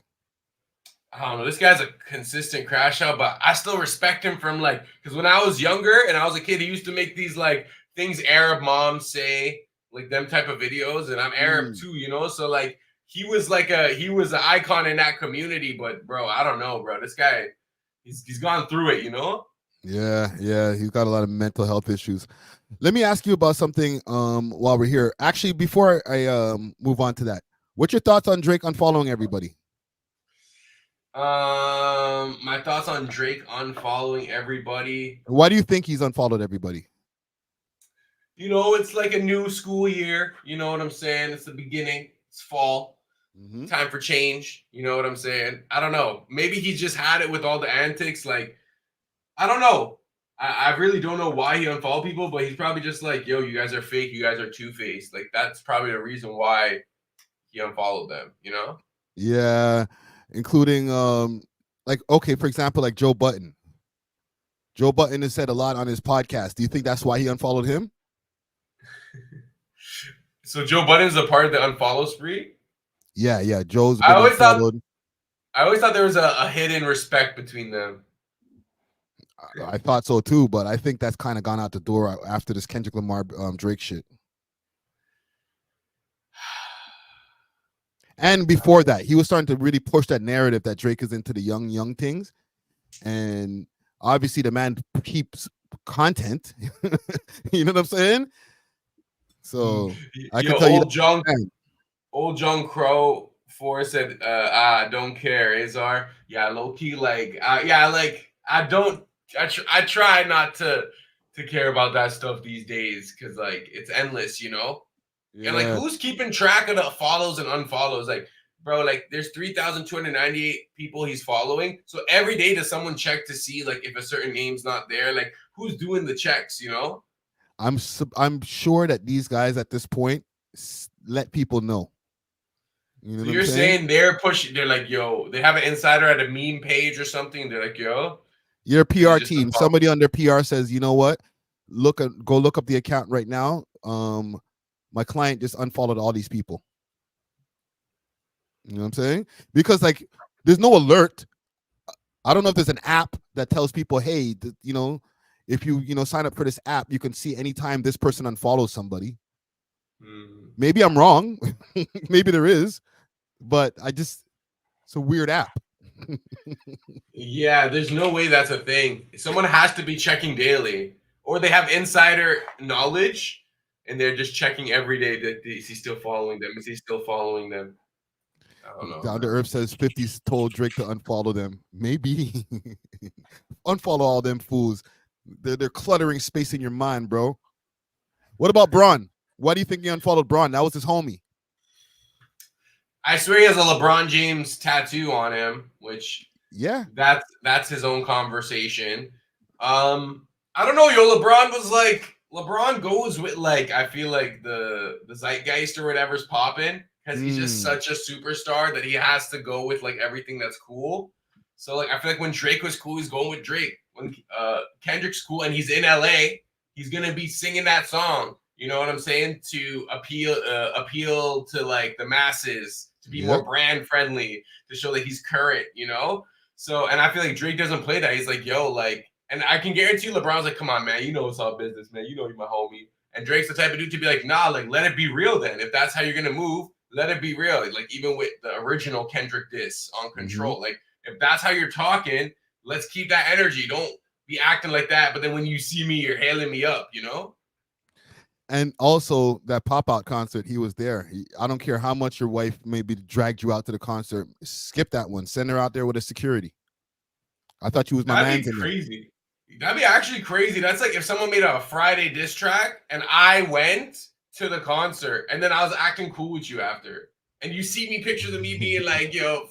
I don't know. This guy's a consistent crash out, but I still respect him from like, because when I was younger and I was a kid, he used to make these like things Arab moms say, like them type of videos, and I'm Arab too, you know. So like he was an icon in that community. But bro, I don't know, bro. This guy, he's gone through it, you know. Yeah, he's got a lot of mental health issues. Let me ask you about something while we're here. Actually, before I move on to that, what's your thoughts on Drake unfollowing everybody? My thoughts on Drake unfollowing everybody. Why do you think he's unfollowed everybody? You know, it's like a new school year. You know what I'm saying? It's the beginning. It's fall. Time for change. You know what I'm saying? I don't know. Maybe he just had it with all the antics. Like, I don't know. I really don't know why he unfollowed people, but he's probably just like, yo, you guys are fake. You guys are two-faced. Like, that's probably the reason why he unfollowed them, you know? Yeah, including like, okay, for example, like Joe Budden. Joe Budden has said a lot on his podcast. Do you think that's why he unfollowed him? So Joe Budden's a part of the unfollow spree? Yeah. Joe's been I always unfollowed. thought there was a hidden respect between them. I thought so too, but I think that's kind of gone out the door after this Kendrick Lamar Drake shit. And before that, he was starting to really push that narrative that Drake is into the young things. And obviously the man keeps content. You know what I'm saying? So I can tell you old John Crow 4 said, don't care, Azar. Yeah, low key, like, I try not to care about that stuff these days because like it's endless, you know. Yeah. And like, who's keeping track of the follows and unfollows? Like, bro, like there's 3,298 people he's following. So every day does someone check to see like if a certain name's not there? Like, who's doing the checks? You know. I'm sure that these guys at this point let people know. You know so you're saying they're pushing? They're like, yo, they have an insider at a meme page or something. They're like, yo. Your PR team, somebody on their PR says, you know what? Go look up the account right now. My client just unfollowed all these people. You know what I'm saying? Because like, there's no alert. I don't know if there's an app that tells people, hey, you know, if you sign up for this app, you can see anytime this person unfollows somebody. Maybe I'm wrong. Maybe there is, but it's a weird app. Yeah, there's no way that's a thing. Someone has to be checking daily, or they have insider knowledge, and they're just checking every day that is he still following them? Is he still following them? I don't know. Down to Earth says 50's told Drake to unfollow them. Maybe unfollow all them fools. They're cluttering space in your mind, bro. What about Braun? Why do you think he unfollowed Braun? That was his homie. I swear he has a LeBron James tattoo on him, which that's his own conversation. I don't know, yo. LeBron goes with like I feel like the zeitgeist or whatever's popping because he's just such a superstar that he has to go with like everything that's cool. So like I feel like when Drake was cool, he's going with Drake. When Kendrick's cool and he's in LA, he's gonna be singing that song. You know what I'm saying? To appeal to like the masses, to be more brand friendly, to show that he's current, you know? So, and I feel like Drake doesn't play that. He's like, yo, like, and I can guarantee you LeBron's like, come on, man, you know it's all business, man. You know you're my homie. And Drake's the type of dude to be like, nah, like, let it be real then. If that's how you're going to move, let it be real. Like, even with the original Kendrick diss on Control, like, if that's how you're talking, let's keep that energy. Don't be acting like that. But then when you see me, you're hailing me up, you know? And also that pop-out concert, he was there. I don't care how much your wife maybe dragged you out to the concert. Skip that one. Send her out there with a security. I thought you was my man. That'd be crazy. That'd be actually crazy. That's like if someone made a Friday diss track and I went to the concert and then I was acting cool with you after. And you see me pictures of me being like, yo,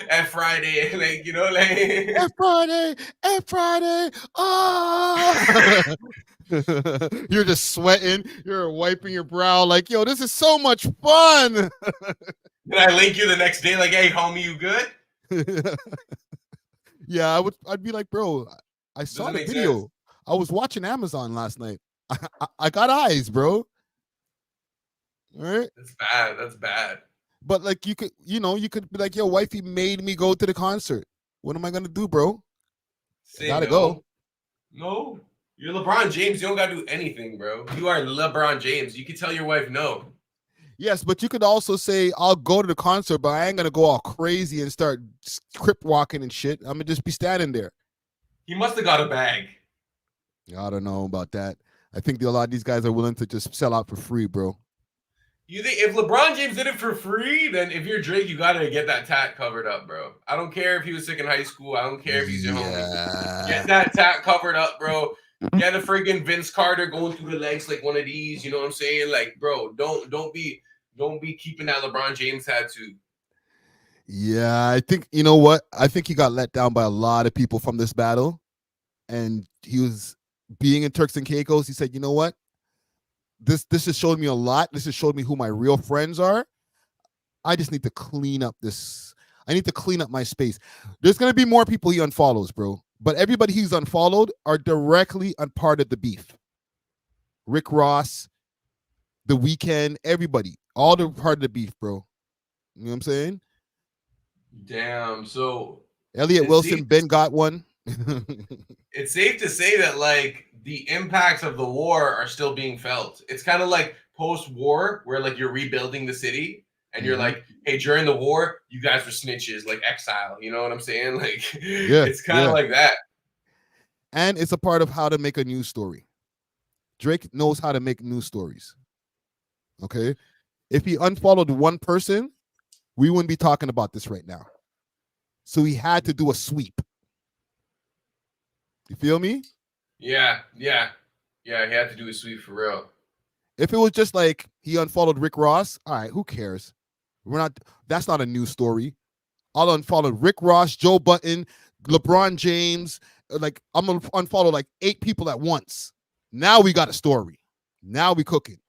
at Friday, like, you know, like at Friday, oh. You're just sweating, you're wiping your brow like, yo, this is so much fun. Then I link you the next day like, hey homie, you good? Yeah, I'd be like, bro, I saw the video. Sense. I was watching Amazon last night. I got eyes, bro. Right? That's bad. That's bad. But like you could be like, yo, wifey made me go to the concert. What am I gonna do, bro? Say Gotta no. go. No. You're LeBron James. You don't gotta do anything, bro. You are LeBron James. You can tell your wife no. Yes, but you could also say, I'll go to the concert, but I ain't gonna go all crazy and start crip walking and shit. I'm gonna just be standing there. He must have got a bag. I don't know about that. I think a lot of these guys are willing to just sell out for free, bro. You think if LeBron James did it for free, then if you're Drake, you gotta get that tat covered up, bro. I don't care if he was sick in high school. I don't care if he's your homie. Get that tat covered up, bro. Get a friggin' Vince Carter going through the legs like one of these. You know what I'm saying? Like, bro, don't be keeping that LeBron James tattoo. Yeah, I think, you know what? I think he got let down by a lot of people from this battle. And he was being in Turks and Caicos. He said, you know what? This has showed me a lot. This has showed me who my real friends are. I just need to clean up this. I need to clean up my space. There's going to be more people he unfollows, bro. But everybody he's unfollowed are directly a part of the beef. Rick Ross, The Weeknd, everybody. All the part of the beef, bro. You know what I'm saying? Damn. So Elliot Wilson, Ben got one. It's safe to say that like the impacts of the war are still being felt. It's kind of like post-war where like you're rebuilding the city and you're like, hey, during the war, you guys were snitches, like exile. You know what I'm saying? Like, it's kind of like that. And it's a part of how to make a news story. Drake knows how to make news stories. Okay? If he unfollowed one person, we wouldn't be talking about this right now. So he had to do a sweep. You feel me? Yeah. He had to do a sweep for real. If it was just like he unfollowed Rick Ross, all right, who cares? That's not a news story. I'll unfollow Rick Ross, Joe Button, LeBron James. Like, I'm gonna unfollow like 8 people at once. Now we got a story. Now we cooking.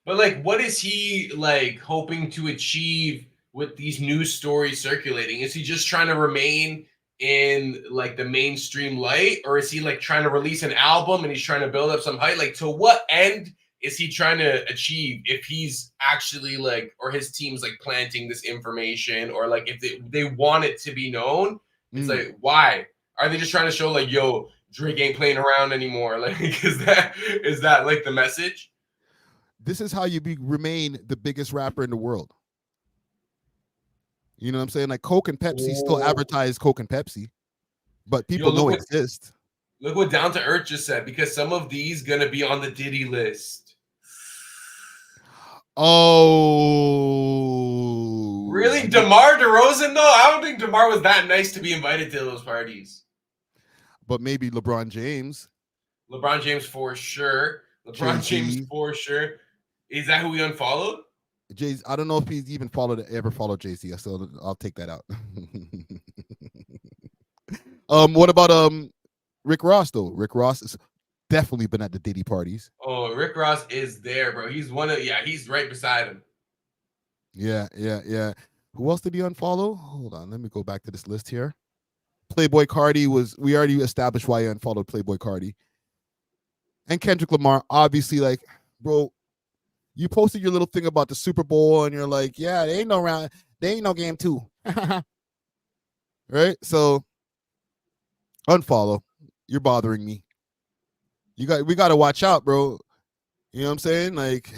But like, what is he like hoping to achieve with these news stories circulating? Is he just trying to remain in like the mainstream light, or is he like trying to release an album and he's trying to build up some hype? Like, to what end is he trying to achieve if he's actually like, or his team's like planting this information, or like if they want it to be known? It's like, why are they just trying to show like, yo, Drake ain't playing around anymore? Like, is that like the message? This is how you remain the biggest rapper in the world. You know what I'm saying? Like Coke and Pepsi still advertise Coke and Pepsi, but people know it exists. Look what Down to Earth just said, because some of these gonna be on the Diddy list. Oh, really? DeMar DeRozan? No, I don't think DeMar was that nice to be invited to those parties. But maybe LeBron James. LeBron James for sure. LeBron James for sure. Is that who we unfollowed? Jay, I don't know if he's even ever followed Jay-Z, so I'll take that out. What about Rick Ross though? Rick Ross has definitely been at the Diddy parties. Oh, Rick Ross is there, bro. He's he's right beside him. Yeah. Who else did he unfollow? Hold on, let me go back to this list here. Playboy Cardi we already established why he unfollowed Playboy Cardi. And Kendrick Lamar, obviously, like, bro, you posted your little thing about the Super Bowl and you're like, yeah, there ain't no game 2. Right? So unfollow. You're bothering me. We gotta watch out, bro. You know what I'm saying? Like,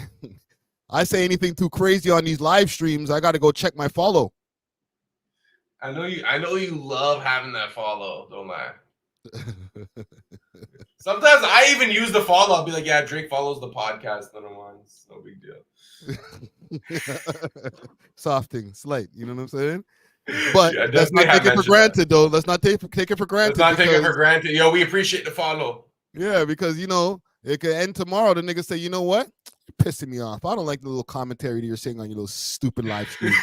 I say anything too crazy on these live streams, I gotta go check my follow. I know you love having that follow, don't lie. Sometimes I even use the follow. I'll be like, yeah, Drake follows the podcast. It's no big deal. Soft thing, slight. You know what I'm saying? But Yeah, let's not take it for granted, though. Let's not take it for granted. Let's not take it for granted. Yo, we appreciate the follow. Yeah, because, you know, it could end tomorrow. The nigga say, you know what? You're pissing me off. I don't like the little commentary that you're saying on your little stupid live stream.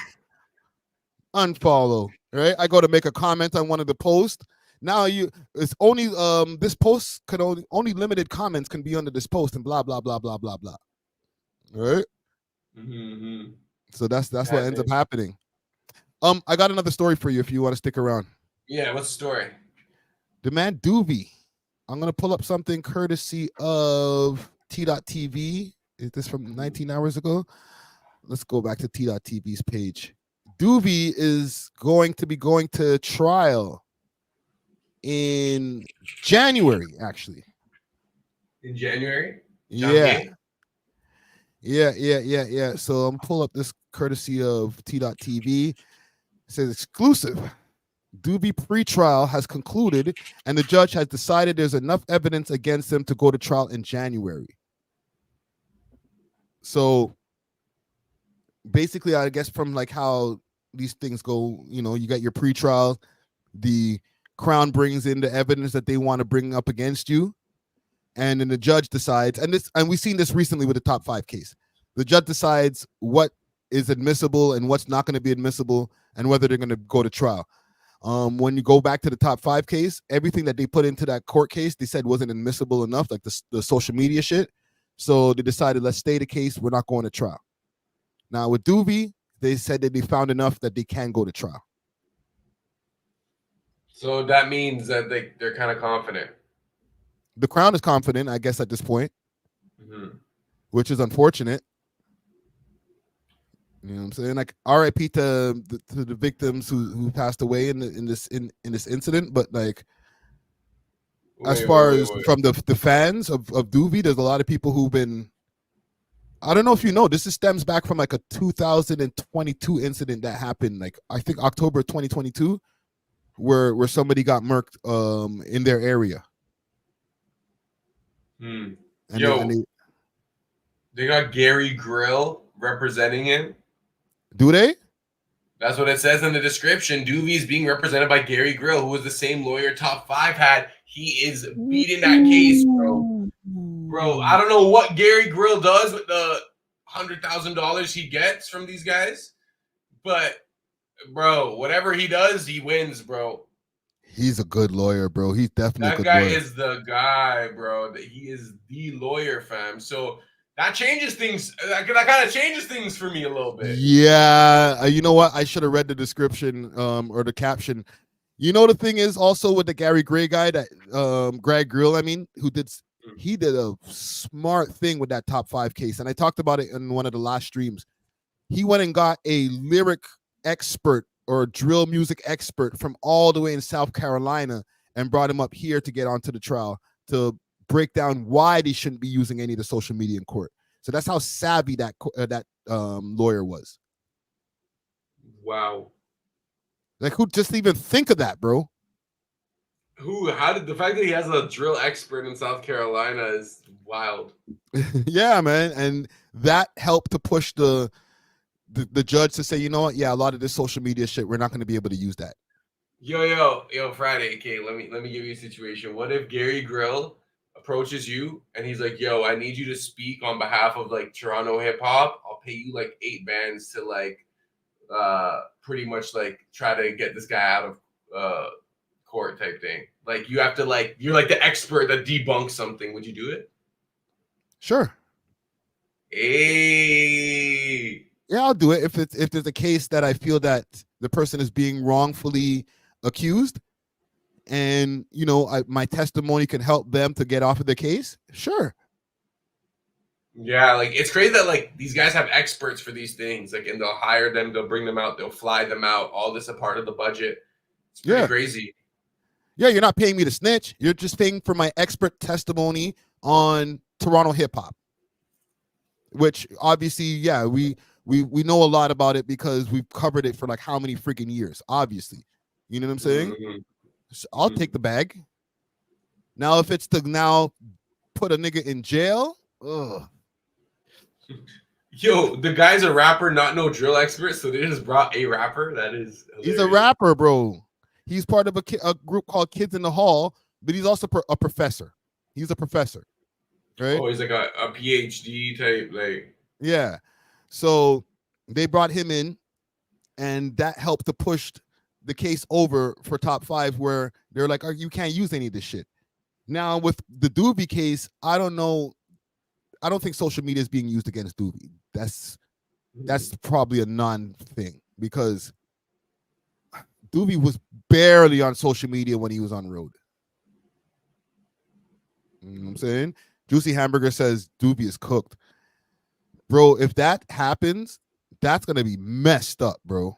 Unfollow, right? I go to make a comment on one of the posts. Now it's only this post could only limited comments can be under this post and blah blah blah blah blah blah. All right. Mm-hmm. So that's what ends up happening. I got another story for you if you want to stick around. Yeah, what's the story? The man Duvy. I'm gonna pull up something courtesy of T.TV. Is this from 19 hours ago? Let's go back to T.TV's page. Duvy is going to be going to trial in January, actually. In January? Yeah. Yeah. So I'm pull up this courtesy of T.TV. It says exclusive. Duvy pretrial has concluded, and the judge has decided there's enough evidence against him to go to trial in January. So basically, I guess from like how these things go, you know, you got your pretrial, the Crown brings in the evidence that they want to bring up against you, and then the judge decides, and we've seen this recently with the Top 5 case. The judge decides what is admissible and what's not going to be admissible, and whether they're going to go to trial. When you go back to the Top 5 case, everything that they put into that court case, they said wasn't admissible enough, like the social media shit. So they decided, let's stay the case. We're not going to trial. Now with Duvy, they said that they found enough that they can go to trial. So that means that they're kind of confident. The Crown is confident, I guess, at this point, which is unfortunate. You know what I'm saying? Like R.I.P. to the victims who passed away in this incident, but like as far as from the fans of Duvy, there's a lot of people who've been. I don't know if you know, this stems back from like a 2022 incident that happened, like I think October 2022, where somebody got murked in their area. And they got Gary Grill representing him. Do they? That's what it says in the description. Duvy is being represented by Gary Grill, who was the same lawyer Top 5 had. He is beating that case, bro. Bro, I don't know what Gary Grill does with the $100,000 he gets from these guys, but bro, whatever he does, he wins, bro. He's a good lawyer, bro. He's definitely That a good guy lawyer. is the guy, bro. That he is the lawyer, fam. So that changes things. That kind of changes things for me a little bit. Yeah, you know what? I should have read the description or the caption. You know, the thing is also with the Gary Gray guy, that Greg Grill, I mean, he did a smart thing with that Top 5 case, and I talked about it in one of the last streams. He went and got a lyric expert or drill music expert from all the way in South Carolina and brought him up here to get onto the trial to break down why they shouldn't be using any of the social media in court. So that's how savvy that lawyer was. Wow. Like, who just even think of that, bro? How did the fact that he has a drill expert in South Carolina is wild. Yeah, man. And that helped to push the judge to say, you know what? Yeah, a lot of this social media shit, we're not going to be able to use that. Yo, Friday. Okay, let me give you a situation. What if Gary Grill approaches you and he's like, yo, I need you to speak on behalf of like Toronto hip hop. I'll pay you like 8 bands to like pretty much like try to get this guy out of court type thing. Like you have to like, you're like the expert that debunks something. Would you do it? Sure. Hey. Yeah, I'll do it if there's a case that I feel that the person is being wrongfully accused, and you know my testimony can help them to get off of the case. Sure. Yeah, like it's crazy that like these guys have experts for these things, like, and they'll hire them, they'll bring them out, they'll fly them out. All this a part of the budget. It's pretty crazy. Yeah, you're not paying me to snitch. You're just paying for my expert testimony on Toronto hip hop, which obviously, yeah, we know a lot about it because we've covered it for like how many freaking years, obviously. You know what I'm saying? So I'll take the bag. Now, if it's to now put a nigga in jail, ugh. Yo, the guy's a rapper, not no drill expert, so they just brought a rapper. That is hilarious. He's a rapper, bro. He's part of a group called Kids in the Hall, but he's also a professor. He's a professor, right? Oh, he's like a PhD type, like. Yeah. So they brought him in, and that helped to push the case over for Top 5, where they're like, oh, you can't use any of this shit. Now, with the Duvy case, I don't know. I don't think social media is being used against Duvy. That's probably a non-thing, because Duvy was barely on social media when he was on road. You know what I'm saying? Juicy Hamburger says Duvy is cooked. bro, if that happens, that's gonna be messed up, bro.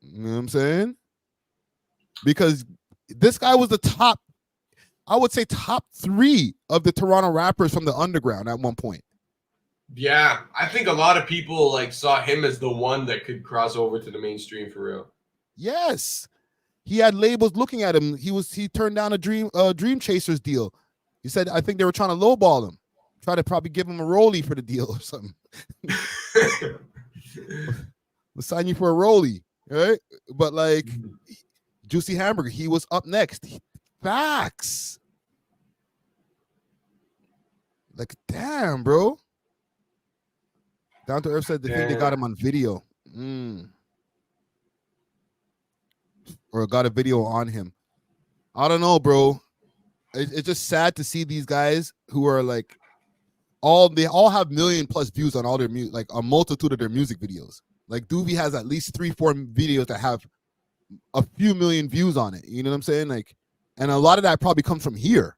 You know what I'm saying? Because this guy was the top, I would say top 3 of the Toronto rappers from the underground at one point. Yeah, I think a lot of people like saw him as the one that could cross over to the mainstream for real. Yes. He had labels looking at him. He turned down a Dream Chasers deal. He said, I think they were trying to lowball him. Try to probably give him a rollie for the deal or something. We'll sign you for a rollie, right? But like Juicy Hamburger, he was up next. Facts. Like, damn, bro. Down to Earth said they think they got him on video. Or got a video on him. I don't know, bro. It's just sad to see these guys who are like they all have million+ views on all their music, like a multitude of their music videos. Like Duvy has at least 3-4 videos that have a few million views on it. You know what I'm saying? Like, and a lot of that probably comes from here.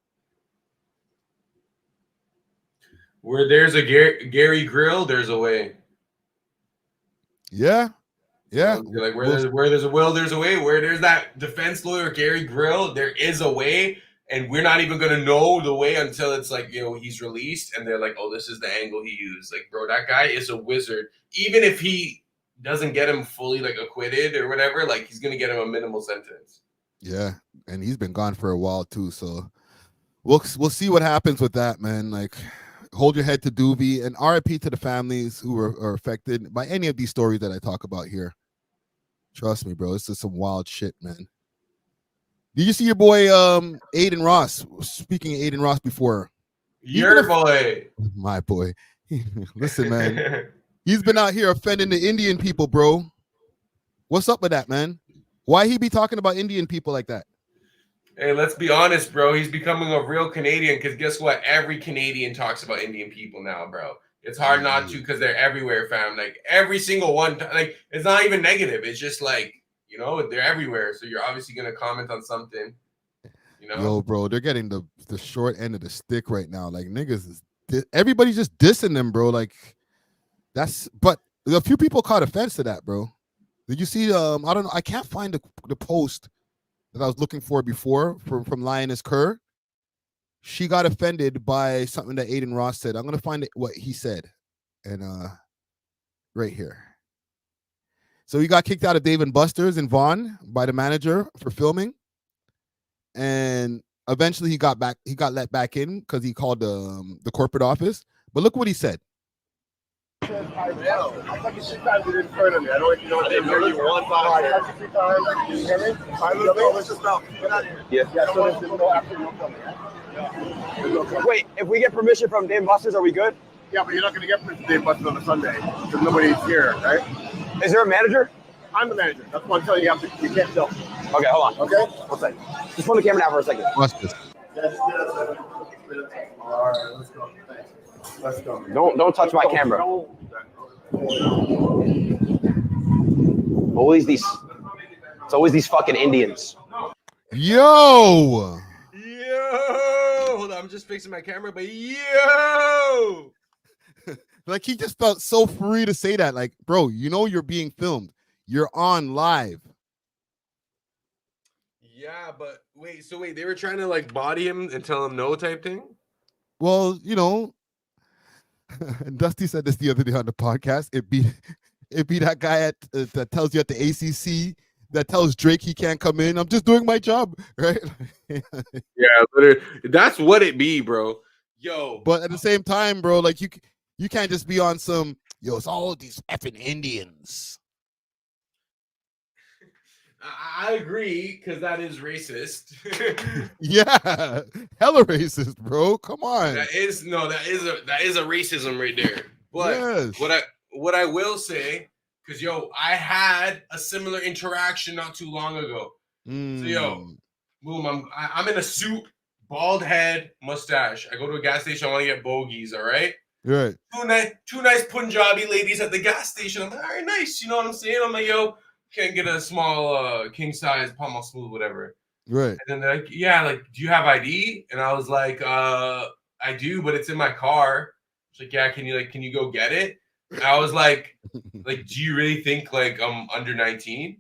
Where there's a Gary Grill, there's a way. Yeah. Yeah. Like where there's a will, there's a way. Where there's that defense lawyer Gary Grill, there is a way. And we're not even gonna know the way until it's like, you know, he's released and they're like, oh, this is the angle he used. Like, bro, that guy is a wizard. Even if he doesn't get him fully like acquitted or whatever, like he's gonna get him a minimal sentence. Yeah, and he's been gone for a while too. So we'll see what happens with that, man. Like, hold your head to Duvy, and RIP to the families who are affected by any of these stories that I talk about here. Trust me, bro. This is some wild shit, man. Did you see your boy Adin Ross? Speaking of Adin Ross before. Your boy. My boy. Listen, man. He's been out here offending the Indian people, bro. What's up with that, man? Why he be talking about Indian people like that? Hey, let's be honest, bro. He's becoming a real Canadian because guess what? Every Canadian talks about Indian people now, bro. It's hard not to because they're everywhere, fam. Like every single one. Like it's not even negative. It's just like, you know, they're everywhere. So you're obviously going to comment on something, you know? Yo, bro, they're getting the short end of the stick right now. Like, niggas, everybody's just dissing them, bro. Like, but a few people caught offense to that, bro. Did you see, I don't know, I can't find the post that I was looking for before from Lioness Kerr. She got offended by something that Adin Ross said. I'm going to find what he said. And right here. So he got kicked out of Dave & Buster's in Vaughan by the manager for filming. And eventually he got let back in because he called the corporate office. But look what he said. I thought you should have it in front of me. I don't know if you know what they hear you one time. You hear me? Let's just now. Get out of here. Yeah, so there's no after you come. Wait, if we get permission from Dave & Buster's, are we good? Yeah, but you're not going to get permission from Dave & Buster's on a Sunday because nobody's here, right? Is there a manager? I'm the manager. That's why I'm telling you, you can't film. Okay, hold on. Okay? One second. Just put the camera down for a second. Watch this. All right, let's go. Thanks. Let's go. Don't touch my camera. Always these. It's always these fucking Indians. Yo. Hold on, I'm just fixing my camera, but yo. Like he just felt so free to say that. Like, bro, you know you're being filmed. You're on live. Yeah, but wait, they were trying to like body him and tell him no type thing? Well, you know, Dusty said this the other day on the podcast. It be that guy that tells you at the ACC that tells Drake he can't come in. I'm just doing my job, right? Yeah, literally. That's what it be, bro. Yo. But at the same time, bro, like you can't just be on some, yo, it's all these effing Indians. I agree, because that is racist. Yeah, hella racist, bro. Come on. That is a racism right there. But yes. what I will say, because yo, I had a similar interaction not too long ago. So yo, boom, I'm in a suit, bald head, mustache. I go to a gas station. I want to get bogeys. All right. Right. Two nice Punjabi ladies at the gas station. I'm like, all right, nice. You know what I'm saying? I'm like, yo, can't get a small king size Palm Smooth, whatever. Right. And then they're like, yeah, like, do you have ID? And I was like, I do, but it's in my car. She's like, yeah, can you go get it? And I was like, do you really think like I'm under 19?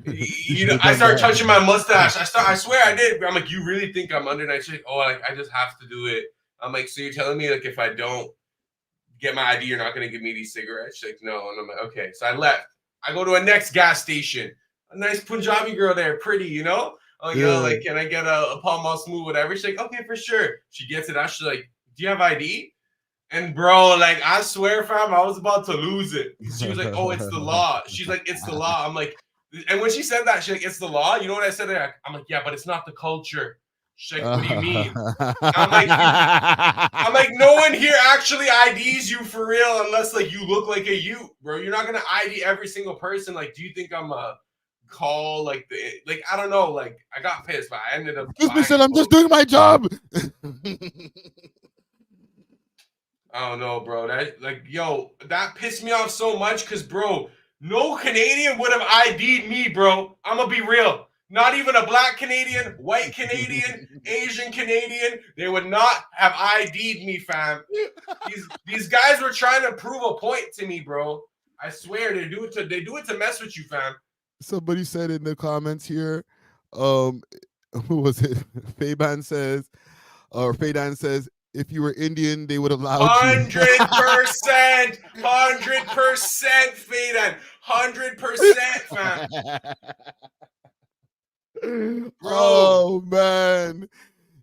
You know, I started touching my mustache. I swear I did. I'm like, you really think I'm under 19? She's like, oh, like, I just have to do it. I'm like, so you're telling me like if I don't get my ID, you're not gonna give me these cigarettes? She's like, no. And I'm like, okay. So I left. I go to a next gas station. A nice Punjabi girl there, pretty, you know? I'm like, yo, like, can I get a Pall Mall Smooth, whatever? She's like, okay, for sure. She gets it out. She's like, do you have ID? And bro, like, I swear, fam, I was about to lose it. She was like, oh, it's the law. She's like, it's the law. I'm like, and when she said that, she's like, it's the law. You know what I said there? I'm like, yeah, but it's not the culture. She's like, what do you mean? I'm like, no one here actually IDs you for real unless like you look like a you, bro. You're not gonna ID every single person. Like, do you think I'm a call like I don't know. Like, I got pissed, but I ended up. Excuse me, sir. I'm just doing my job. I don't know, bro. That that pissed me off so much because, bro, no Canadian would have ID'd me, bro. I'm gonna be real. Not even a black Canadian, white Canadian, Asian Canadian. They would not have ID'd me, fam. These guys were trying to prove a point to me, bro. I swear they do it to mess with you, fam. Somebody said in the comments here, who was it? Faban says, if you were Indian, they would allow 100%, 100%, Fadan, 100%, fam. Oh man,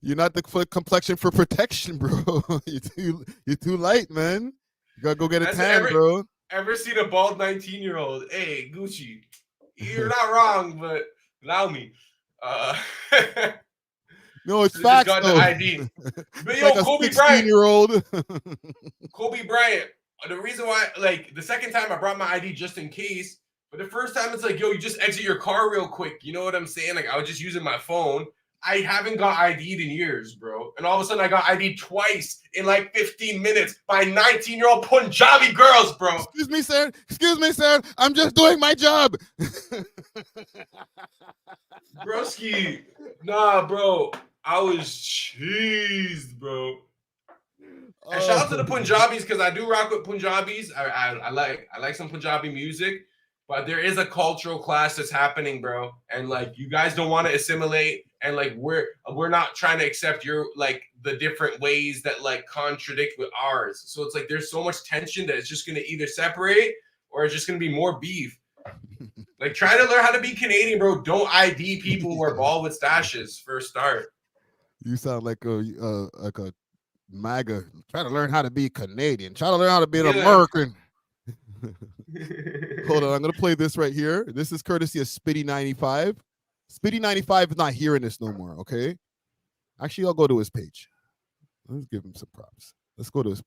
you're not the complexion for protection, bro. you're too light, man. You gotta go get a tan, bro. Ever seen a bald 19-year-old? Hey, Gucci, you're not wrong, but allow me. No, it's facts. Just got the ID. But yo, like a Kobe Bryant. 16-year-old. Kobe Bryant. The reason why, like, the second time I brought my ID just in case, but the first time it's like, yo, you just exit your car real quick. You know what I'm saying? Like, I was just using my phone. I haven't got ID'd in years, bro. And all of a sudden, I got ID'd twice in like 15 minutes by 19-year-old Punjabi girls, bro. Excuse me, sir. Excuse me, sir. I'm just doing my job. Broski. Nah, bro. I was cheesed, bro. And shout out to the Punjabis because I do rock with Punjabis. I like some Punjabi music, but there is a cultural clash that's happening, bro. And like, you guys don't want to assimilate, and like we're not trying to accept your like the different ways that like contradict with ours. So it's like there's so much tension that it's just gonna either separate or it's just gonna be more beef. Like, try to learn how to be Canadian, bro. Don't ID people who are bald with stashes for a start. You sound like a MAGA. Try to learn how to be Canadian. Try to learn how to be an American. Hold on, I'm gonna play this right here. This is courtesy of Spitty95. Spitty95 is not hearing this no more. Okay. Actually, I'll go to his page. Let's give him some props. Let's go to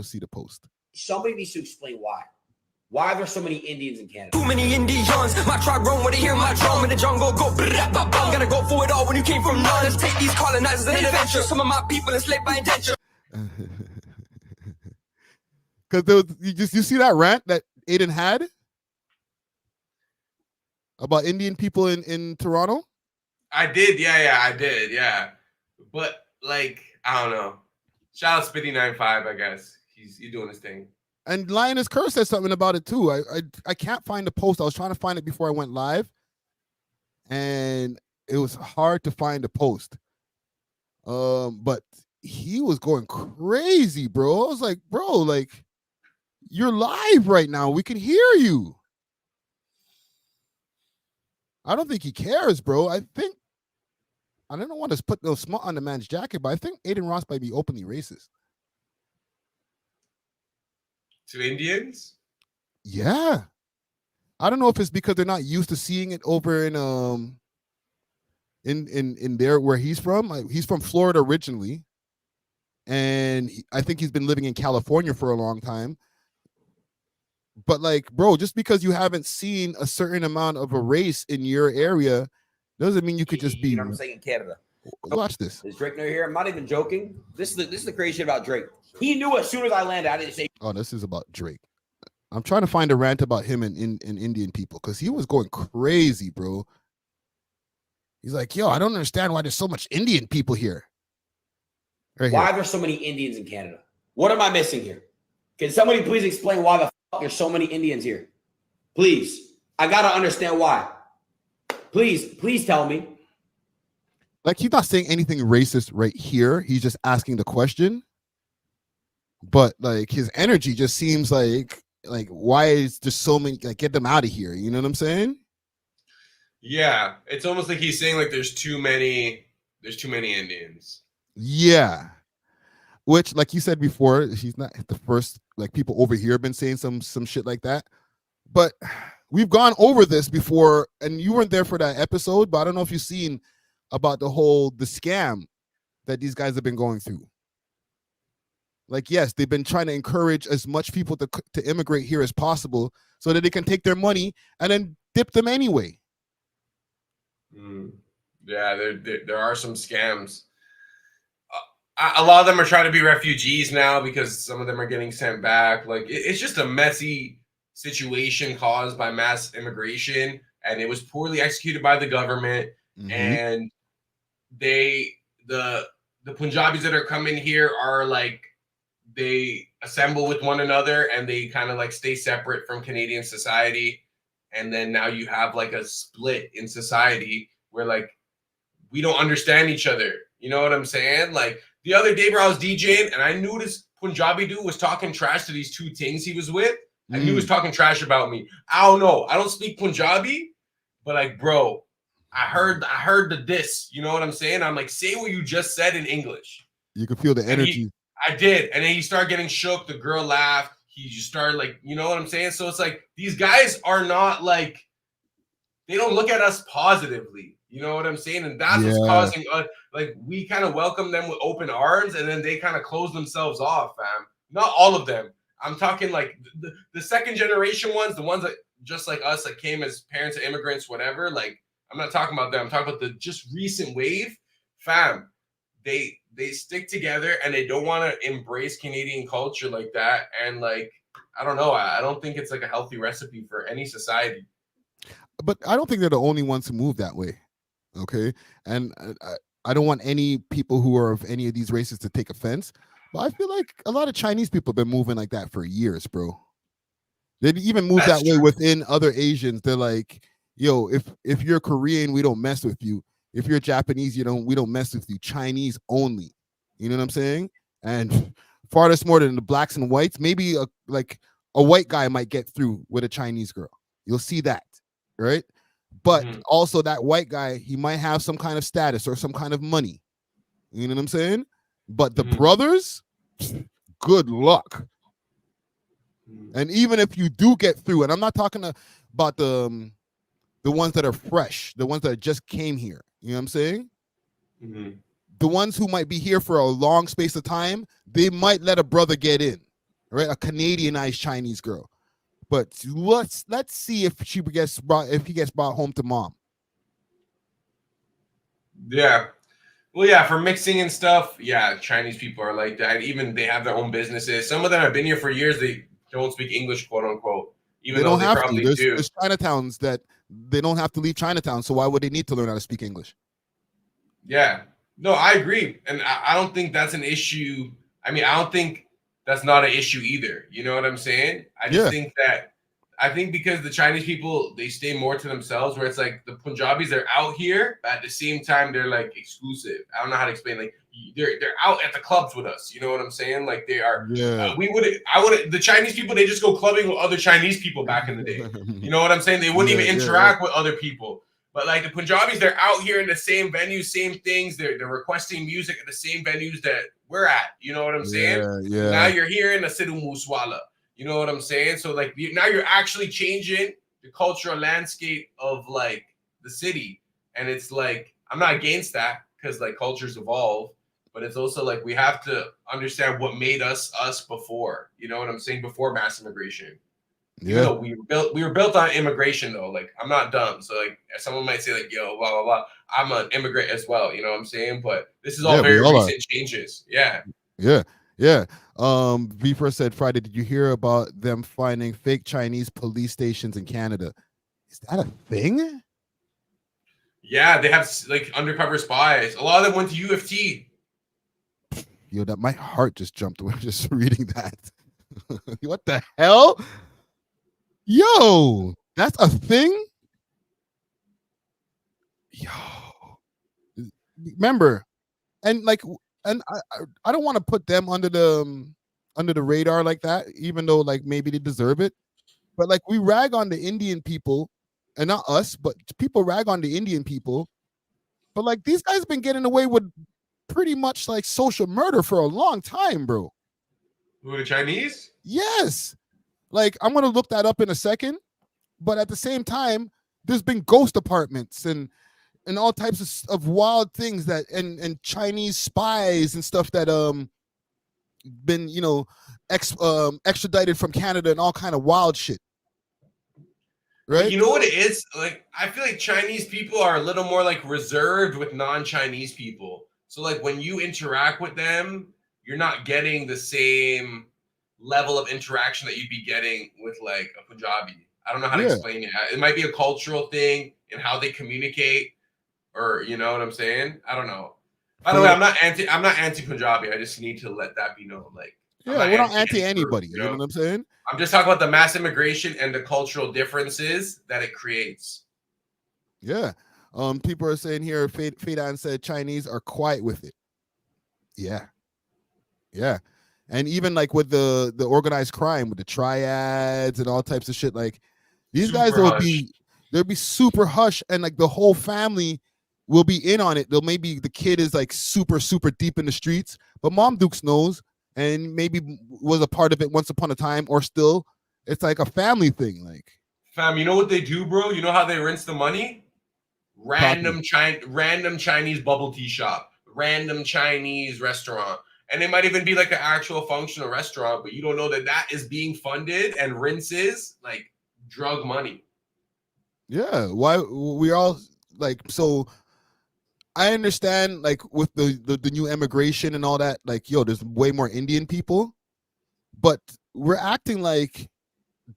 see the post. Somebody needs to explain why. Why are there so many Indians in Canada? Too many Indians. My tribe grown when they hear my drum in the jungle. Go gotta go for it all when you came from none. Let's take these colonizers an adventure. Some of my people enslaved by intention. Because you see that rant that Adin had about Indian people in Toronto? I did, I did, yeah. But like, I don't know. Shout out Spitty95, I guess. He's doing his thing. And Lioness Curse said something about it too. I can't find the post. I was trying to find it before I went live, and it was hard to find the post. But he was going crazy, bro. I was like, bro, like, you're live right now. We can hear you. I don't think he cares, bro. I don't want to put no smut on the man's jacket, but I think Adin Ross might be openly racist. To Indians? Yeah. I don't know if it's because they're not used to seeing it over in there where he's from. Like, he's from Florida originally, and I think he's been living in California for a long time. But like, bro, just because you haven't seen a certain amount of a race in your area doesn't mean you could just be. You know what I'm saying? In Canada. Watch this. Is Drake no here? I'm not even joking. This is the crazy shit about Drake. He knew as soon as I landed, I didn't say. Oh, this is about Drake. I'm trying to find a rant about him and Indian people because he was going crazy, bro. He's like, yo, I don't understand why there's so much Indian people here. Why are there so many Indians in Canada? What am I missing here? Can somebody please explain why the fuck there's so many Indians here? Please. I gotta understand why. Please tell me. Like, he's not saying anything racist right here. He's just asking the question. But like his energy just seems like why is there so many, like, get them out of here? You know what I'm saying? Yeah, it's almost like he's saying like there's too many Indians. Yeah. Which, like you said before, he's not the first, like, people over here have been saying some shit like that. But we've gone over this before, and you weren't there for that episode, but I don't know if you've seen about the scam that these guys have been going through. Like, yes, they've been trying to encourage as much people to immigrate here as possible so that they can take their money and then dip them anyway. Yeah, there are some scams. A lot of them are trying to be refugees now because some of them are getting sent back. Like, it's just a messy situation caused by mass immigration, and it was poorly executed by the government. And the Punjabis that are coming here are like, they assemble with one another and they kind of like stay separate from Canadian society. And then now you have like a split in society where like we don't understand each other. You know what I'm saying? Like the other day, bro, I was DJing and I knew this Punjabi dude was talking trash to these two things he was with. I knew he was talking trash about me. I don't know. I don't speak Punjabi, but like, bro, I heard the diss. You know what I'm saying? I'm like, say what you just said in English. You can feel the energy. I did. And then he started getting shook. The girl laughed. He just started like, you know what I'm saying? So it's like, these guys are not like, they don't look at us positively. You know what I'm saying? And that's what's causing us, like, we kind of welcome them with open arms and then they kind of close themselves off, fam. Not all of them. I'm talking like the second generation ones, the ones that just like us, that came as parents of immigrants, whatever. Like, I'm not talking about them. I'm talking about the just recent wave, fam. They stick together and they don't want to embrace Canadian culture like that. And like, I don't know. I don't think it's like a healthy recipe for any society. But I don't think they're the only ones who move that way. Okay. And I don't want any people who are of any of these races to take offense. But I feel like a lot of Chinese people have been moving like that for years, bro. They even move that way within other Asians. They're like, yo, if you're Korean, we don't mess with you. If you're Japanese, we don't mess with you. Chinese only. You know what I'm saying? And farthest more than the blacks and whites, maybe a white guy might get through with a Chinese girl. You'll see that, right? But also that white guy, he might have some kind of status or some kind of money. You know what I'm saying? But the brothers, good luck. And even if you do get through, and I'm not talking about the ones that are fresh, the ones that just came here. You know what I'm saying? The ones who might be here for a long space of time, they might let a brother get in, right? A Canadianized Chinese girl. But let's see if he gets brought home to mom. Yeah. Well, yeah, for mixing and stuff, yeah, Chinese people are like that. Even they have their own businesses. Some of them have been here for years. They don't speak English, quote unquote. Even though they probably do. There's Chinatowns that they don't have to leave Chinatown. So why would they need to learn how to speak English? Yeah. No, I agree. And I don't think that's an issue. I mean, I don't think that's not an issue either. You know what I'm saying? I just think because the Chinese people, they stay more to themselves, where it's like the Punjabis, they're out here, but at the same time, they're like exclusive. I don't know how to explain. Like they're out at the clubs with us. You know what I'm saying? Like they are. Yeah. The Chinese people, they just go clubbing with other Chinese people back in the day. You know what I'm saying? They wouldn't even interact with other people. But like the Punjabis, they're out here in the same venues, same things. They're requesting music at the same venues that we're at. You know what I'm saying? Yeah. Now you're here in the Sidhu Moosewala. You know what I'm saying? So like now you're actually changing the cultural landscape of like the city. And it's like, I'm not against that because like cultures evolve, but it's also like we have to understand what made us before. You know what I'm saying? Before mass immigration. Yeah. We were built on immigration though. Like I'm not dumb. So like someone might say like, yo, blah, blah, blah. I'm an immigrant as well. You know what I'm saying? But this is all very recent changes. Yeah. Yeah. V first said Friday, did you hear about them finding fake Chinese police stations in Canada? Is that a thing? Yeah, they have like undercover spies. A lot of them went to U of T. Yo, my heart just jumped when just reading that. What the hell? Yo, that's a thing? Yo. Remember, and like, and I don't want to put them under the radar like that, even though like maybe they deserve it. But like we rag on the Indian people, and not us, but people rag on the Indian people. But like these guys been getting away with pretty much like social murder for a long time, bro. Who, the Chinese? Yes. Like I'm gonna look that up in a second, but at the same time, there's been ghost apartments and all types of wild things that and Chinese spies and stuff that been extradited from Canada and all kind of wild shit. Right? But you know what it is? Like I feel like Chinese people are a little more like reserved with non-Chinese people. So like when you interact with them, you're not getting the same level of interaction that you'd be getting with like a Punjabi. I don't know how to explain it. It might be a cultural thing in how they communicate, or you know what I'm saying? I don't know. By the way, I'm not anti-Punjabi. I just need to let that be known. Like, we're not anti anybody. You know what I'm saying? I'm just talking about the mass immigration and the cultural differences that it creates. Yeah. People are saying here, Fadan said Chinese are quiet with it. Yeah. Yeah. And even like with the organized crime, with the triads and all types of shit, like these guys will they'll be super hush, and like the whole family will be in on it. They'll maybe the kid is like super deep in the streets, but Mom Dukes knows and maybe was a part of it once upon a time, or still it's like a family thing. Like, fam, you know what they do, bro? You know how they rinse the money? Random Chinese bubble tea shop, random Chinese restaurant. And it might even be like an actual functional restaurant, but you don't know that that is being funded and rinses like drug money. Yeah, why we all like, so I understand like with the new immigration and all that, like, yo, there's way more Indian people, but we're acting like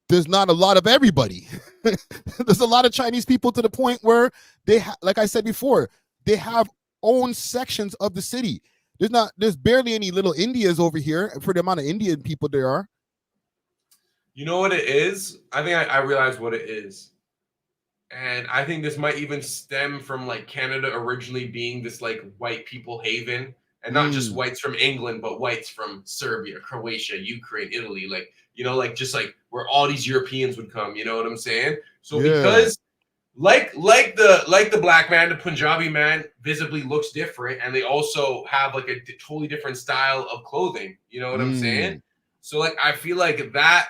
there's not a lot of everybody. There's a lot of Chinese people to the point where they like I said before, they have own sections of the city. There's barely any little Indias over here for the amount of Indian people there are. You know what it is? I think I realize what it is. And I think this might even stem from like Canada originally being this like white people haven, and not just whites from England, but whites from Serbia, Croatia, Ukraine, Italy, like, you know, like just like where all these Europeans would come, you know what I'm saying? So because like the black man, the Punjabi man visibly looks different, and they also have like a totally different style of clothing, you know what I'm saying? So like I feel like that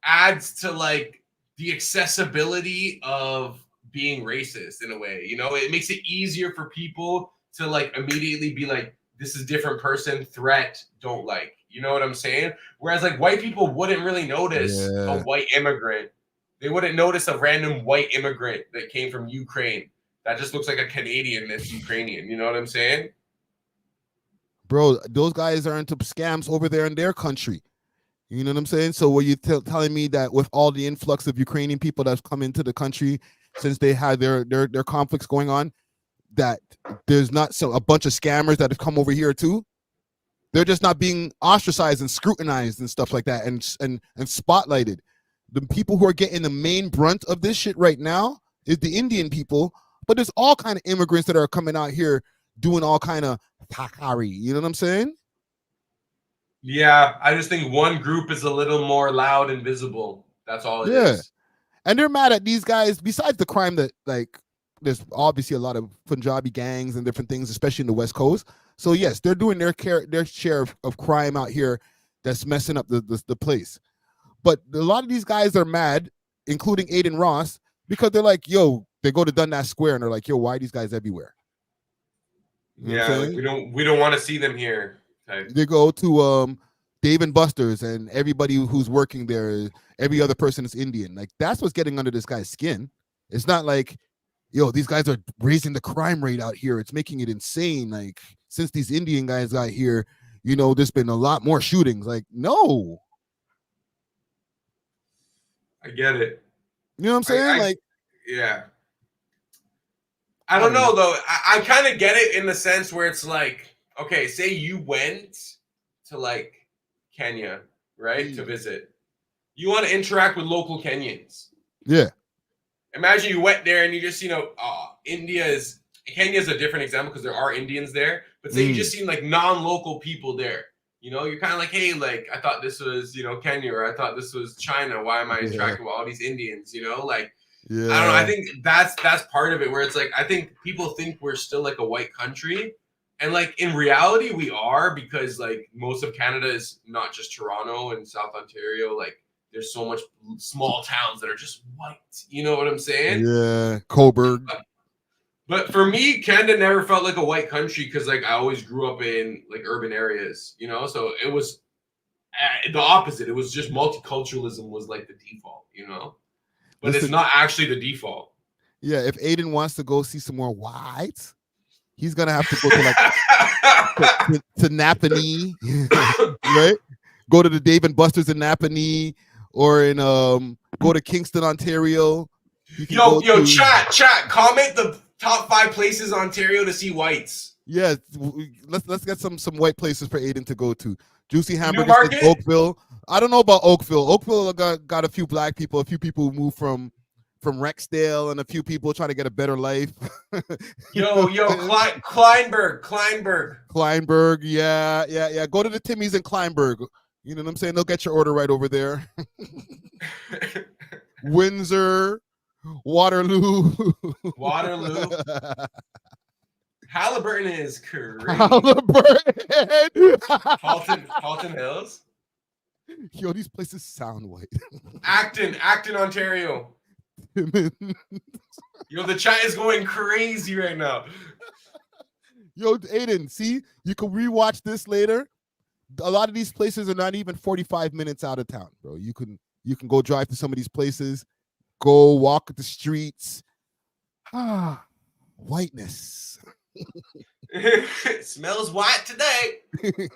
adds to like the accessibility of being racist in a way, you know. It makes it easier for people to like immediately be like, this is different person, threat, don't like, you know what I'm saying? Whereas like white people wouldn't really notice a white immigrant. They wouldn't notice a random white immigrant that came from Ukraine that just looks like a Canadian that's Ukrainian, you know what I'm saying? Bro, those guys are into scams over there in their country. You know what I'm saying? So were you telling me that with all the influx of Ukrainian people that's come into the country since they had their conflicts going on, that there's not a bunch of scammers that have come over here too? They're just not being ostracized and scrutinized and stuff like that, and spotlighted. The people who are getting the main brunt of this shit right now is the Indian people, but there's all kind of immigrants that are coming out here doing all kind of takari. You know what I'm saying? Yeah, I just think one group is a little more loud and visible. That's all it is. And they're mad at these guys, besides the crime that, like, there's obviously a lot of Punjabi gangs and different things, especially in the West Coast. So yes, they're doing their share of crime out here that's messing up the place. But a lot of these guys are mad, including Adin Ross, because they're like, yo, they go to Dundas Square and they're like, yo, why are these guys everywhere? You know like we don't want to see them here. Type. They go to Dave and Buster's, and everybody who's working there, every other person is Indian. Like, that's what's getting under this guy's skin. It's not like, yo, these guys are raising the crime rate out here. It's making it insane. Like, since these Indian guys got here, you know, there's been a lot more shootings. Like, no. I get it. You know what I'm saying? Yeah. I don't know, though. I kind of get it in the sense where it's like, okay, say you went to like Kenya right, to visit. You want to interact with local Kenyans. Yeah. Imagine you went there and you just, Kenya is a different example because there are Indians there. But say you just seen like non-local people there. You're kind of like, hey, like I thought this was, Kenya, or I thought this was China. Why am I interacting with all these Indians? Like, yeah. I don't know. I think that's part of it, where it's like I think people think we're still like a white country, and like in reality we are, because like most of Canada is not just Toronto and South Ontario. Like there's so much small towns that are just white. You know what I'm saying? Yeah, Coburg. But for me, Canada never felt like a white country because like I always grew up in like urban areas, so it was the opposite. It was just multiculturalism was like the default, but it's not actually the default. Yeah, if Adin wants to go see some more whites, he's gonna have to go to to Napanee, right? Go to the Dave and Buster's in Napanee, or in go to Kingston, Ontario. Chat, comment the top 5 places in Ontario to see whites. Yeah, let's get some white places for Adin to go to. Juicy Hamburgers in Oakville. I don't know about Oakville. Oakville got a few black people, a few people who moved from Rexdale, and a few people trying to get a better life. Kleinberg, yeah. Go to the Timmy's in Kleinberg. You know what I'm saying? They'll get your order right over there. Windsor, Waterloo. Halliburton is crazy. Halton Hills. Yo, these places sound white. Acton, Ontario. Yo, the chat is going crazy right now. Yo, Adin, see, you can rewatch this later. A lot of these places are not even 45 minutes out of town, bro. You can go drive to some of these places, go walk the streets. Whiteness. It smells white today.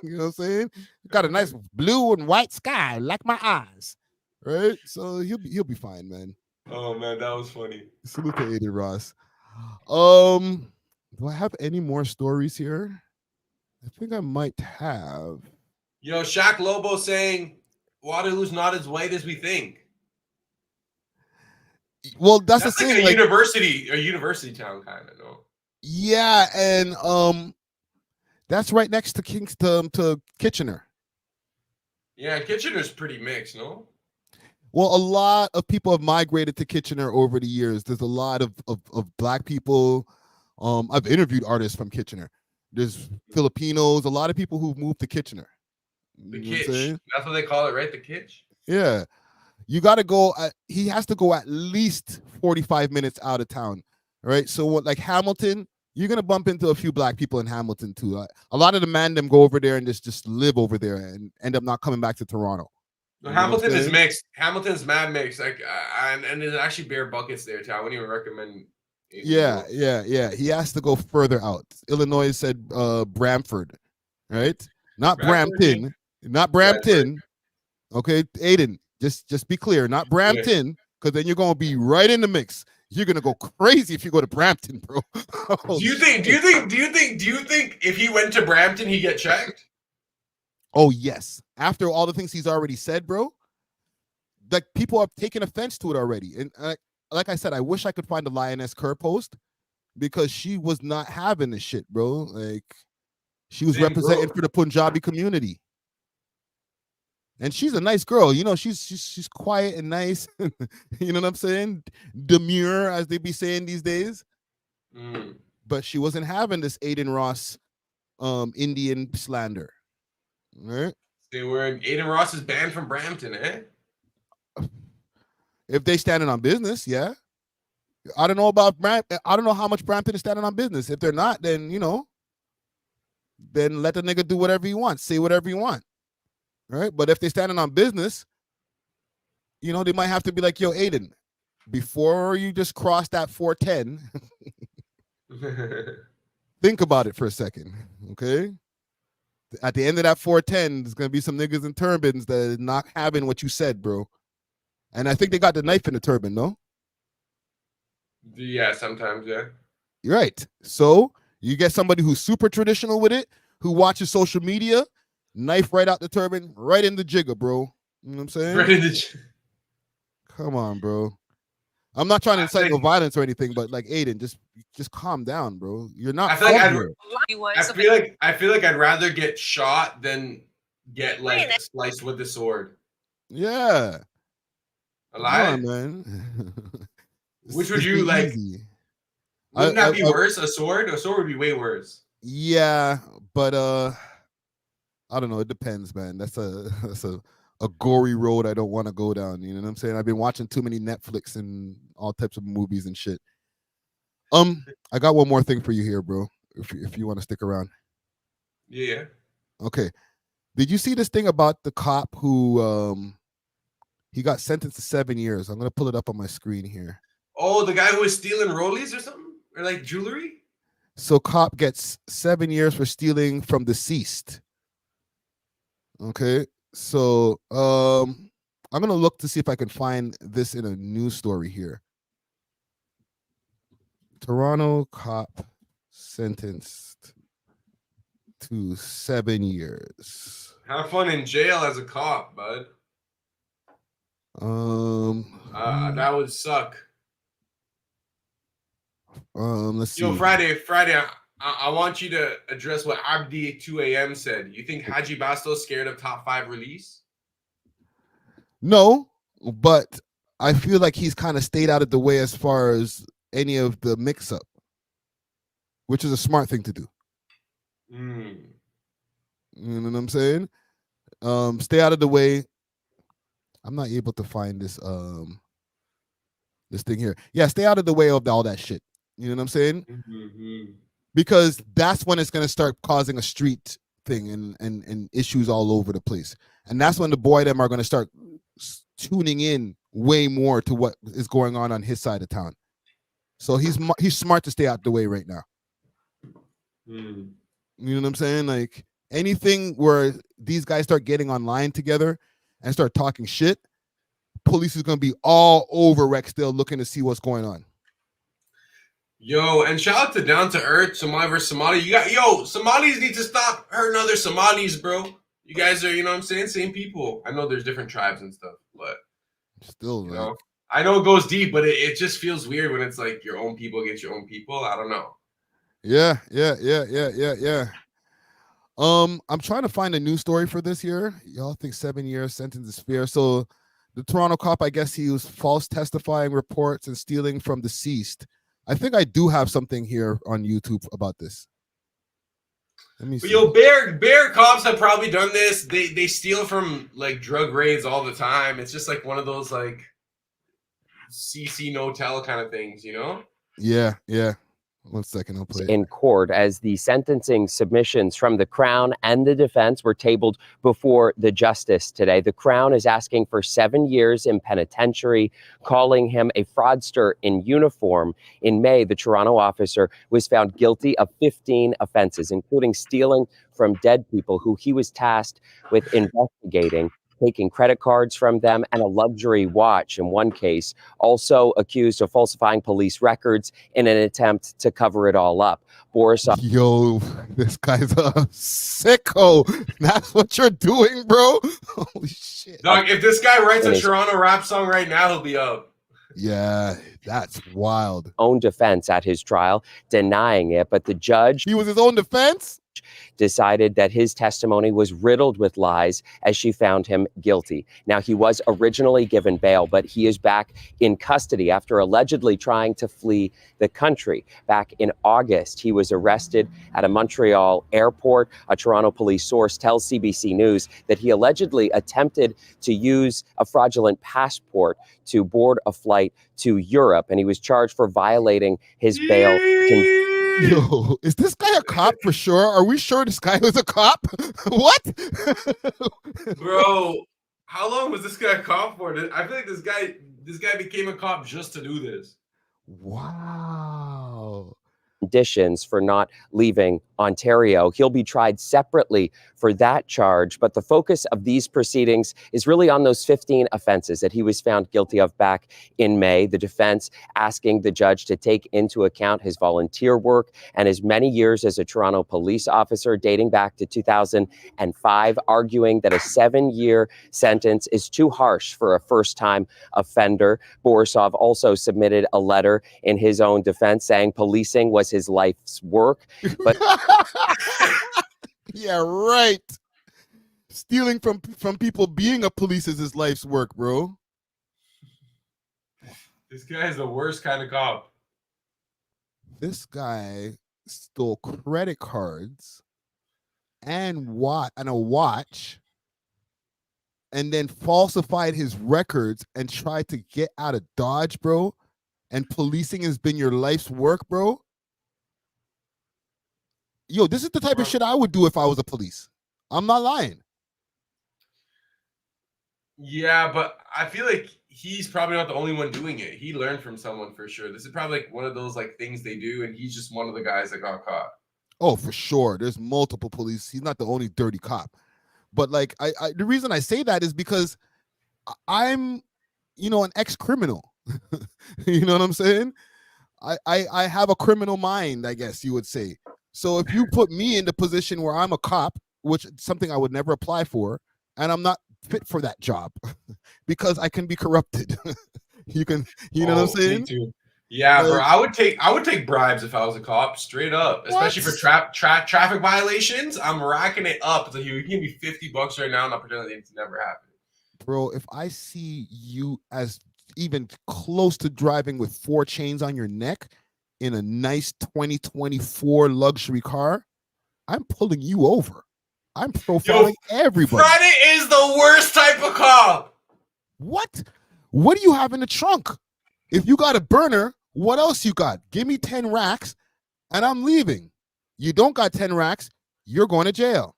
You know what I'm saying? Got a nice blue and white sky, like my eyes. Right? So he'll be fine, man. Oh man, that was funny. Salute to Adin Ross. Do I have any more stories here? I think I might have. Yo, Shaq Lobo saying Waterloo's not as white as we think. Well, that's the like thing. A university town kind of, no? Yeah, and that's right next to Kingston, to Kitchener. Yeah, Kitchener's pretty mixed, no? Well, a lot of people have migrated to Kitchener over the years. There's a lot of black people. I've interviewed artists from Kitchener. There's Filipinos, a lot of people who've moved to Kitchener. The kitsch. That's what they call it, right? The kitsch? Yeah. You got to go. He has to go at least 45 minutes out of town, right? So like Hamilton, you're going to bump into a few black people in Hamilton too. A lot of the man them go over there and just live over there and end up not coming back to Toronto. No, Hamilton is mixed. Hamilton's mad mixed. Like, and there's actually bare buckets there too. I wouldn't even recommend. Yeah. He has to go further out. Illinois said Bramford, right? Not Brampton. Not Brampton. Okay, Adin, just be clear. Not Brampton, because then you're gonna be right in the mix. You're gonna go crazy if you go to Brampton, bro. Do you think if he went to Brampton, he'd get checked? Oh yes. After all the things he's already said, bro, like people have taken offense to it already. And like I said, I wish I could find the Lioness Kerr post, because she was not having this shit, bro. Like she was representing for the Punjabi community. And she's a nice girl, she's quiet and nice. You know what I'm saying? Demure, as they be saying these days. But she wasn't having this Adin Ross Indian slander. Right? Adin Ross is banned from Brampton, eh? If they standing on business, yeah. I don't know about Brampton. I don't know how much Brampton is standing on business. If they're not, then then let the nigga do whatever he wants, say whatever he want. Right? But if they're standing on business, they might have to be like, yo, Adin, before you just cross that 410, think about it for a second. Okay? At the end of that 410, there's gonna be some niggas in turbans that are not having what you said, bro. And I think they got the knife in the turban, no? Yeah, sometimes, yeah. You're right. So you get somebody who's super traditional with it, who watches social media, Knife right out the turban, right in the jigger, bro. You know what I'm saying? Right in the. Come on, bro. I'm not trying to incite no violence or anything, but like Aiden, just calm down, bro. You're not. I feel like I feel like I'd rather get shot than get like sliced with the sword. Yeah. Alive? Come on, man. Which would you like? Easy. Wouldn't that be worse? A sword? A sword would be way worse. Yeah, but I don't know. It depends, man. That's a gory road I don't want to go down. You know what I'm saying? I've been watching too many Netflix and all types of movies and shit. I got one more thing for you here, bro. If you want to stick around. Yeah. Okay. Did you see this thing about the cop who he got sentenced to 7 years? I'm gonna pull it up on my screen here. Oh, the guy who was stealing rollies or something, or like jewelry. So cop gets 7 years for stealing from deceased. Okay. So I'm gonna look to see if I can find this in a news story here. Toronto cop sentenced to 7 years. Have fun in jail as a cop, bud. That would suck. Let's see. Yo, Friday, I want you to address what Abdi 2 a.m. said. You think Haji Basto scared of top 5 release? No, but I feel like he's kind of stayed out of the way as far as any of the mix-up, which is a smart thing to do. You know what I'm saying? Stay out of the way. I'm not able to find this this thing here. Yeah, stay out of the way of all that shit. You know what I'm saying? Because that's when it's gonna start causing a street thing and issues all over the place. And that's when the boy them are gonna start tuning in way more to what is going on his side of town. So he's smart to stay out the way right now. You know what I'm saying? Like anything where these guys start getting online together and start talking shit, police is gonna be all over Rexdale looking to see what's going on. Yo, and shout out to Down to Earth, Somali versus Somali. Somalis need to stop hurting other Somalis, bro. You guys are, you know what I'm saying, same people. I know there's different tribes and stuff, but still, you know, I know it goes deep, but it just feels weird when it's like your own people against your own people. I don't know. Yeah. I'm trying to find a news story for this here. Y'all think 7 years sentence is fair? So the Toronto cop, I guess he was false testifying reports and stealing from deceased. I think I do have something here on YouTube about this. Let me see. But yo, bear cops have probably done this. They steal from like drug raids all the time. It's just like one of those like CC no tell kind of things, you know? Yeah. 1 second, I'll play it. In court as the sentencing submissions from the Crown and the defense were tabled before the justice today. The Crown is asking for 7 years in penitentiary, calling him a fraudster in uniform. In May, the Toronto officer was found guilty of 15 offenses, including stealing from dead people who he was tasked with investigating, taking credit cards from them, and a luxury watch in one case, also accused of falsifying police records in an attempt to cover it all up. Yo, this guy's a sicko. That's what you're doing, bro. Holy shit. Dog, if this guy writes a Toronto rap song right now, he'll be up. Yeah, that's wild. Own defense at his trial, denying it, but the judge... He was his own defense? Decided that his testimony was riddled with lies as she found him guilty. Now, he was originally given bail, but he is back in custody after allegedly trying to flee the country. Back in August, he was arrested at a Montreal airport. A Toronto police source tells CBC News that he allegedly attempted to use a fraudulent passport to board a flight to Europe, and he was charged for violating his bail. Yo, is this guy a cop for sure? Are we sure this guy was a cop? What? Bro, how long was this guy a cop for? I feel like this guy became a cop just to do this. Wow. conditions for not leaving Ontario. He'll be tried separately for that charge, but the focus of these proceedings is really on those 15 offenses that he was found guilty of back in May. The defense asking the judge to take into account his volunteer work and his many years as a Toronto police officer dating back to 2005, arguing that a 7-year sentence is too harsh for a first-time offender. Borisov also submitted a letter in his own defense saying policing was his life's work. But yeah, right. Stealing from people, being a police is his life's work, bro. This guy is the worst kind of cop. This guy stole credit cards and a watch, and then falsified his records and tried to get out of Dodge, bro. And policing has been your life's work, bro. Yo, this is the type of shit I would do if I was a police. I'm not lying. Yeah, but I feel like he's probably not the only one doing it. He learned from someone for sure. This is probably like one of those like things they do, and he's just one of the guys that got caught. Oh, for sure. There's multiple police. He's not the only dirty cop. But like, the reason I say that is because I'm, an ex-criminal. You know what I'm saying? I have a criminal mind, I guess you would say. So if you put me in the position where I'm a cop, which is something I would never apply for, and I'm not fit for that job because I can be corrupted. You know what I'm saying? Me too. Yeah, bro. I would take bribes if I was a cop, straight up. Especially for traffic violations. I'm racking it up. It's like, you give me $50 right now, and I'll pretend that it's never happened. Bro, if I see you as even close to driving with 4 chains on your neck in a nice 2024 luxury car, I'm pulling you over. I'm profiling everybody. Friday is the worst type of cop. What? What do you have in the trunk? If you got a burner, what else you got? Give me 10 racks and I'm leaving. You don't got 10 racks, you're going to jail.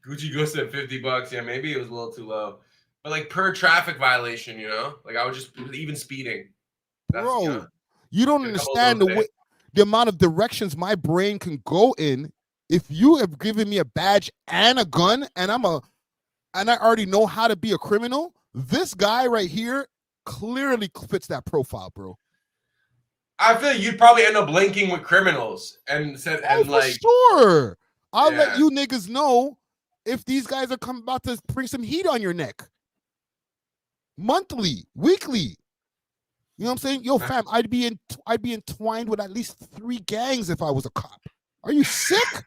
Gucci Ghost said $50. Yeah, maybe it was a little too low. But like per traffic violation, like I would just even speeding. Bro, you don't understand the amount of directions my brain can go in. If you have given me a badge and a gun and I already know how to be a criminal, this guy right here clearly fits that profile, bro. I feel like you'd probably end up linking with criminals and said, for sure. I'll let you niggas know if these guys are about to bring some heat on your neck. Monthly, weekly. You know what I'm saying? Yo, fam, I'd be entwined with at least 3 gangs if I was a cop. Are you sick?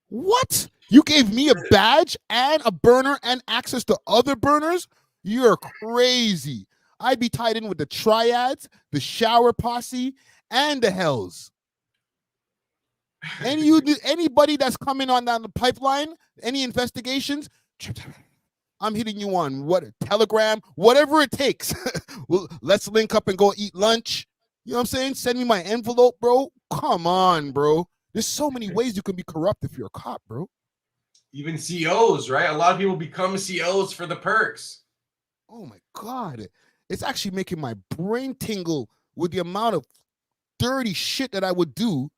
What? You gave me a badge and a burner and access to other burners? You're crazy. I'd be tied in with the triads, the shower posse, and the hells. Anybody that's coming on down the pipeline, any investigations, I'm hitting you on Telegram, whatever it takes. Well, let's link up and go eat lunch. You know what I'm saying? Send me my envelope, bro. Come on, bro. There's so many ways you can be corrupt if you're a cop, bro. Even COs, right? A lot of people become COs for the perks. Oh my God. It's actually making my brain tingle with the amount of dirty shit that I would do,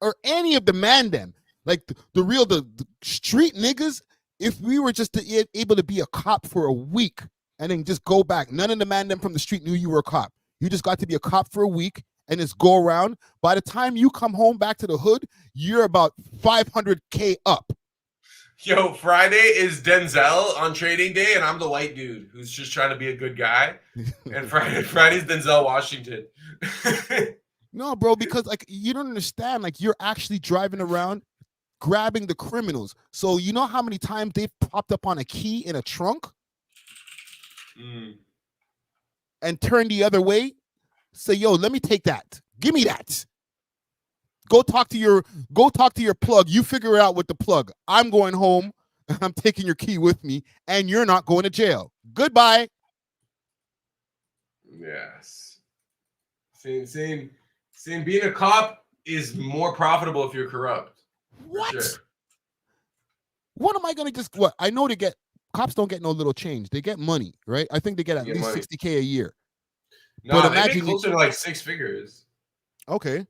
or any of the man-dem. Like the street niggas, if we were just able to be a cop for a week and then just go back, none of the man-dem from the street knew you were a cop. You just got to be a cop for a week and just go around. By the time you come home back to the hood, you're about 500K up. Yo, Friday is Denzel on trading day, and I'm the white dude who's just trying to be a good guy. And Friday's Denzel Washington. No, bro, because like you don't understand. Like you're actually driving around, grabbing the criminals. So you know how many times they've popped up on a key in a trunk and turned the other way? Say, yo, let me take that. Give me that. Go talk to your plug. You figure it out with the plug. I'm going home and I'm taking your key with me, and you're not going to jail. Goodbye. Yes. Saying being a cop is more profitable if you're corrupt. What? Sure. What am I gonna what? I know cops don't get no little change. They get money, right? I think they get at least money. $60K a year. No, But they make imagine closer to like 6 figures. Okay,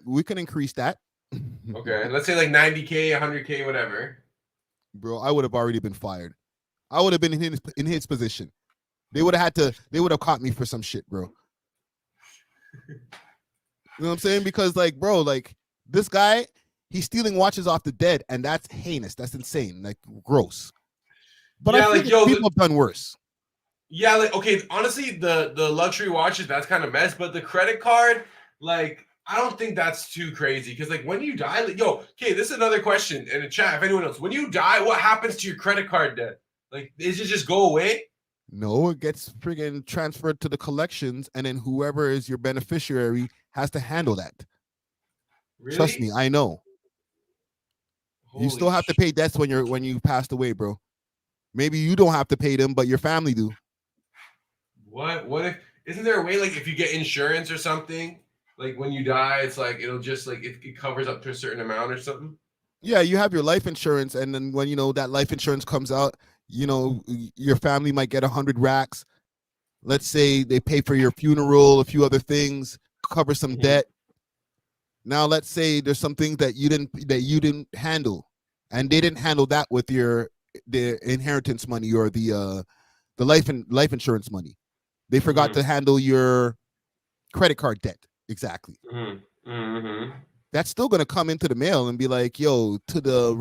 we can increase that. Okay, let's say like 90K, 100K, whatever. Bro, I would have already been fired. I would have been in his position. They would have caught me for some shit, bro. You know what I'm saying? Because like, bro, like this guy, he's stealing watches off the dead, and that's heinous. That's insane. Like gross. But Yeah, I feel like, yo, people have done worse. Yeah, like, okay, honestly, the luxury watches, that's kind of mess, but the credit card, like, I don't think that's too crazy. Because like when you die, like, yo, okay, this is another question in the chat. If anyone else, when you die, what happens to your credit card debt? Like, does it just go away? No, it gets friggin' transferred to the collections, and then whoever is your beneficiary has to handle that. Really? Trust me, I know. You still have to pay debts when you passed away, bro. Maybe you don't have to pay them, but your family do. What if, isn't there a way, like, if you get insurance or something, like when you die, it's like it'll just like it covers up to a certain amount or something? Yeah, you have your life insurance, and then when that life insurance comes out, your family might get 100 racks. Let's say they pay for your funeral, a few other things, cover some debt. Now let's say there's some things that you didn't handle, and they didn't handle that with the inheritance money or the life insurance money. They forgot to handle your credit card debt. Exactly. That's still gonna come into the mail and be like, yo, to the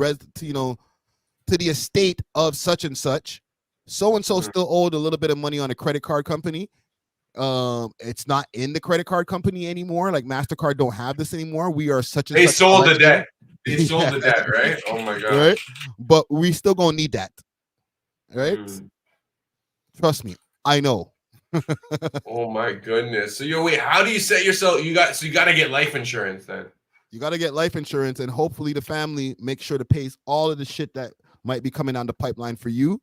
estate of such and such, so and so still owed a little bit of money on a credit card company. It's not in the credit card company anymore. Like MasterCard don't have this anymore. We are such and They such sold the collection. debt. They sold the debt, right? Oh my god. Right? But we still gonna need that. Right? Trust me, I know. Oh my goodness. So wait, how do you set yourself? You got to get life insurance then. You got to get life insurance, and hopefully the family makes sure to pay all of the shit that might be coming down the pipeline for you,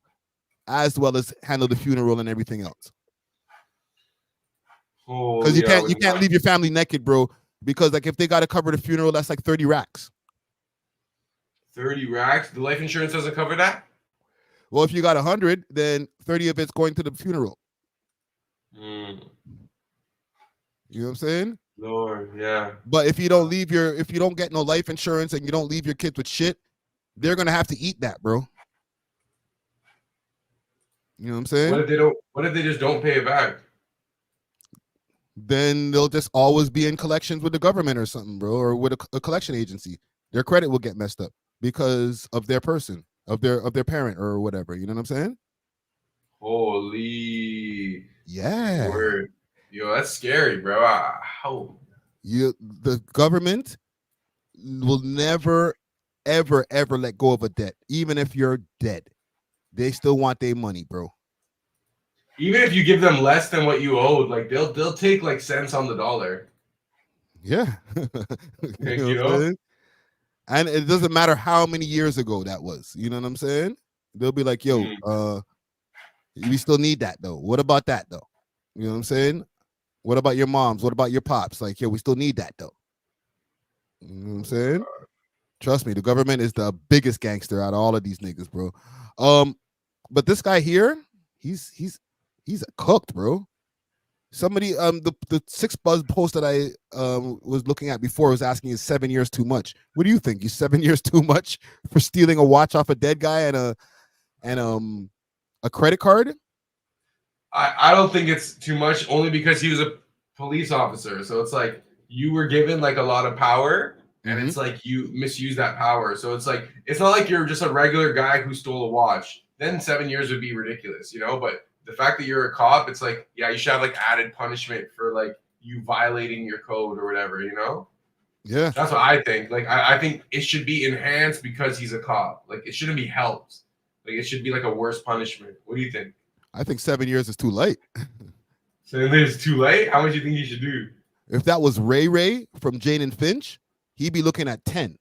as well as handle the funeral and everything else. Because you can't leave your family naked, bro. Because like if they got to cover the funeral, that's like 30 racks. 30 racks? The life insurance doesn't cover that? Well, if you got 100, then 30 of it's going to the funeral. You know what I'm saying? Lord, yeah. But if you don't get no life insurance and you don't leave your kids with shit, they're gonna have to eat that, bro. You know what I'm saying? What if they just don't pay it back? Then they'll just always be in collections with the government or something, bro, or with a collection agency. Their credit will get messed up because of their person, of their parent or whatever. You know what I'm saying? Holy. Yeah. Word. Yo, that's scary, bro. The government will never, ever, ever let go of a debt, even if you're dead. They still want their money, bro. Even if you give them less than what you owed, like they'll take like cents on the dollar. Yeah. You know? And it doesn't matter how many years ago that was. You know what I'm saying? They'll be like, yo, we still need that though. What about that though? You know what I'm saying? What about your moms? What about your pops? Like, yeah, we still need that though. You know what I'm saying? Trust me, the government is the biggest gangster out of all of these niggas, bro. But this guy here, he's cooked, bro. Somebody, the 6 Buzz post that I was looking at before was asking, is 7 years too much? What do you think? Is 7 years too much for stealing a watch off a dead guy and a credit card? I don't think it's too much, only because he was a police officer. So it's like you were given like a lot of power, and it's like you misuse that power. So it's like it's not like you're just a regular guy who stole a watch. Then 7 years would be ridiculous, you know. But the fact that you're a cop, it's like, yeah, you should have like added punishment for like you violating your code or whatever, you know. Yeah, that's what I think. Like I think it should be enhanced because he's a cop. Like it shouldn't be helped. Like it should be like a worse punishment. What do you think? I think 7 years is too late. 7 years is too late? How much do you think he should do? If that was Ray from Jane and Finch, he'd be looking at 10,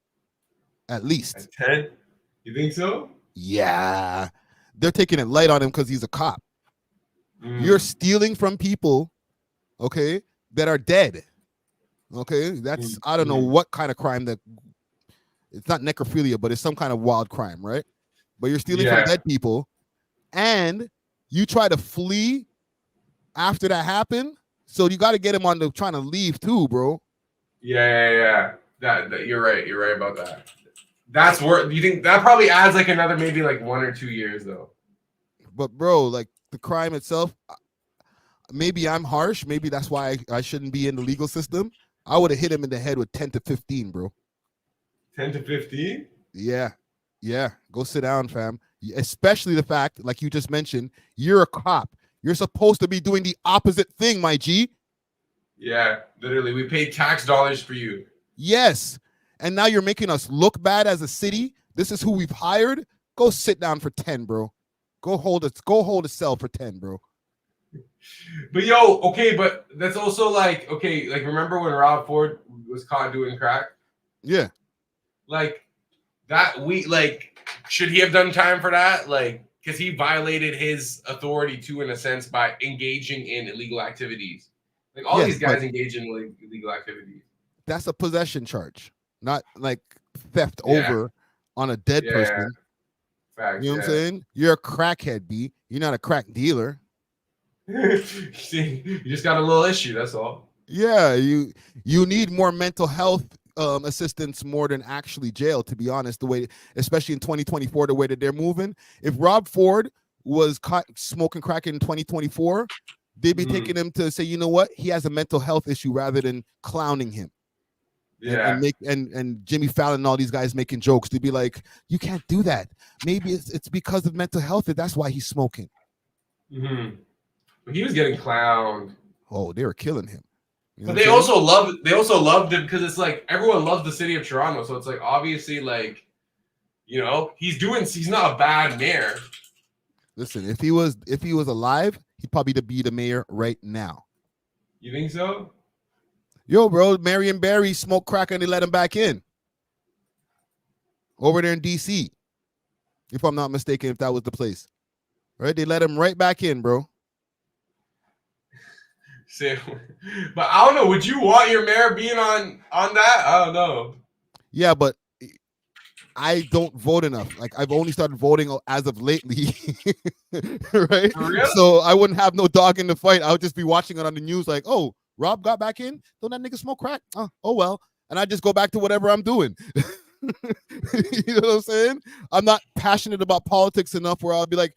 at least. At 10? You think so? Yeah. They're taking it light on him because he's a cop. You're stealing from people, okay, that are dead. Okay, that's I don't know what kind of crime that. It's not necrophilia, but it's some kind of wild crime, right? But you're stealing from dead people, and you try to flee after that happened. So you got to get him on the trying to leave too, bro. Yeah. That you're right. You're right about that. That's worth. You think that probably adds like another maybe like 1 or 2 years though. But bro, like the crime itself, maybe I'm harsh. Maybe that's why I shouldn't be in the legal system. I would have hit him in the head with 10 to 15, bro. 10 to 15? Yeah. Go sit down, fam. Especially the fact, like you just mentioned, you're a cop. You're supposed to be doing the opposite thing, my G. Yeah, literally. We paid tax dollars for you. Yes. And now you're making us look bad as a city. This is who we've hired. Go sit down for 10, bro. Go hold a cell for 10, bro. But yo, okay, but that's also like, okay, like remember when Rob Ford was caught doing crack? Yeah. Like that should he have done time for that? Like, because he violated his authority too, in a sense, by engaging in illegal activities. Like all these guys engage in illegal activities. That's a possession charge, not like theft over on a dead person. Facts, you know what I'm saying? You're a crackhead, B. You're not a crack dealer. See, you just got a little issue, that's all. Yeah, you need more mental health assistance more than actually jail, to be honest, the way, especially in 2024, the way that they're moving. If Rob Ford was caught smoking crack in 2024, they'd be taking him to say, you know what, he has a mental health issue, rather than clowning him. And Jimmy Fallon and all these guys making jokes. They'd be like, you can't do that. Maybe it's because of mental health, that's why he's smoking. But he was getting clowned. Oh, they were killing him. You know but they also loved him because it's like everyone loves the city of Toronto. So it's like obviously like, you know, he's not a bad mayor. Listen, if he was alive, he'd probably be the mayor right now. You think so? Yo, bro, Marion Barry smoked crack and they let him back in. Over there in DC. If I'm not mistaken, if that was the place. Right? They let him right back in, bro. But I don't know. Would you want your mayor being on that? I don't know. Yeah, but I don't vote enough. Like I've only started voting as of lately, right? So I wouldn't have no dog in the fight. I would just be watching it on the news, like, oh, Rob got back in. Don't that nigga smoke crack? Oh well, and I just go back to whatever I'm doing. You know what I'm saying? I'm not passionate about politics enough where I'll be like,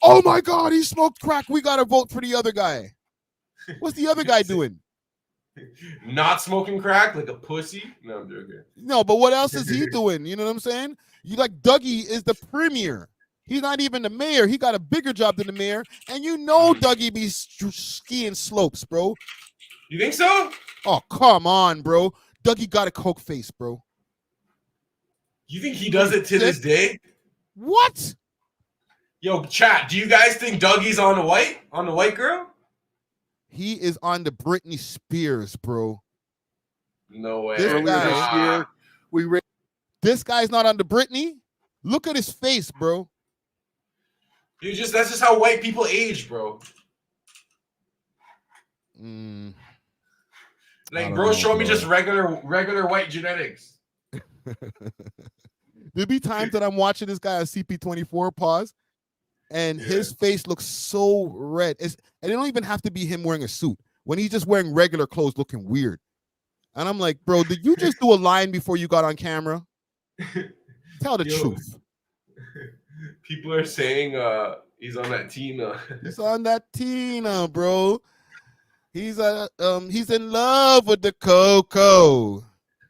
oh my God, he smoked crack. We gotta vote for the other guy. What's the other guy doing? Not smoking crack like a pussy? No, I'm joking. No, but what else is he doing? You know what I'm saying? You like Dougie is the premier. He's not even the mayor. He got a bigger job than the mayor. And you know Dougie be skiing slopes, bro. You think so? Oh, come on, bro. Dougie got a coke face, bro. You think he does it to this day? What? Yo, chat, do you guys think Dougie's on the white girl? He is on the Britney Spears, bro. No way. This guy's not on the Britney. Look at his face, bro. That's just how white people age, bro. Like, bro, show me just regular white genetics. There'll be times that I'm watching this guy on CP24, pause, and his face looks so red. And it don't even have to be him wearing a suit. When he's just wearing regular clothes, looking weird. And I'm like, bro, did you just do a line before you got on camera? Tell the truth. People are saying he's on that Tina. He's on that Tina, bro. He's in love with the Coco.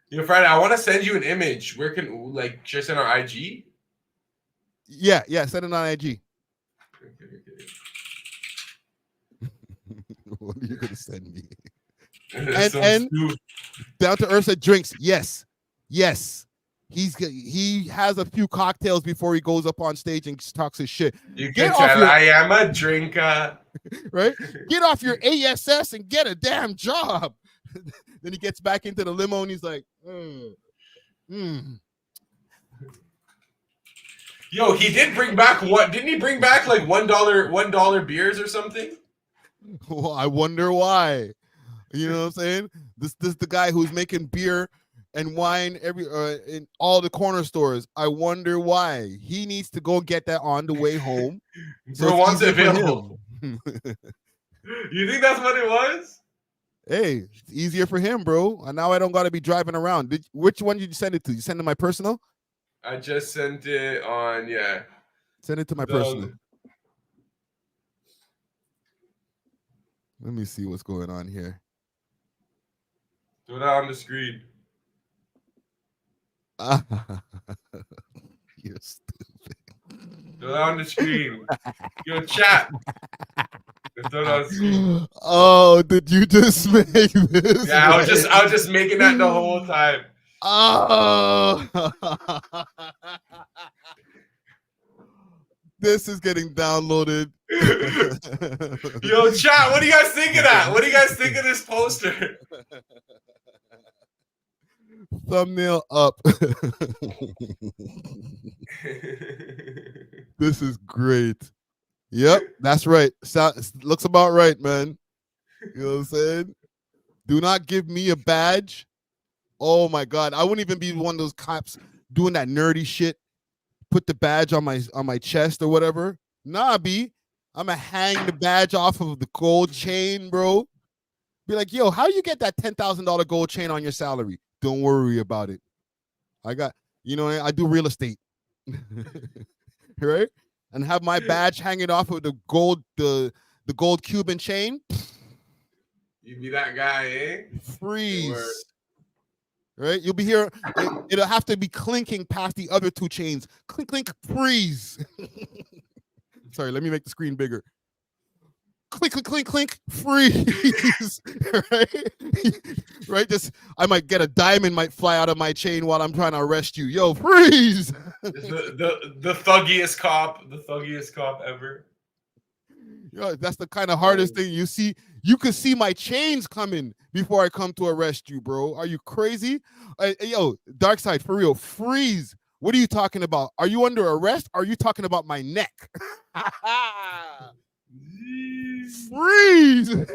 Yo, Friday, I want to send you an image. Where can should I send on IG? Yeah, send it on IG. What are you gonna send me? and Down to Earth said drinks. Yes. He has a few cocktails before he goes up on stage and talks his shit. You can tell I am a drinker. Right? Get off your ASS and get a damn job. Then he gets back into the limo and he's like, Yo, he did bring back what? Didn't he bring back like $1 beers or something? Well, I wonder why. You know what I'm saying? This the guy who's making beer and wine in all the corner stores. I wonder why. He needs to go get that on the way home. So wants it available. You think that's what it was? Hey, it's easier for him, bro. And now I don't got to be driving around. Which one did you send it to? You send it to my personal? I just sent it on, yeah. Send it to my personal. Let me see what's going on here. Throw that on the screen. You're stupid. Throw that on the screen. Yo, chat. Throw that on the screen. Oh, did you just make this? Yeah, I was just making that the whole time. Oh. This is getting downloaded. Yo, chat, what do you guys think of that? What do you guys think of this poster? Thumbnail up. This is great. Yep, that's right. Looks about right, man. You know what I'm saying? Do not give me a badge. Oh my God, I wouldn't even be one of those cops doing that nerdy shit. Put the badge on my chest or whatever. Nah, B. I'ma hang the badge off of the gold chain, bro. Be like, yo, how you get that $10,000 gold chain on your salary? Don't worry about it. I got, I do real estate. Right? And have my badge hanging off of the gold Cuban chain. You be that guy, eh? Freeze. Right? You'll be here. It'll have to be clinking past the other two chains. Clink, clink, freeze. Sorry, let me make the screen bigger. Clink, clink, clink, clink, freeze. Right? Right? I might get a diamond might fly out of my chain while I'm trying to arrest you. Yo, freeze. The thuggiest cop ever. Yo, that's the kind of hardest thing you see. You could see my chains coming before I come to arrest you, bro. Are you crazy? Yo, Dark Side, for real, freeze. What are you talking about? Are you under arrest? Or are you talking about my neck? Freeze.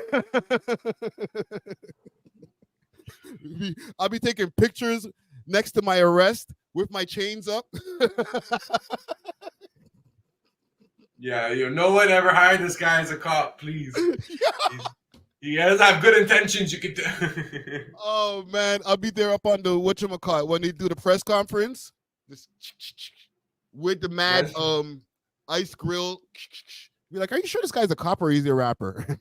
I'll be taking pictures next to my arrest with my chains up. Yeah, no one ever hired this guy as a cop, please. He does have good intentions, you could tell. Oh man, I'll be there up on the whatchamacallit when they do the press conference. Just with the mad ice grill. Be like, are you sure this guy's a cop or he's a rapper?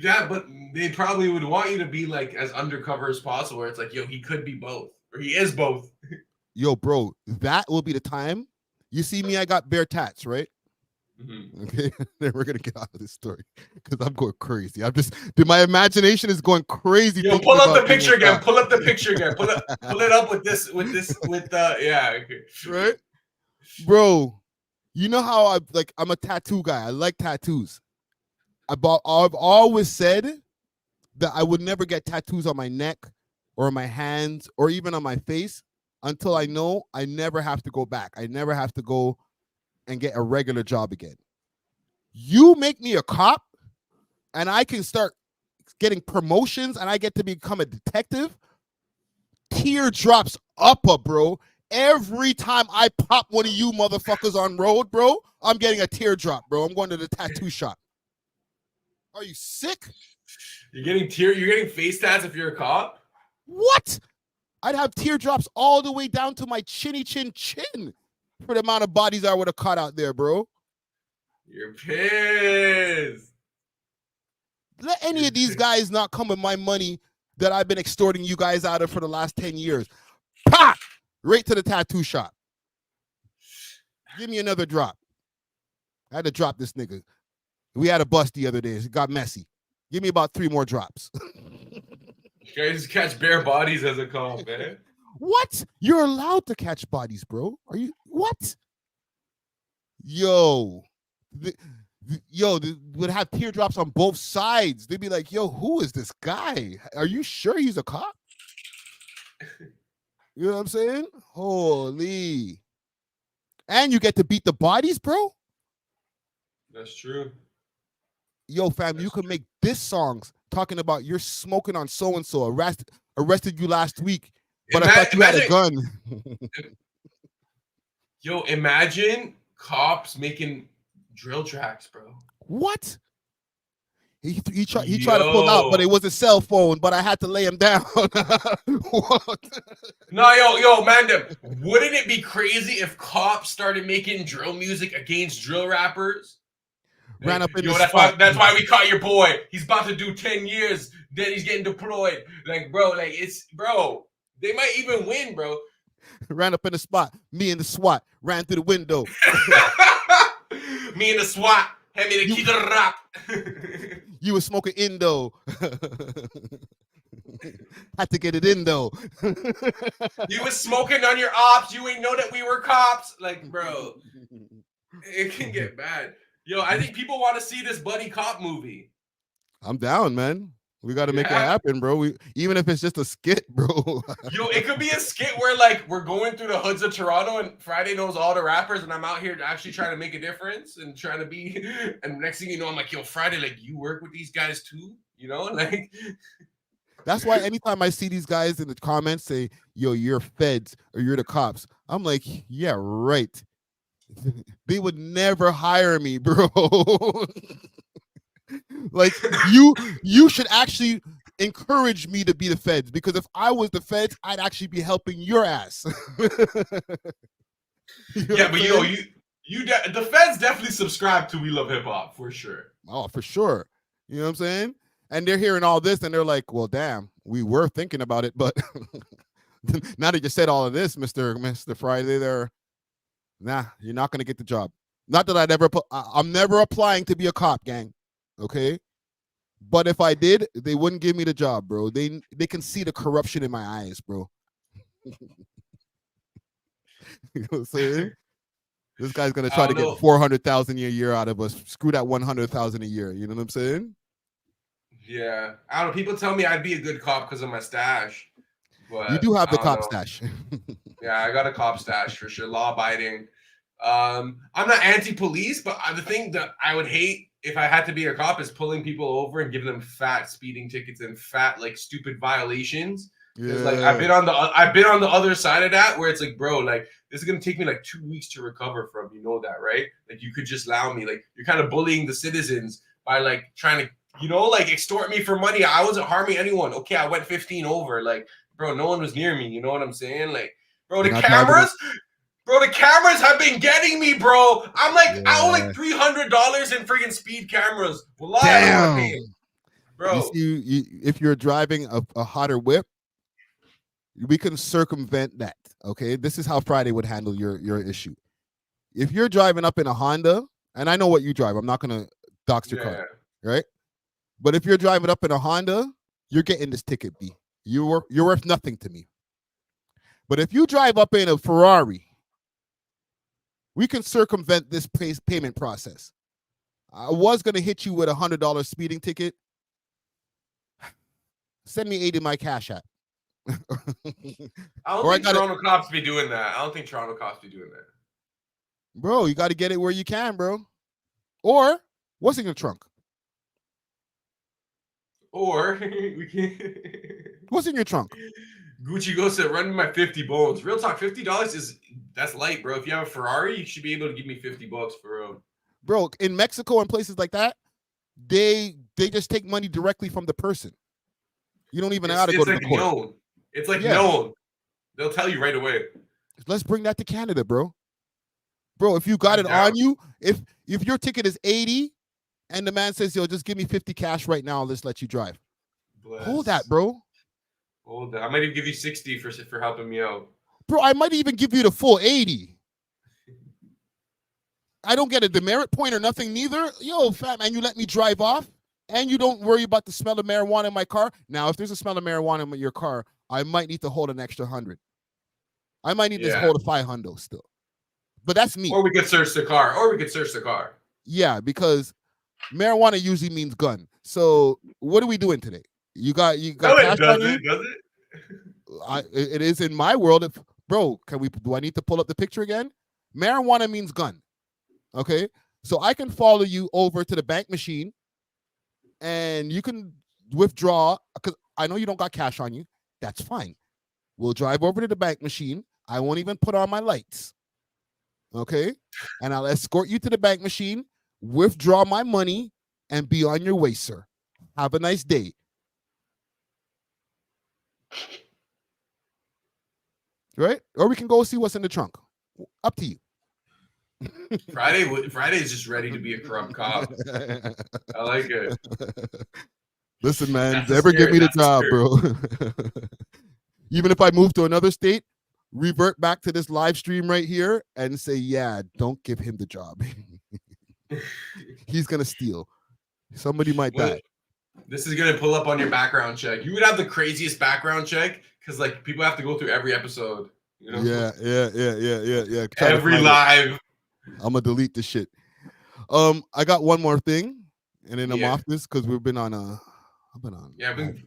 But they probably would want you to be like as undercover as possible, where it's like, yo, he could be both. Or he is both. Yo, bro, that will be the time. You see me, I got bare tats, right? Mm-hmm. Okay, then we're gonna get out of this story because I'm going crazy. My imagination is going crazy. Yo, pull up the picture again. Pull up the picture again. Pull it up with yeah. Okay. Right, bro. You know how I'm a tattoo guy. I like tattoos. I've always said that I would never get tattoos on my neck or my hands or even on my face until I know I never have to go back. I never have to go and get a regular job again. You make me a cop and I can start getting promotions and I get to become a detective. Teardrops upper, bro. Every time I pop one of you motherfuckers on road, bro, I'm getting a teardrop, bro. I'm going to the tattoo shop. Are you sick? You're getting face tats if you're a cop? What? I'd have teardrops all the way down to my chinny chin for the amount of bodies I would have caught out there, bro. You're pissed. Let any of these guys not come with my money that I've been extorting you guys out of for the last 10 years. Pop! Right to the tattoo shop. Give me another drop. I had to drop this nigga. We had a bust the other day. It got messy. Give me about 3 more drops. You guys catch bare bodies as a cop, man. What? You're allowed to catch bodies, bro. Are you? What? Yo. They would have teardrops on both sides. They'd be like, yo, who is this guy? Are you sure he's a cop? You know what I'm saying? Holy. And you get to beat the bodies, bro? That's true. Yo, fam, you can make diss songs talking about you're smoking on so-and-so, arrested you last week, but I thought you had a gun. Yo, imagine cops making drill tracks, bro. What? He tried to pull out, but it was a cell phone. But I had to lay him down. No, yo, man, wouldn't it be crazy if cops started making drill music against drill rappers? Ran up in the that's spot. why that's why we caught your boy. He's about to do 10 years. Then he's getting deployed. Like, bro, they might even win, bro. Ran up in the spot. Me and the SWAT ran through the window. Me and the SWAT. Hand me the key to the rap. You were smoking Indo. Had to get it in though. You was smoking on your ops. You ain't know that we were cops. Like, bro, it can get bad. Yo, I think people want to see this buddy cop movie. I'm down, man. We got to make it happen, bro. Even if it's just a skit, bro. Yo, it could be a skit where like we're going through the hoods of Toronto and Friday knows all the rappers and I'm out here actually trying to make a difference and trying to be. And next thing you know, I'm like, yo, Friday, like you work with these guys too, you know, like. That's why anytime I see these guys in the comments say, yo, you're feds or you're the cops, I'm like, yeah, right. They would never hire me, bro. Like you should actually encourage me to be the feds, because if I was the feds, I'd actually be helping your ass. Yeah, but yo, the feds definitely subscribe to We Love Hip Hop for sure. Oh, for sure. You know what I'm saying? And they're hearing all this and they're like, well, damn, we were thinking about it, but now that you said all of this, Mr. Friday, nah, you're not gonna get the job. Not that I'm never applying to be a cop, gang. Okay, but if I did, they wouldn't give me the job, bro. They can see the corruption in my eyes, bro. You know what I'm saying? This guy's gonna try to get 400,000 a year out of us. Screw that 100,000 a year. You know what I'm saying? Yeah, I don't know. People tell me I'd be a good cop because of my stash. But you do have the cop stash. Yeah, I got a cop stash for sure. Law abiding. I'm not anti-police, but the thing that I would hate if I had to be a cop is pulling people over and giving them fat speeding tickets and fat like stupid violations. Yeah. Like I've been on the other side of that where it's like, bro, like this is gonna take me like 2 weeks to recover from. You know that, right? Like you could just allow me. Like you're kind of bullying the citizens by like trying to, you know, like extort me for money. I wasn't harming anyone. Okay, I went 15 over. Like, bro, no one was near me. You know what I'm saying? Like, bro, the cameras. Bro, the cameras have been getting me, bro. I'm like, I owe like $300 in freaking speed cameras. Well, damn, bro. If you're driving a hotter whip, we can circumvent that. Okay, this is how Friday would handle your issue. If you're driving up in a Honda, and I know what you drive, I'm not gonna dox your car, right? But if you're driving up in a Honda, you're getting this ticket, B. You're worth nothing to me. But if you drive up in a Ferrari, we can circumvent this payment process. I was going to hit you with $100 speeding ticket. Send me 80 my Cash App. I don't think Toronto cops be doing that. I don't think Toronto cops be doing that. Bro, you got to get it where you can, bro. Or what's in your trunk? Or we can. What's in your trunk? Gucci goes to run me my 50 bones. Real talk, $50 that's light, bro. If you have a Ferrari, you should be able to give me $50 for real. Bro, in Mexico and places like that, they just take money directly from the person. You don't even have to go to the court. Known. It's like known. They'll tell you right away. Let's bring that to Canada, bro. Bro, if you got it on you, if your ticket is 80 and the man says, yo, just give me 50 cash right now, let's let you drive. Hold that, bro. Hold that. I might even give you 60 for helping me out. Bro, I might even give you the full 80. I don't get a demerit point or nothing neither. Yo, fat man, you let me drive off and you don't worry about the smell of marijuana in my car. Now, if there's a smell of marijuana in your car, I might need to hold an extra 100. I might need to hold a 500 still. But that's me. Or we could search the car. Yeah, because marijuana usually means gun. So what are we doing today? You got cash on you? Does it? It is in my world. Bro, do I need to pull up the picture again? Marijuana means gun. Okay, so I can follow you over to the bank machine and you can withdraw because I know you don't got cash on you. That's fine. We'll drive over to the bank machine. I won't even put on my lights. Okay, and I'll escort you to the bank machine, withdraw my money, and be on your way, sir. Have a nice day. Right? Or we can go see what's in the trunk. Up to you. Friday is just ready to be a corrupt cop. I like it. Listen, man, That's the never give spirit, me the that's the job, spirit. bro. Even if I move to another state, revert back to this live stream right here and say, yeah, don't give him the job. He's gonna steal. Somebody might die. This is gonna pull up on your background check. You would have the craziest background check because like people have to go through every episode. You know? Yeah. Every live. I'm gonna delete this shit. I got one more thing, and then I'm off this because we've been on I've been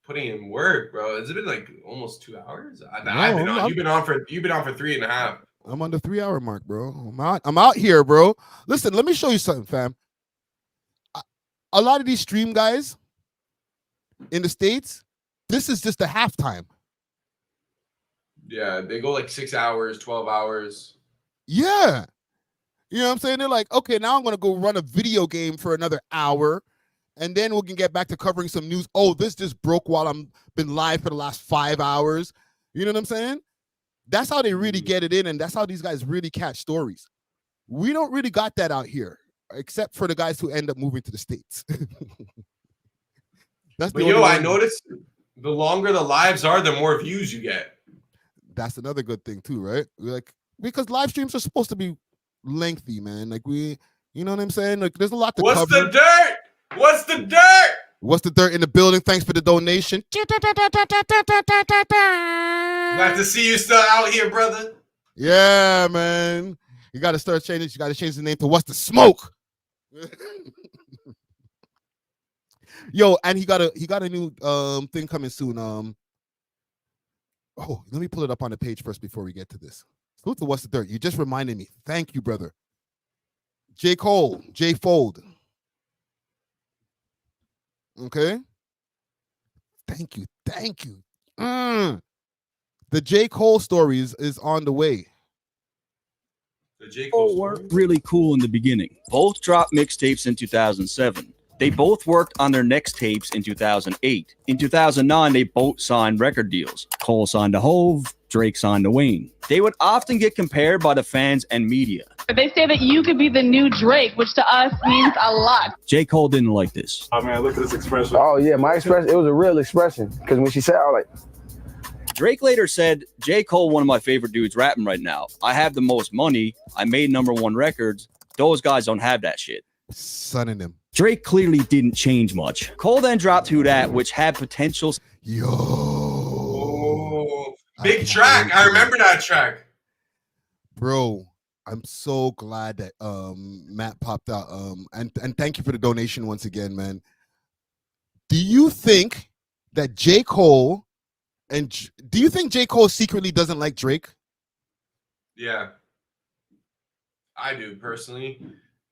putting in work, bro. Has it been like almost 2 hours? I've been No, on. You've been on for 3.5. I'm on the 3 hour mark, bro. I'm out here, bro. Listen, let me show you something, fam. A lot of these stream guys in the States, this is just the halftime. Yeah, they go like 6 hours, 12 hours. Yeah. You know what I'm saying? They're like, okay, now I'm going to go run a video game for another hour, and then we can get back to covering some news. Oh, this just broke while I'm been live for the last 5 hours. You know what I'm saying? That's how they really get it in, and that's how these guys really catch stories. We don't really got that out here, except for the guys who end up moving to the States. I noticed the longer the lives are, the more views you get. That's another good thing too, right? Because live streams are supposed to be lengthy, man. Like you know what I'm saying? Like there's a lot to cover. What's the dirt? What's the dirt? What's the dirt in the building? Thanks for the donation. Glad to see you still out here, brother. Yeah, man. You got to start changing. You got to change the name to What's the Smoke? Yo, and he got a new thing coming soon. Oh, let me pull it up on the page first before we get to this. Salute to What's the Dirt. You just reminded me. Thank you, brother. J. Cole, J. Fold. Okay. Thank you. The J. Cole story is on the way. The J. Cole were really cool in the beginning. Both dropped mixtapes in 2007. They both worked on their next tapes in 2008. In 2009, they both signed record deals. Cole signed to Hove, Drake signed to Wayne. They would often get compared by the fans and media. They say that you could be the new Drake, which to us means a lot. J. Cole didn't like this. Oh man, look at this expression. Oh yeah, my expression, it was a real expression. Because when she said, I was like, Drake later said, J. Cole, one of my favorite dudes rapping right now. I have the most money. I made #1 records. Those guys don't have that shit. Sunning them. Drake clearly didn't change much. Cole then dropped Who Dat, which had potential. Oh, big track. I remember that track. Bro, I'm so glad that Matt popped out. And thank you for the donation once again, man. Do you think that J. Cole do you think J. Cole secretly doesn't like Drake? Yeah. I do personally.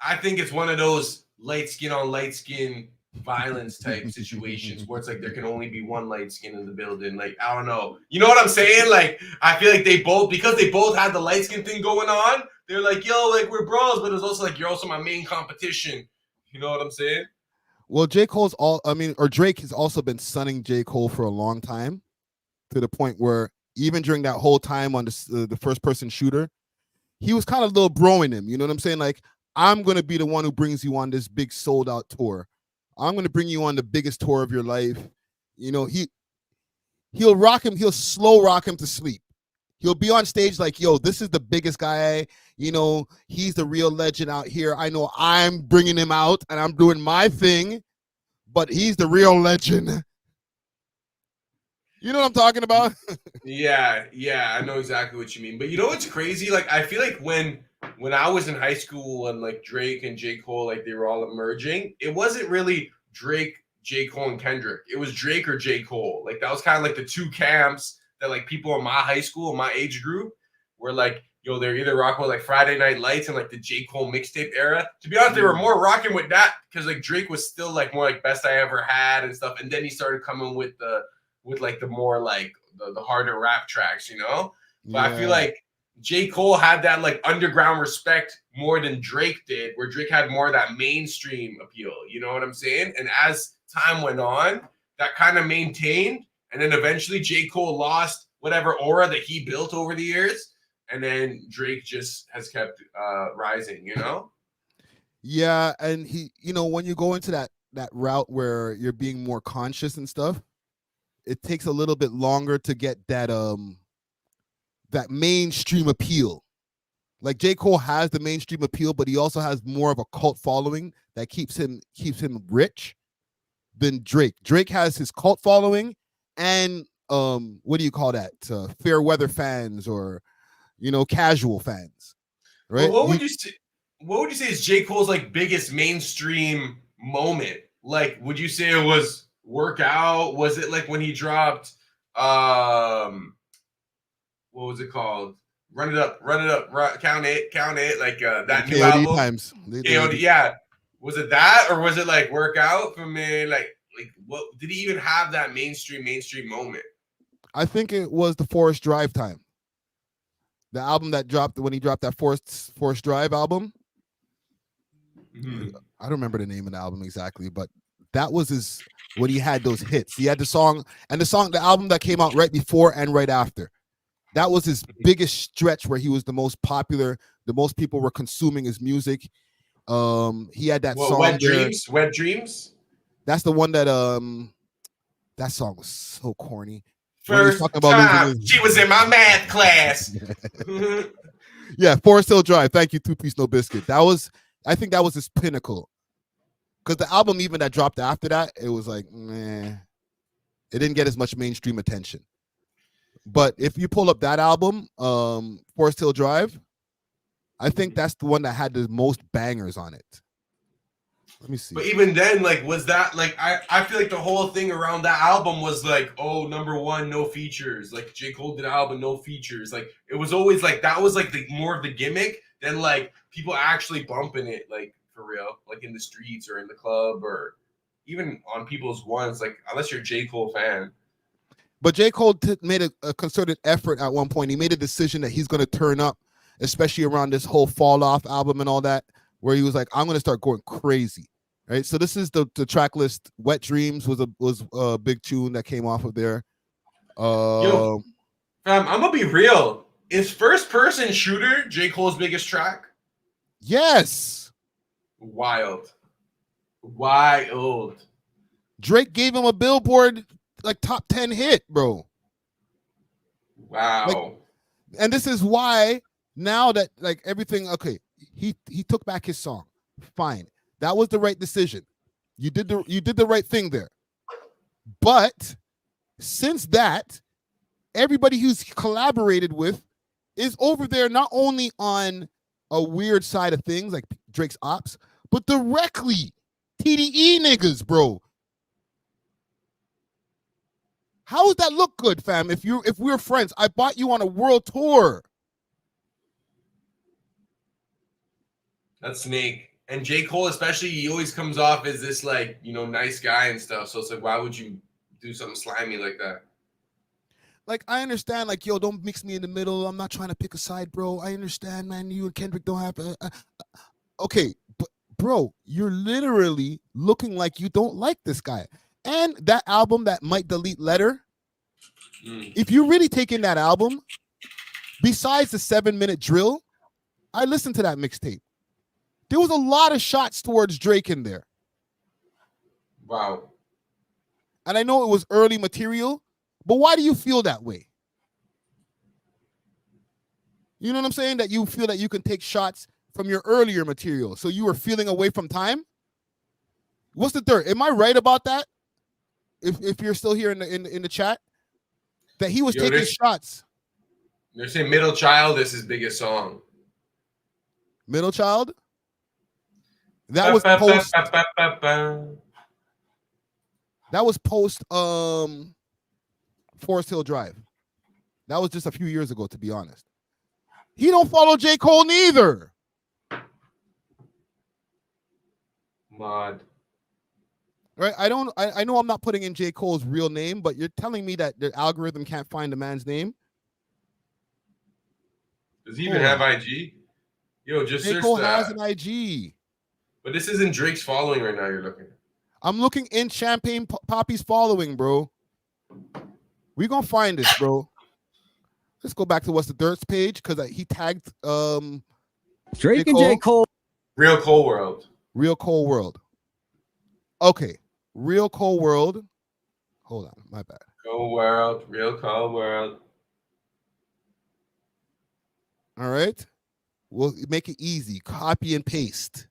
I think it's one of those light skin on light skin violence type situations where it's like there can only be one light skin in the building. Like, I don't know. You know what I'm saying? Like, I feel like because they both had the light skin thing going on, they're like, yo, like we're bros, but it's also like you're also my main competition. You know what I'm saying? Well, Drake has also been sunning J. Cole for a long time, to the point where even during that whole time on the first person shooter, he was kind of little broing him. You know what I'm saying? Like, I'm going to be the one who brings you on this big sold out tour. I'm going to bring you on the biggest tour of your life. You know, he'll rock him. He'll slow rock him to sleep. He'll be on stage like, yo, this is the biggest guy. You know, he's the real legend out here. I know I'm bringing him out and I'm doing my thing, but he's the real legend. You know what I'm talking about? Yeah, I know exactly what you mean. But you know what's crazy? Like, I feel like when I was in high school and like Drake and J. Cole, like they were all emerging, it wasn't really Drake, J. Cole, and Kendrick. It was Drake or J. Cole. Like that was kind of like the two camps that like people in my high school, my age group, were like, yo, they're either rocking with like Friday Night Lights and like the J. Cole mixtape era. To be honest, they were more rocking with that because like Drake was still like more like Best I Ever Had and stuff. And then he started coming with the more like the harder rap tracks, you know? But I feel like J. Cole had that like underground respect more than Drake did, where Drake had more of that mainstream appeal. You know what I'm saying? And as time went on, that kind of maintained, and then eventually J. Cole lost whatever aura that he built over the years, and then Drake just has kept rising, you know? Yeah, and he, you know, when you go into that route where you're being more conscious and stuff, it takes a little bit longer to get that that mainstream appeal. Like J. Cole has the mainstream appeal, but he also has more of a cult following that keeps him rich than Drake. Drake has his cult following and what do you call that? Fair weather fans, or you know, casual fans, right? But what would you say? What would you say is J. Cole's like biggest mainstream moment? Like, would you say it was Workout? Was it like when he dropped what was it called? Run it up, count it, like that new KOD album. times. KOD, yeah. Was it that, or was it like Workout for me? Like what did he even have that mainstream moment? I think it was the Forest Drive time. The album that dropped when he dropped that Forest Drive album. I don't remember the name of the album exactly, but that was his when he had those hits. He had the album that came out right before and right after. That was his biggest stretch where he was the most popular. The most people were consuming his music. He had that song. Wet Dreams. That's the one that that song was so corny. First time she was in my math class. Yeah, Forest Hill Drive. Thank you, Two Piece No Biscuit. I think that was his pinnacle. Because the album even that dropped after that, it was like, meh. It didn't get as much mainstream attention. But if you pull up that album, Forest Hill Drive, I think that's the one that had the most bangers on it. Let me see. But even then, like, was that like I feel like the whole thing around that album was like, oh, number one, no features. Like J. Cole did an album, no features. Like it was always like that was like the more of the gimmick than like people actually bumping it, like for real, like in the streets or in the club or even on people's ones, like unless you're a J. Cole fan. But J. Cole made a concerted effort at one point. He made a decision that he's going to turn up, especially around this whole Fall Off album and all that, where he was like, I'm going to start going crazy. Right. So this is the track list. Wet Dreams was a big tune that came off of there. Yo, fam, I'm going to be real. Is First Person Shooter J. Cole's biggest track? Yes. Wild. Drake gave him a Billboard like top 10 hit, bro. Wow. Like, and this is why now that like everything, okay, he took back his song. Fine. That was the right decision. You did the right thing there. But since that, everybody who's collaborated with is over there not only on a weird side of things like Drake's ops, but directly TDE niggas, bro. How does that look good, fam? If we're friends, I bought you on a world tour. That's Snake. And J. Cole, especially, he always comes off as this, like, you know, nice guy and stuff. So it's like, why would you do something slimy like that? Like, I understand, like, yo, don't mix me in the middle. I'm not trying to pick a side, bro. I understand, man. You and Kendrick don't have to. Okay, but, bro, you're literally looking like you don't like this guy. And that album, that Might Delete Letter, if you really take in that album, besides the 7-minute drill, I listened to that mixtape. There was a lot of shots towards Drake in there. Wow. And I know it was early material, but why do you feel that way? You know what I'm saying? That you feel that you can take shots from your earlier material. So you were feeling away from time? What's the third? Am I right about that? If you're still here in the chat, that he was taking shots. They're saying Middle Child is his biggest song. Middle Child? That was post. That was post Forest Hill Drive. That was just a few years ago, to be honest. He don't follow J. Cole neither. Mod. Right? I know I'm not putting in J. Cole's real name, but you're telling me that the algorithm can't find the man's name? Does he even have IG? Yo, just J. search Cole that. has an IG. But this isn't Drake's following right now, you're looking. I'm looking in Champagne Poppy's following, bro. We gonna find this, bro. Let's go back to What's the Dirt's page because he tagged Drake and J. Cole. Real Cole World. Real Cole World. Okay, Real Cole World. Hold on, my bad. Cole World, Real Cole World. All right, we'll make it easy. Copy and paste.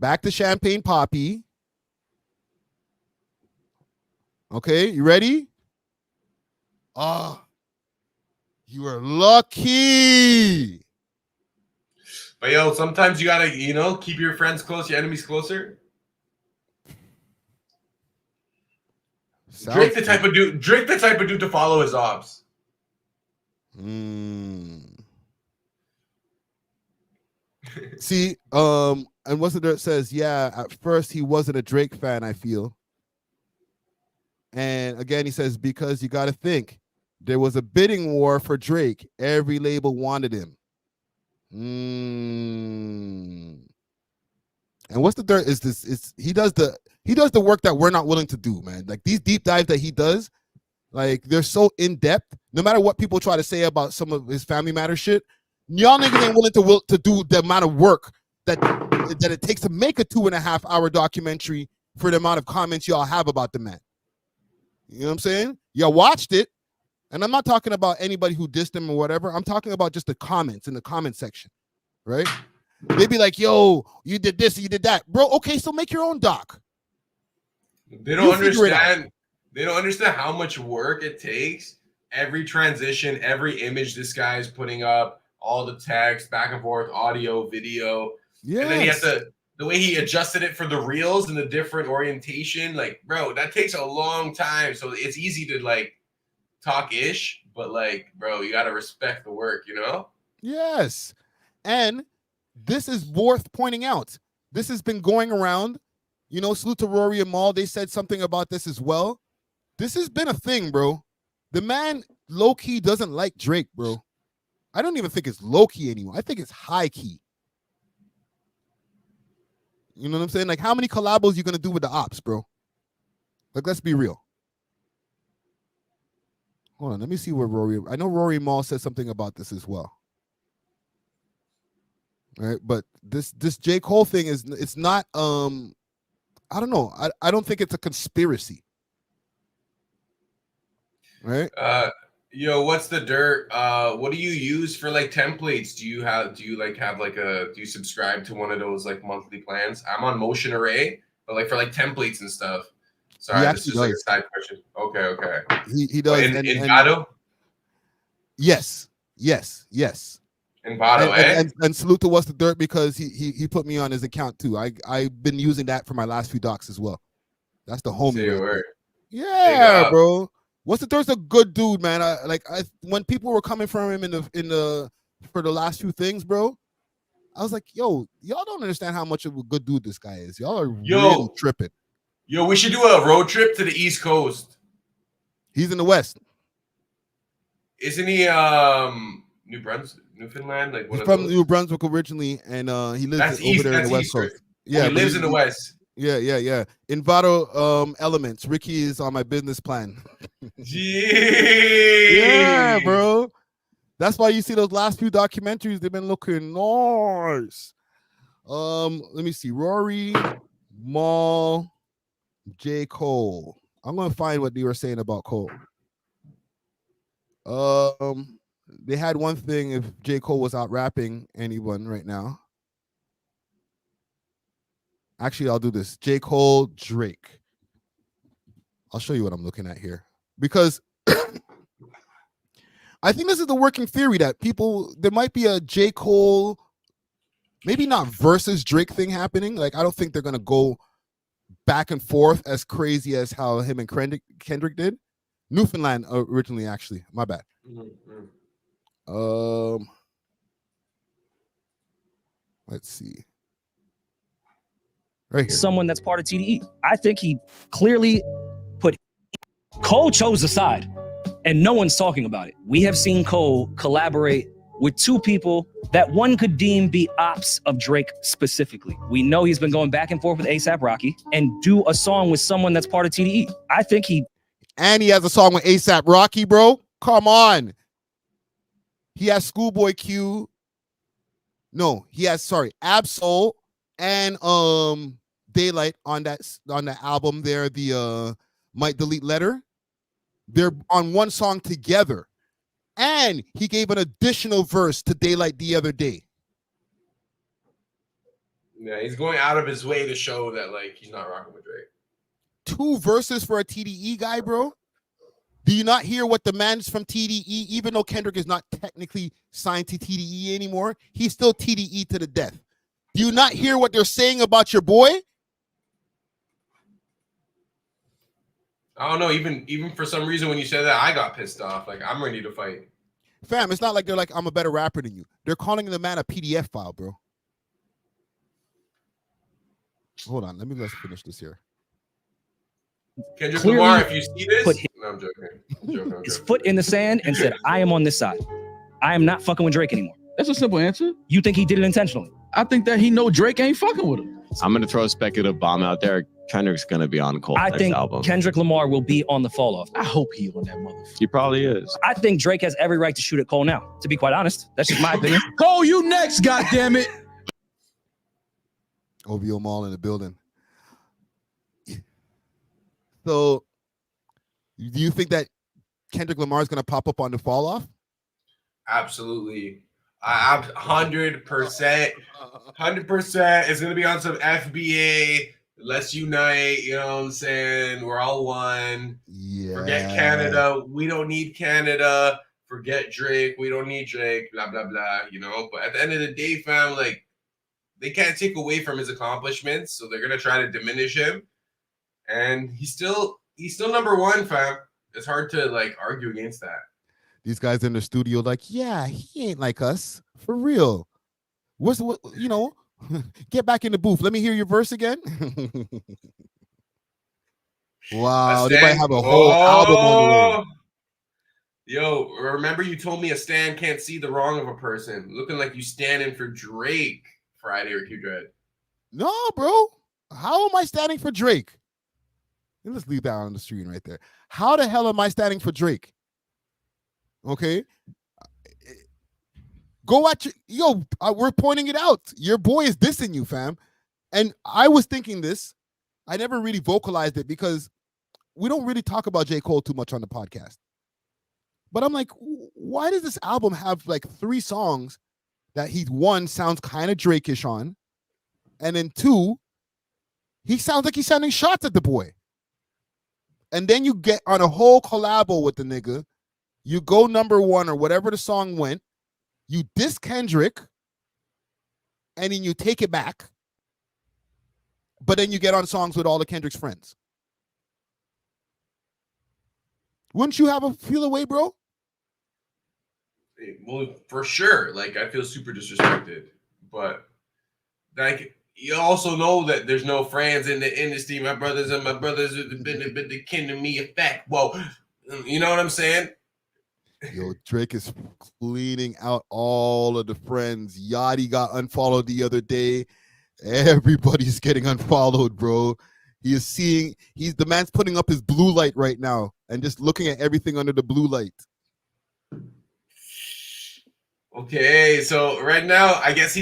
Back to Champagne Poppy. Okay, you ready? You are lucky. But yo, sometimes you gotta, keep your friends close, your enemies closer. Drake the type of dude to follow his ops. See, and What's the Dirt says, yeah, at first he wasn't a Drake fan, I feel. And again, he says, because you got to think, there was a bidding war for Drake. Every label wanted him. And What's the Dirt is this? He does the work that we're not willing to do, man. Like these deep dives that he does, like they're so in depth. No matter what people try to say about some of his Family Matter shit, y'all niggas ain't willing to do the amount of work that it takes to make a 2.5 hour documentary for the amount of comments y'all have about the man. You know what I'm saying? Y'all watched it, and I'm not talking about anybody who dissed him or whatever. I'm talking about just the comments in the comment section, right? They be like, yo, you did this, you did that. Bro, okay, so make your own doc. They don't understand. They don't understand how much work it takes. Every transition, every image this guy is putting up, all the text, back and forth, audio, video. Yeah. And then he has to, the way he adjusted it for the reels and the different orientation, like, bro, that takes a long time. So it's easy to like talk ish, but like, bro, you got to respect the work, Yes. And this is worth pointing out. This has been going around, salute to Rory and Maul. They said something about this as well. This has been a thing, bro. The man low-key doesn't like Drake, bro. I don't even think it's low-key anymore. I think it's high-key. You know what I'm saying? Like, how many collabos you going to do with the ops, bro? Like, let's be real. Hold on, let me see where Rory... I know Rory Maul said something about this as well. All right, but this J. Cole thing it's not... I don't know. I don't think it's a conspiracy. Right? Yo, What's the Dirt? What do you use for like templates? Do you subscribe to one of those like monthly plans? I'm on Motion Array, but like for like templates and stuff. Sorry, this is like a side question. Okay. He does. In Vado? Yes. In Vado, and salute to What's the Dirt because he put me on his account too. I've been using that for my last few docs as well. That's the homie. Right, yeah, bro. What's the Dirt's a good dude, man. When people were coming from him for the last few things, bro, I was like, yo, y'all don't understand how much of a good dude this guy is. Y'all are really tripping. Yo, we should do a road trip to the East Coast. He's in the West. Isn't he New Brunswick, Newfoundland? Like he's from New Brunswick originally, and he lives over there in the West Coast. Yeah, he lives in the West. Yeah. Envato Elements. Ricky is on my business plan. Yeah, bro. That's why you see those last few documentaries. They've been looking nice. Let me see. Rory, Maul, J. Cole. I'm gonna find what they were saying about Cole. They had one thing if J. Cole was out rapping anyone right now. Actually, I'll do this. J. Cole, Drake. I'll show you what I'm looking at here. Because I think this is the working theory that there might be a J. Cole, maybe not versus Drake thing happening. Like, I don't think they're going to go back and forth as crazy as how him and Kendrick did. Newfoundland originally, actually. My bad. Let's see. Right here. Someone that's part of TDE. I think he clearly put Cole chose a side, and no one's talking about it. We have seen Cole collaborate with two people that one could deem be ops of Drake specifically. We know he's been going back and forth with A$AP Rocky and do a song with someone that's part of TDE. I think he has a song with A$AP Rocky, bro. Come on. He has Schoolboy Q. No, he has Absol and Daylight on that album there, the Might Delete Letter. They're on one song together. And he gave an additional verse to Daylight the other day. Yeah, he's going out of his way to show that like he's not rocking with Drake. 2 verses for a TDE guy, bro. Do you not hear what the man's from TDE, even though Kendrick is not technically signed to TDE anymore, he's still TDE to the death. Do you not hear what they're saying about your boy? I don't know. Even for some reason when you said that, I got pissed off. Like I'm ready to fight. Fam, it's not like they're like, I'm a better rapper than you. They're calling the man a PDF file, bro. Hold on, let's finish this here. Kendrick Lamar, if you see this, no, I'm joking. His foot in the sand and said, I am on this side. I am not fucking with Drake anymore. That's a simple answer. You think he did it intentionally? I think that he know Drake ain't fucking with him. I'm gonna throw a speculative bomb out there. Kendrick's gonna be on Cole's next think album. Kendrick Lamar will be on the fall off. I hope he on that motherfucker. He probably is. I think Drake has every right to shoot at Cole now, to be quite honest. That's just my opinion. Cole, you next, goddammit. OVO Mall in the building. So, do you think that Kendrick Lamar is going to pop up on the fall off? Absolutely. 100%. 100% is going to be on some FBA. Let's unite. You know what I'm saying? We're all one. Yeah. Forget Canada. We don't need Canada. Forget Drake. We don't need Drake. Blah, blah, blah. You know? But at the end of the day, fam, like, they can't take away from his accomplishments. So they're going to try to diminish him. And he's still number one, fam. It's hard to like argue against that. These guys in the studio, like, yeah, he ain't like us for real. What you know? Get back in the booth. Let me hear your verse again. Wow, they might have a whole album on the way. Yo, remember you told me a stan can't see the wrong of a person. Looking like you standing for Drake Friday or Q-Dread. No, bro. How am I standing for Drake? Let's leave that on the screen right there. How the hell am I standing for Drake? Okay. Go watch it. Yo, we're pointing it out. Your boy is dissing you, fam. And I was thinking this. I never really vocalized it because we don't really talk about J. Cole too much on the podcast. But I'm like, why does this album have like 3 songs that one sounds kind of Drake-ish on, and then 2, he sounds like he's sending shots at the boy. And then you get on a whole collabo with the nigga. You go number 1 or whatever the song went. You diss Kendrick. And then you take it back. But then you get on songs with all of Kendrick's friends. Wouldn't you have a feel away, bro? Well, for sure. Like, I feel super disrespected. But, like, you also know that there's no friends in the industry. My brothers have been the kin to me effect. Well, you know what I'm saying? Yo, Drake is cleaning out all of the friends. Yachty got unfollowed the other day. Everybody's getting unfollowed, bro. The man's putting up his blue light right now and just looking at everything under the blue light. Okay, so right now, I guess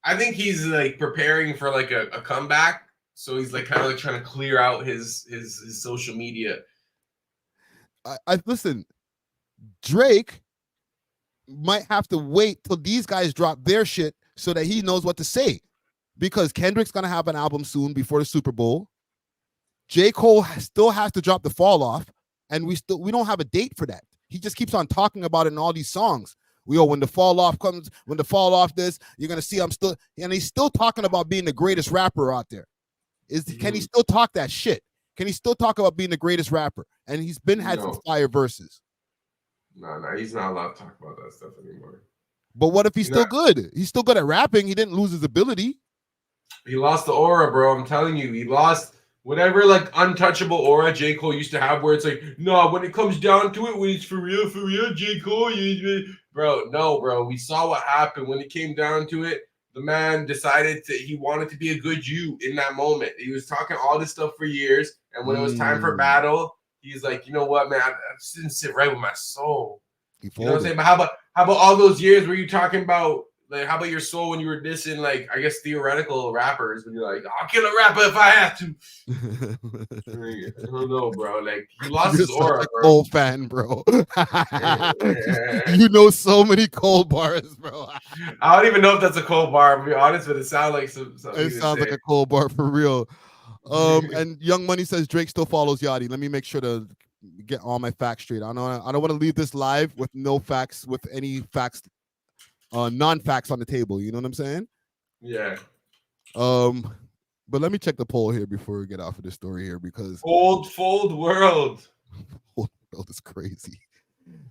I think he's like preparing for like a comeback. So he's like kind of like trying to clear out his social media. I listen, Drake might have to wait till these guys drop their shit so that he knows what to say. Because Kendrick's gonna have an album soon before the Super Bowl. J. Cole still has to drop the Fall Off, and we don't have a date for that. He just keeps on talking about it in all these songs. When the fall off comes, when the fall off this, you're gonna see and he's still talking about being the greatest rapper out there. Can he still talk that shit? Can he still talk about being the greatest rapper? And he's had some fire verses. No, he's not allowed to talk about that stuff anymore. But what if he's still good? He's still good at rapping. He didn't lose his ability. He lost the aura, bro. I'm telling you, he lost whatever like untouchable aura J. Cole used to have, where it's like, no, when it comes down to it, when it's for real, J. Cole, bro. We saw what happened when it came down to it. The man decided he wanted to be a good you in that moment. He was talking all this stuff for years, and when it was time for battle, he's like, you know what, man, I just didn't sit right with my soul. You know what I'm saying? But how about all those years where you talking about, like, how about your soul when you were dissing, like, I guess theoretical rappers, when you're like, I'll kill a rapper if I have to. I don't know, bro. Like, he lost his aura, bro. Cole fan, bro. You know so many Cole bars, bro. I don't even know if that's a Cole bar. To be honest, but it sounds like something. It sounds like a Cole bar for real. And Young Money says Drake still follows Yachty. Let me make sure to get all my facts straight. I don't want to leave this live with no facts, with any facts, non-facts on the table. You know what I'm saying? Yeah. But let me check the poll here before we get off of this story here, because Old Fold World. Old World is crazy.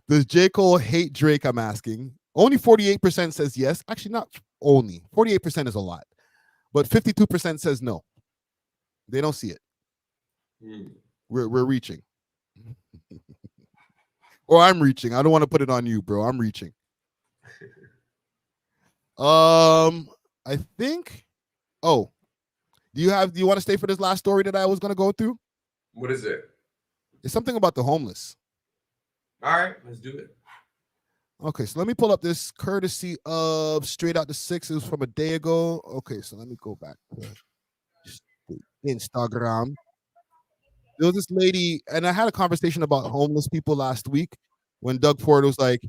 Does J. Cole hate Drake? I'm asking. Only 48% says yes. Actually, not only. 48% is a lot. But 52% says no. They don't see it. We're reaching. Or I'm reaching. I don't want to put it on you, bro. I'm reaching. I think. Oh, do you want to stay for this last story that I was going to go through? What is it? It's something about the homeless. All right, let's do it. Okay, so let me pull up this courtesy of Straight Out the Six. It was from a day ago. Okay, so let me go back to Instagram. There was this lady, and I had a conversation about homeless people last week when Doug Ford was like,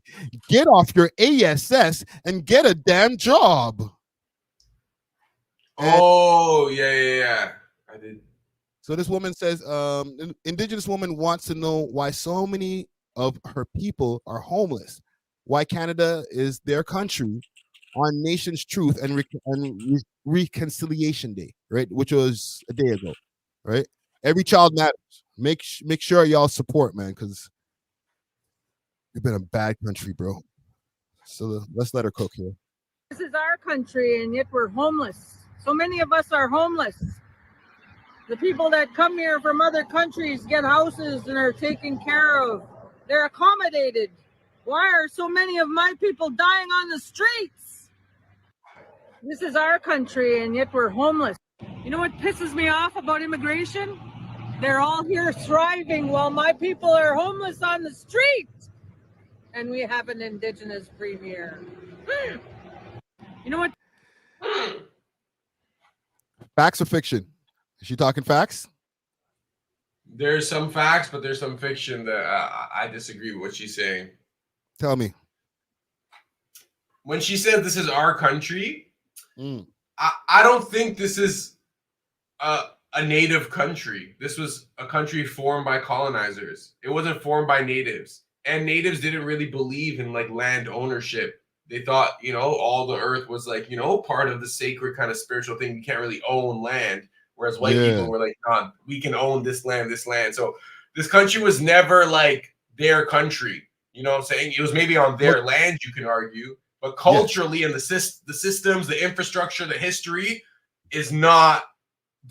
get off your ASS and get a damn job. Oh, yeah. I did. So this woman says, an Indigenous woman wants to know why so many of her people are homeless, why Canada is their country on Nation's Truth and Reconciliation Day, right? Which was a day ago, right? Every child matters. Make sure y'all support, man, because you've been a bad country, bro. So let's let her cook here. This is our country, and yet we're homeless. So many of us are homeless. The people that come here from other countries get houses and are taken care of. They're accommodated. Why are so many of my people dying on the streets? This is our country, and yet we're homeless. You know what pisses me off about immigration? They're all here thriving while my people are homeless on the street. And we have an Indigenous premier. You know what? Facts or fiction? Is she talking facts? There's some facts, but there's some fiction that I disagree with what she's saying. Tell me. When she said this is our country, I don't think this is a native country. This was a country formed by colonizers. It wasn't formed by natives. And natives didn't really believe in like land ownership. They thought, you know, all the earth was like, you know, part of the sacred kind of spiritual thing. You can't really own land. Whereas white people were like, nah, we can own this land, this land. So this country was never like their country. You know what I'm saying? It was maybe on their land, you can argue. But culturally and the systems, the infrastructure, the history is not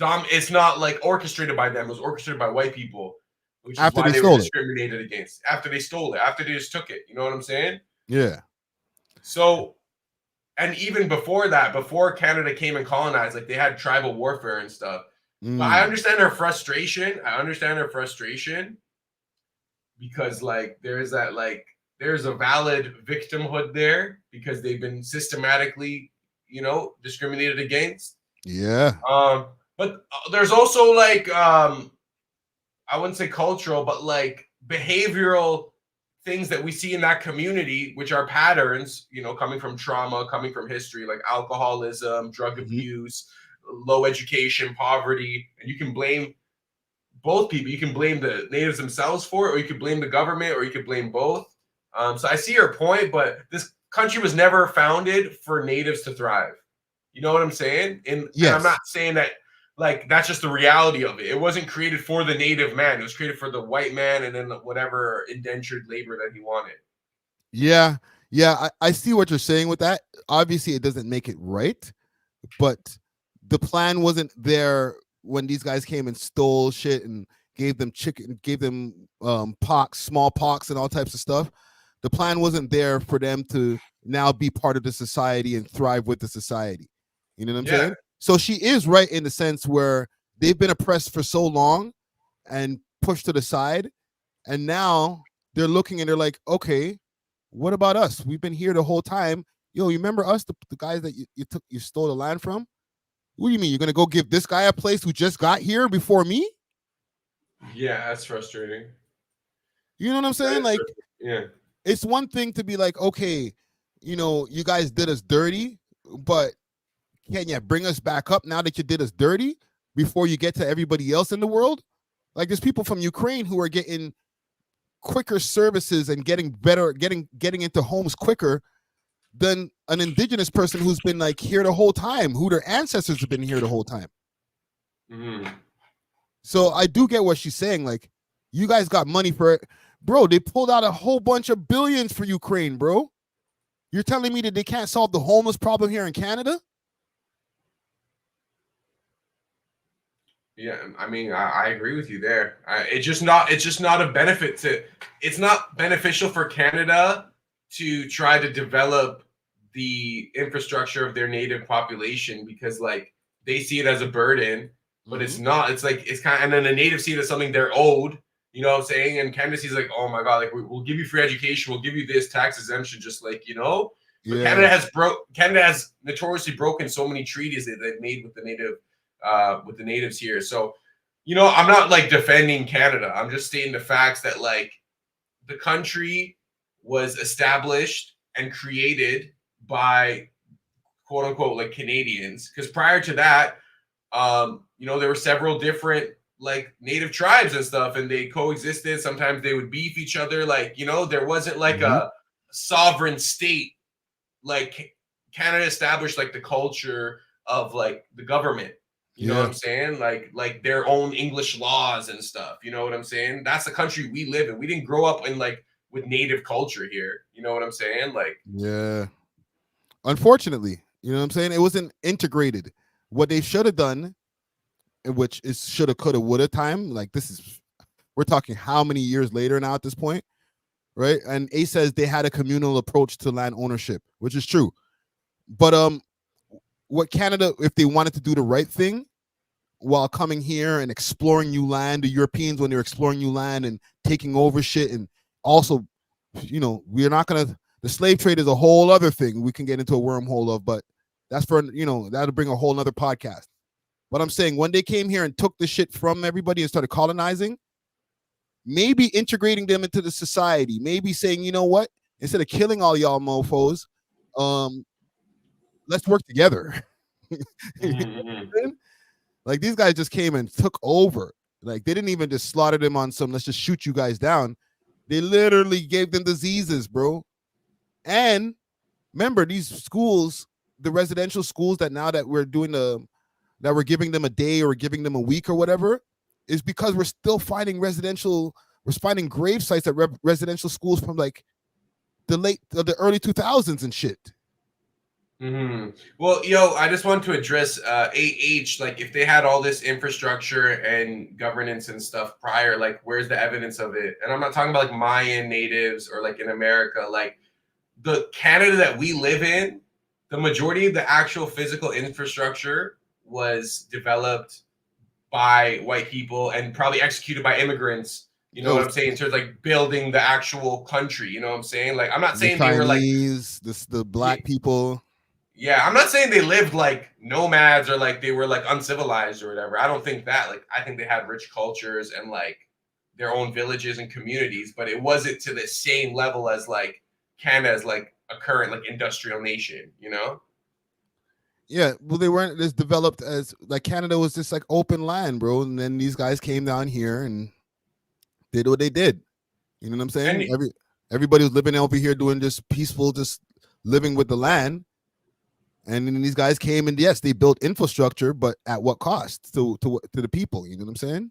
it's not like orchestrated by them. It was orchestrated by white people, which is why they were discriminated against. After they stole it, after they just took it. You know what I'm saying? Yeah. So, and even before that, before Canada came and colonized, like they had tribal warfare and stuff. But I understand her frustration. Because like there's a valid victimhood there because they've been systematically, you know, discriminated against. Yeah. But there's also like I wouldn't say cultural, but like behavioral things that we see in that community, which are patterns, you know, coming from trauma, coming from history, like alcoholism, drug abuse, low education, poverty. And you can blame both people. You can blame the natives themselves for it, or you could blame the government, or you could blame both. So I see your point, but this country was never founded for natives to thrive. You know what I'm saying? And I'm not saying that like that's just the reality of it. It wasn't created for the native man. It was created for the white man and then whatever indentured labor that he wanted. Yeah. I see what you're saying with that. Obviously, it doesn't make it right, but the plan wasn't there when these guys came and stole shit and gave them chicken, gave them smallpox and all types of stuff. the plan wasn't there for them to now be part of the society and thrive with the society. You know what I'm saying? So she is right in the sense where they've been oppressed for so long and pushed to the side, and now they're looking and they're like, okay, what about us? We've been here the whole time. Yo, you remember us, the guys that you stole the land from? What do you mean? You're gonna go give this guy a place who just got here before me? Yeah, that's frustrating. You know what I'm saying? Like, yeah, it's one thing to be like, okay, you know, you guys did us dirty, but can you bring us back up now that you did us dirty before you get to everybody else in the world? Like, there's people from Ukraine who are getting quicker services and getting better, getting into homes quicker than an indigenous person who's been like here the whole time, who their ancestors have been here the whole time. Mm-hmm. So I do get what she's saying. Like, you guys got money for it. Bro, they pulled out a whole bunch of billions for Ukraine, bro. You're telling me that they can't solve the homeless problem here in Canada? Yeah, I mean, I agree with you there. It's just not a benefit to. It's not beneficial for Canada to try to develop the infrastructure of their native population because, like, they see it as a burden, but it's not. It's like it's kind of, and then the natives see it as something they're owed. You know what I'm saying? And Canada sees like, oh my god, like we'll give you free education, we'll give you this tax exemption, just like, you know. But Yeah. Canada has notoriously broken so many treaties that they've made with the natives here. So, you know, I'm not like defending Canada. I'm just stating the facts that like the country was established and created by quote unquote like Canadians. Because prior to that, you know, there were several different like native tribes and stuff, and they coexisted. Sometimes they would beef each other. Like, you know, there wasn't like a sovereign state. Like Canada established like the culture of like the government. You know what I'm saying? Like their own English laws and stuff. You know what I'm saying? That's the country we live in. We didn't grow up in like with native culture here. You know what I'm saying? Like, Yeah. Unfortunately, you know what I'm saying? It wasn't integrated. What they should have done, which is shoulda, coulda, woulda time. Like, this is, we're talking how many years later now at this point, right? And A says they had a communal approach to land ownership, which is true. But what Canada, if they wanted to do the right thing while coming here and exploring new land, the Europeans, when they're exploring new land and taking over shit, and also, you know, we're not gonna, the slave trade is a whole other thing we can get into a wormhole of, but that's for, you know, that'll bring a whole nother podcast. But I'm saying when they came here and took the shit from everybody and started colonizing, maybe integrating them into the society, maybe saying, you know what, instead of killing all y'all mofos, let's work together. Like, these guys just came and took over. Like, they didn't even just slaughter them on some, let's just shoot you guys down. They literally gave them diseases, bro. And remember, these schools, the residential schools that now that we're doing that we're giving them a day or giving them a week or whatever, is because we're still finding we're finding grave sites at residential schools from like the early 2000s and shit. Well, yo, I just want to address AH, like if they had all this infrastructure and governance and stuff prior, like where's the evidence of it? And I'm not talking about like Mayan natives or like in America, like the Canada that we live in, the majority of the actual physical infrastructure was developed by white people and probably executed by immigrants. You know what I'm saying? In terms of like building the actual country. You know what I'm saying? Like, I'm not saying the they were like the black people. Yeah, I'm not saying they lived like nomads or like they were like uncivilized or whatever. I don't think that. Like, I think they had rich cultures and like their own villages and communities, but it wasn't to the same level as like Canada's like a current like industrial nation, you know? Yeah, well, they weren't as developed as like Canada was just like open land, bro. And then these guys came down here and did what they did. You know what I'm saying? Everybody was living over here doing just peaceful, just living with the land. And then these guys came and yes, they built infrastructure, but at what cost to the people? You know what I'm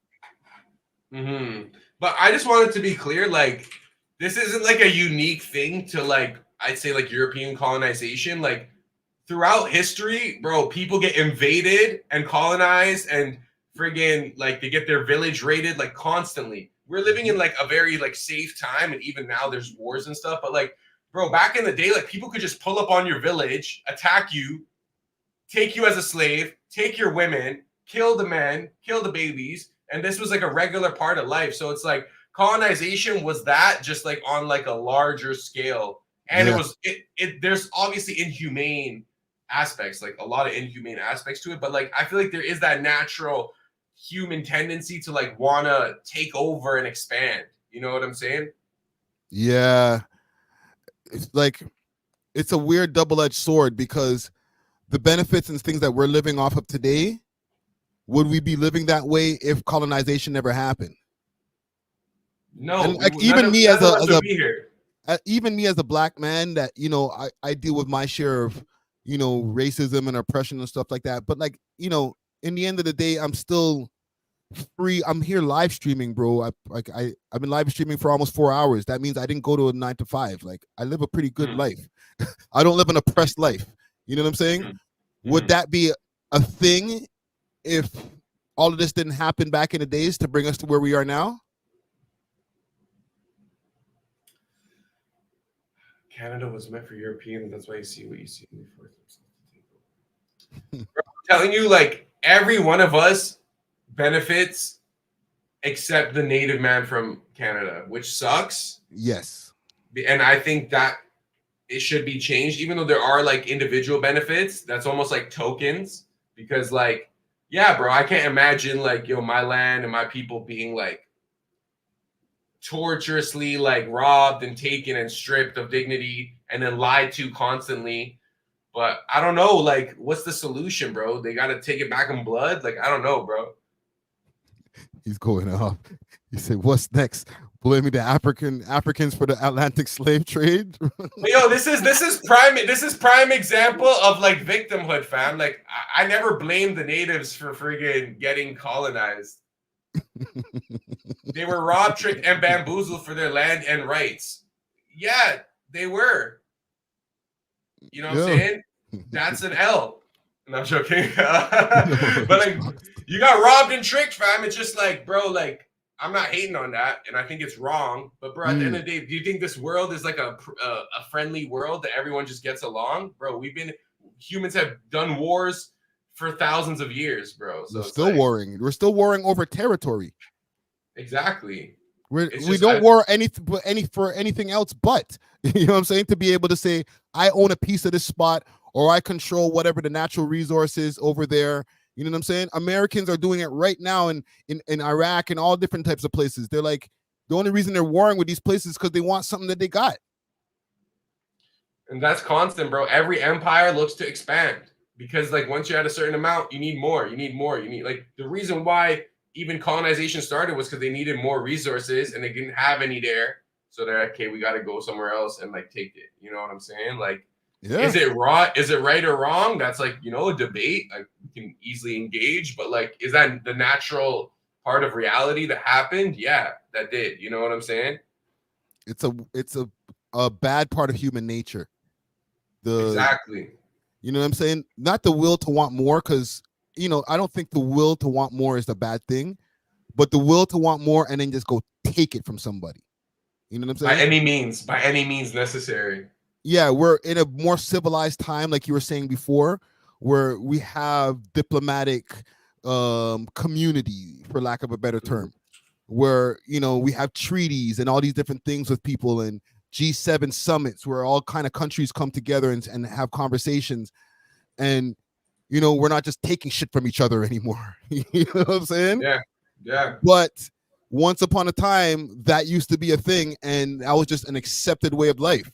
saying? But I just wanted to be clear, like this isn't like a unique thing to like I'd say like European colonization. Like throughout history, bro, people get invaded and colonized and friggin' like they get their village raided like constantly. we're living in like a very like safe time, and even now there's wars and stuff. But like, bro, back in the day, like people could just pull up on your village, attack you, take you as a slave, take your women, kill the men, kill the babies, and this was like a regular part of life. So it's like colonization was that, just like on like a larger scale, and Yeah. there's obviously inhumane aspects, like a lot of inhumane aspects to it, but like I feel like there is that natural human tendency to like want to take over and expand. You know what I'm saying? Yeah. It's like, it's a weird double-edged sword, because the benefits and things that we're living off of today, would we be living that way if colonization never happened? No, And like, even me as even me as a black man, that, you know, I deal with my share of, you know, racism and oppression and stuff like that. But like, you know, in the end of the day, I'm still free. I'm here live streaming, bro. I've been live streaming for almost 4 hours. That means I didn't go to a 9 to 5. Like, I live a pretty good life. I don't live an oppressed life. You know what I'm saying? Would that be a thing if all of this didn't happen back in the days to bring us to where we are now? Canada was meant for Europeans. That's why you see what you see. Bro, I'm telling you, like, every one of us benefits except the native man from Canada, which sucks. Yes. And I think that it should be changed, even though there are like individual benefits. That's almost like tokens, because like, yeah, bro, I can't imagine like, yo, my land and my people being like torturously like robbed and taken and stripped of dignity and then lied to constantly. But I don't know, like, what's the solution, bro? They got to take it back in blood? Like, I don't know, bro. He's going off. He said, "What's next? Blaming the Africans for the Atlantic slave trade?" But yo, this is prime example of like victimhood, fam. Like, I never blamed the natives for friggin' getting colonized. They were robbed, tricked, and bamboozled for their land and rights. Yeah, they were. You know what I'm saying? That's an L. No, I'm joking. But like, you got robbed and tricked, fam. It's just like, bro, like, I'm not hating on that, and I think it's wrong. But bro, at the end of the day, do you think this world is like a friendly world that everyone just gets along, bro? Humans have done wars for thousands of years, bro. So We're still warring. We're still warring over territory. Exactly. We don't war for anything else but, you know what I'm saying, to be able to say, I own a piece of this spot, or I control whatever the natural resources over there. You know what I'm saying? Americans are doing it right now in Iraq and all different types of places. They're like, the only reason they're warring with these places is because they want something that they got. And that's constant, bro. Every empire looks to expand, because like once you're at a certain amount, you need more. You need more. You need, like, the reason why even colonization started was because they needed more resources and they didn't have any there. So they're like, okay, we got to go somewhere else and like take it. You know what I'm saying? Like, is it raw? Is it right or wrong? That's like, you know, a debate. Like, we can easily engage, but like, is that the natural part of reality that happened? Yeah, that did. You know what I'm saying? It's a bad part of human nature. Exactly. You know what I'm saying? Not the will to want more, because, you know, I don't think the will to want more is the bad thing, but the will to want more and then just go take it from somebody. You know what I'm saying? By any means necessary. Yeah, we're in a more civilized time, like you were saying before, where we have diplomatic community, for lack of a better term, where, you know, we have treaties and all these different things with people, and G7 summits where all kind of countries come together and have conversations. And, you know, we're not just taking shit from each other anymore. You know what I'm saying? Yeah. But once upon a time, that used to be a thing, and that was just an accepted way of life.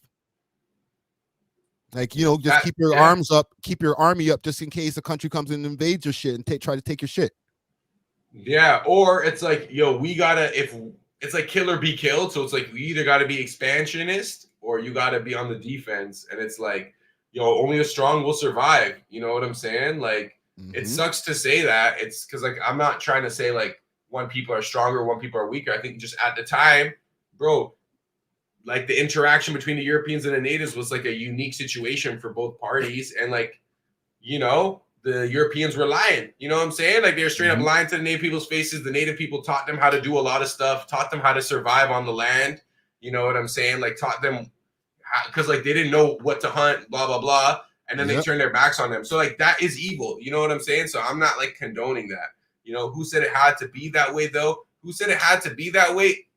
Like, you know, just keep your arms up, keep your army up, just in case a country comes and invades your shit and try to take your shit. Yeah, or it's like, yo, we gotta, if it's like kill or be killed, so it's like we either gotta be expansionist or you gotta be on the defense, and it's like, yo, only the strong will survive. You know what I'm saying? Like, it sucks to say that. It's because, like, I'm not trying to say like one people are stronger, one people are weaker. I think just at the time, bro, like the interaction between the Europeans and the natives was like a unique situation for both parties, and like, you know, the Europeans were lying. You know what I'm saying? Like, they were straight up lying to the native people's faces. The native people taught them how to do a lot of stuff, taught them how to survive on the land. You know what I'm saying? Like, taught them because like they didn't know what to hunt, blah blah blah, and then they turned their backs on them. So like that is evil. You know what I'm saying? So I'm not like condoning that. You know, who said it had to be that way though? Who said it had to be that way?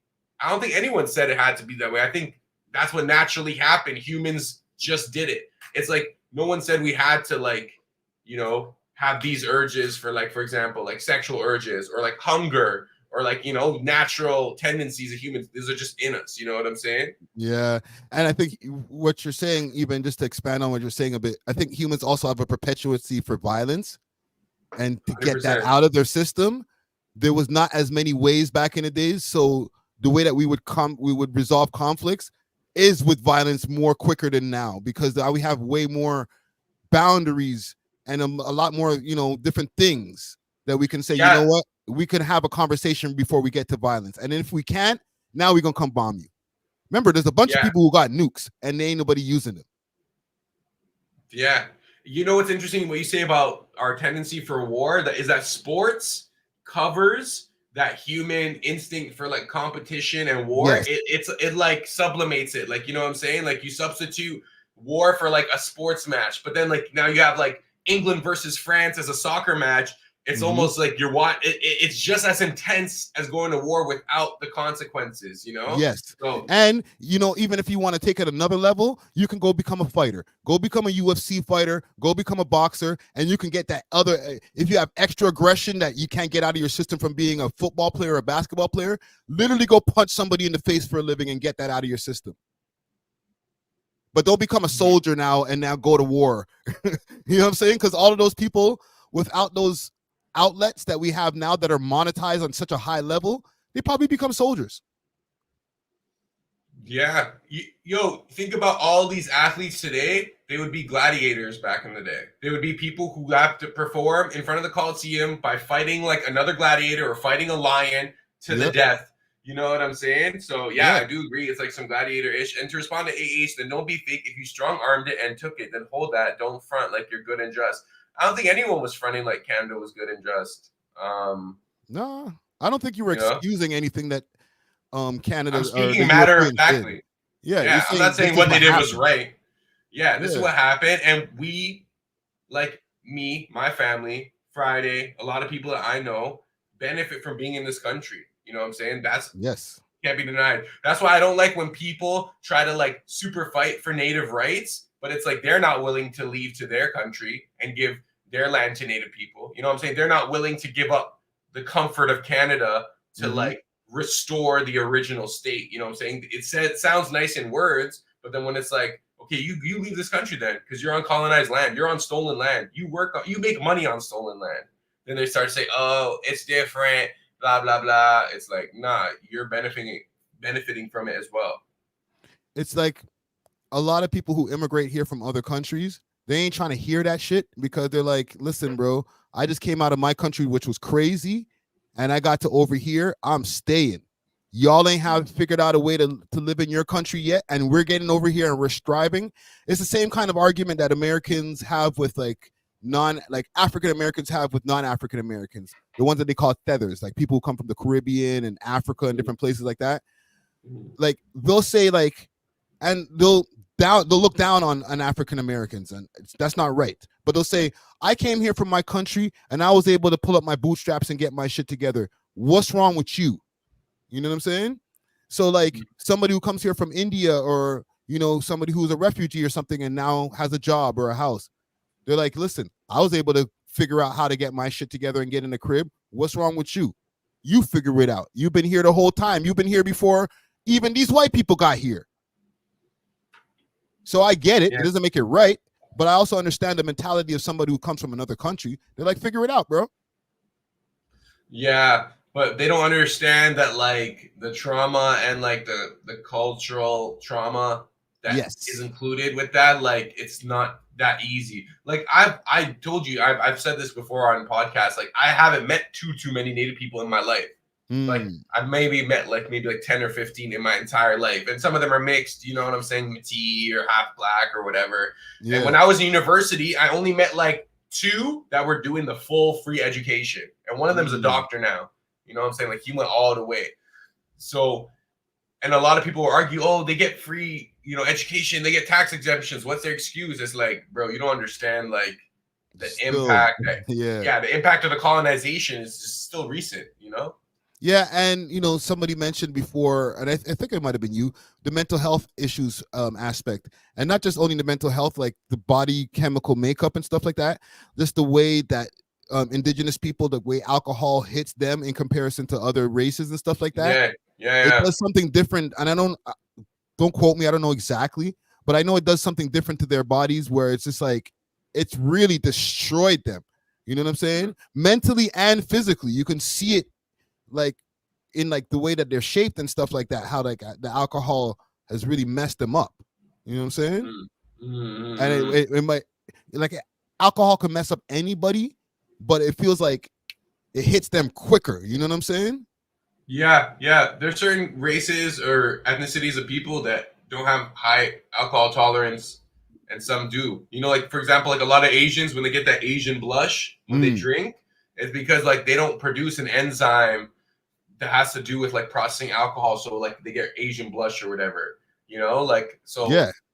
I don't think anyone said it had to be that way. I think that's what naturally happened. Humans just did it. It's like no one said we had to like, you know, have these urges for like, for example, like sexual urges or like hunger or like, you know, natural tendencies of humans. These are just in us. You know what I'm saying? Yeah. And I think what you're saying, even just to expand on what you're saying a bit, I think humans also have a perpetuity for violence, and to get that 100%. out of their system, there was not as many ways back in the days. So the way that we would resolve conflicts is with violence more quicker than now, because we have way more boundaries and a lot more, you know, different things that we can say, you know what, we can have a conversation before we get to violence. And then if we can't, now we're gonna come bomb you. Remember, there's a bunch of people who got nukes and there ain't nobody using them. Yeah. You know what's interesting? What you say about our tendency for war, that sports covers that human instinct for like competition and war. Yes. It like sublimates it. Like, you know what I'm saying? Like, you substitute war for like a sports match, but then like now you have like England versus France as a soccer match. It's almost like it's just as intense as going to war without the consequences, you know? Yes. So, and you know, even if you want to take it another level, you can go become a fighter, go become a UFC fighter, go become a boxer, and you can get that other, if you have extra aggression that you can't get out of your system from being a football player or a basketball player, literally go punch somebody in the face for a living and get that out of your system. But don't become a soldier now and now go to war. You know what I'm saying? Because all of those people, without those outlets that we have now that are monetized on such a high level, they probably become soldiers. yeah. Yo, think about all these athletes today. They would be gladiators back in the day. They would be people who have to perform in front of the Coliseum by fighting like another gladiator or fighting a lion to the death. You know what I'm saying? So yeah, I do agree. It's like some gladiator-ish. And to respond to AH, then don't be fake. If you strong-armed it and took it, then hold that. Don't front like you're good and just. I don't think anyone was fronting like Canada was good and just. No, I don't think you were excusing anything that Canada. I'm speaking matter of factly. Yeah, I'm not saying what they did was happened. right. Yeah, this is what happened, and we, like me, my family, Friday, a lot of people that I know benefit from being in this country. You know what I'm saying? That's can't be denied. That's why I don't like when people try to like super fight for native rights, but it's like they're not willing to leave to their country and give their land to native people. You know what I'm saying? They're not willing to give up the comfort of Canada to like restore the original state. You know what I'm saying? It sounds nice in words, but then when it's like, okay, you leave this country then because you're on colonized land, you're on stolen land, you make money on stolen land. Then they start to say, oh, it's different, blah blah blah. It's like, nah, you're benefiting from it as well. It's like a lot of people who immigrate here from other countries, they ain't trying to hear that shit because they're like, listen, bro, I just came out of my country, which was crazy, and I got to over here. I'm staying. Y'all ain't figured out a way to live in your country yet, and we're getting over here and we're striving. It's the same kind of argument that Americans have with like African Americans have with non-African Americans, the ones that they call tethers, like people who come from the Caribbean and Africa and different places like that. Like they'll say like, and they'll look down on African Americans, and that's not right. But they'll say, I came here from my country and I was able to pull up my bootstraps and get my shit together. What's wrong with you? You know what I'm saying? So like somebody who comes here from India, or you know, somebody who's a refugee or something and now has a job or a house, they're like, listen, I was able to figure out how to get my shit together and get in the crib. What's wrong with you? You figure it out. You've been here the whole time. You've been here before even these white people got here. So I get it. It doesn't make it right, but I also understand the mentality of somebody who comes from another country. They're like, figure it out, bro. Yeah, but they don't understand that like the trauma and like the cultural trauma that is included with that. Like it's not that easy. Like I told you, I've said this before on podcasts. Like I haven't met too many Native people in my life. Like I've maybe met maybe 10 or 15 in my entire life, and some of them are mixed, you know what I'm saying, Métis or half black or whatever. And when I was in university, I only met like two that were doing the full free education, and one of them is a doctor now. You know what I'm saying? Like he went all the way. So, and a lot of people will argue, oh, they get free, you know, education, they get tax exemptions. What's their excuse? It's like, bro, you don't understand like the impact. The impact of the colonization is just still recent, you know? Yeah, and you know, somebody mentioned before, and I think it might have been you, the mental health issues aspect, and not just only the mental health, like the body chemical makeup and stuff like that. Just the way that indigenous people, the way alcohol hits them in comparison to other races and stuff like that. Yeah. It does something different, and I don't quote me, I don't know exactly, but I know it does something different to their bodies where it's just like it's really destroyed them. You know what I'm saying? Mentally and physically, you can see it. Like in like the way that they're shaped and stuff like that, how like the alcohol has really messed them up. You know what I'm saying? And it might, like, alcohol can mess up anybody, but it feels like it hits them quicker. You know what I'm saying? Yeah. There's certain races or ethnicities of people that don't have high alcohol tolerance, and some do. You know, like for example, like a lot of Asians, when they get that Asian blush when they drink, it's because like they don't produce an enzyme that has to do with like processing alcohol, so like they get Asian blush or whatever, you know, like so.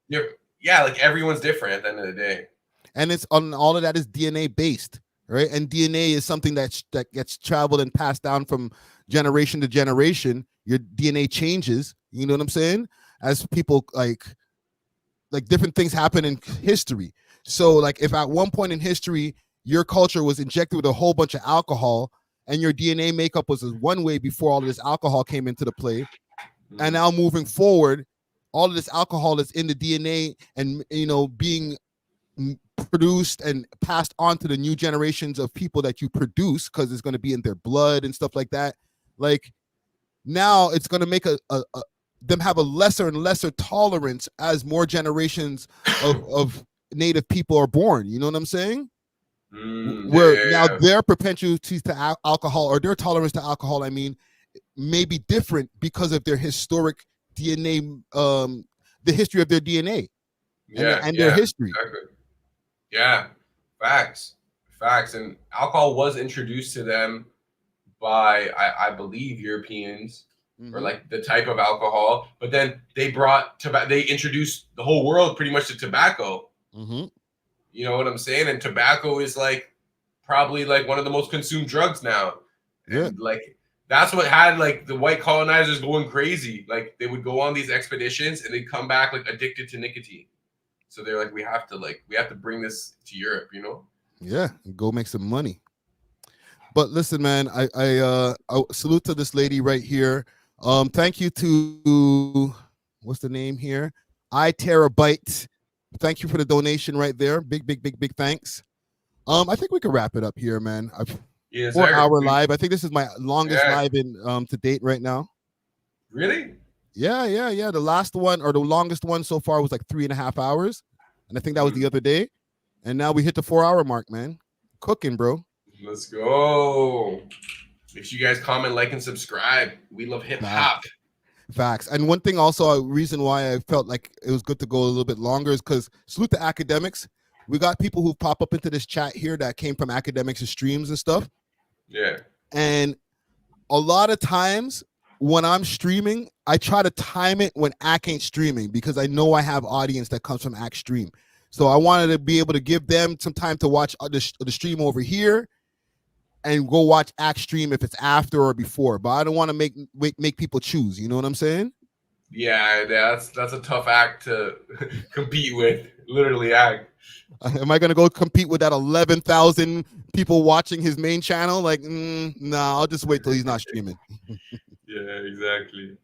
Yeah, like everyone's different at the end of the day, and it's on all of that is DNA based, right? And DNA is something that gets traveled and passed down from generation to generation. Your DNA changes. You know what I'm saying? As people like different things happen in history. So like if at one point in history your culture was injected with a whole bunch of alcohol, and your DNA makeup was one way before all of this alcohol came into the play. And now moving forward, all of this alcohol is in the DNA and, you know, being produced and passed on to the new generations of people that you produce because it's going to be in their blood and stuff like that. Like now it's going to make them have a lesser and lesser tolerance as more generations of native people are born. You know what I'm saying? Now their propensity to alcohol, or their tolerance to alcohol, I mean, may be different because of their historic DNA, the history of their DNA, and their history. Exactly. Yeah, facts, and alcohol was introduced to them by I believe Europeans, or like the type of alcohol, but then they introduced the whole world pretty much to tobacco. You know what I'm saying? And tobacco is like probably like one of the most consumed drugs now. And like that's what had like the white colonizers going crazy. Like they would go on these expeditions and they'd come back like addicted to nicotine. So they're like, we have to bring this to Europe, you know? Yeah, go make some money. But listen, man, I salute to this lady right here. Thank you to what's the name here? iTerabyte. Thank you for the donation right there. Big thanks. I think we can wrap it up here, man. 4-hour live. I think this is my longest live in to date right now. Really? Yeah. The last one, or the longest one so far, was like 3.5 hours, and I think that was the other day. And now we hit the 4-hour mark, man. Cooking, bro. Let's go. Make sure you guys comment, like, and subscribe. We love hip hop. Facts. And one thing also, a reason why I felt like it was good to go a little bit longer is because salute to akademiks. We got people who pop up into this chat here that came from akademiks' streams and stuff. Yeah. And a lot of times when I'm streaming, I try to time it when Ak ain't streaming, because I know I have audience that comes from Ak stream. So I wanted to be able to give them some time to watch the stream over here and go watch Ak stream if it's after or before. But I don't want to make people choose. You know what I'm saying? Yeah, that's a tough act to compete with. Literally, Ak. Am I gonna go compete with that 11,000 people watching his main channel? Like, nah, I'll just wait till he's not streaming. Yeah, exactly.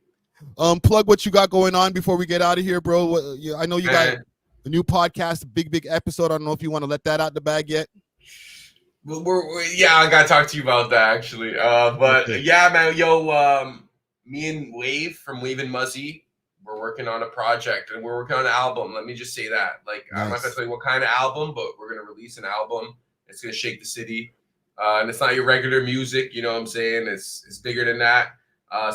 Plug what you got going on before we get out of here, bro. I know you got a new podcast, a big episode. I don't know if you want to let that out the bag yet. Yeah, I gotta talk to you about that actually. But yeah, man, me and Wave from Wave and Muzzy, we're working on a project and we're working on an album. Let me just say that. Like, I'm not gonna tell you what kind of album, but we're gonna release an album. It's gonna shake the city, and it's not your regular music. You know what I'm saying? It's bigger than that.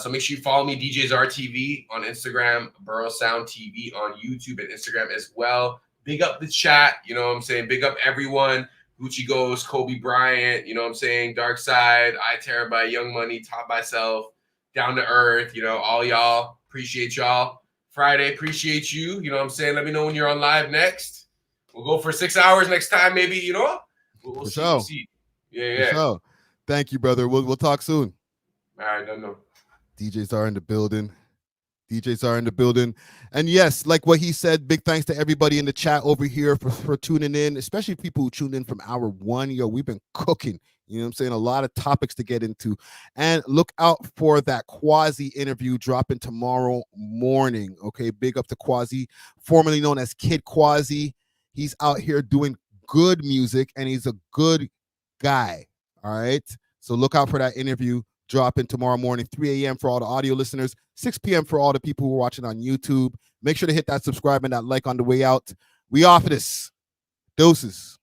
So make sure you follow me, DJs RTV on Instagram, Borough Sound TV on YouTube and Instagram as well. Big up the chat. You know what I'm saying? Big up everyone Gucci Ghost, Kobe Bryant, you know what I'm saying? Dark Side, I Terabyte, Young Money, Top Myself, Down to Earth, you know, all y'all. Appreciate y'all. Friday, appreciate you. You know what I'm saying? Let me know when you're on live next. We'll go for 6 hours next time, maybe, you know? We'll see. Sure. We'll see. Yeah. For sure. Thank you, brother. We'll talk soon. All right, no. DJs are in the building. And yes, like what he said, big thanks to everybody in the chat over here for tuning in, especially people who tuned in from hour 1. Yo, we've been cooking. You know what I'm saying? A lot of topics to get into. And look out for that Quasi interview dropping tomorrow morning. Okay, big up to Quasi, formerly known as Kid Quasi. He's out here doing good music, and he's a good guy. All right? So look out for that interview dropping tomorrow morning, 3 a.m. for all the audio listeners, 6 p.m. for all the people who are watching on YouTube. Make sure to hit that subscribe and that like on the way out. We off of this. Doses.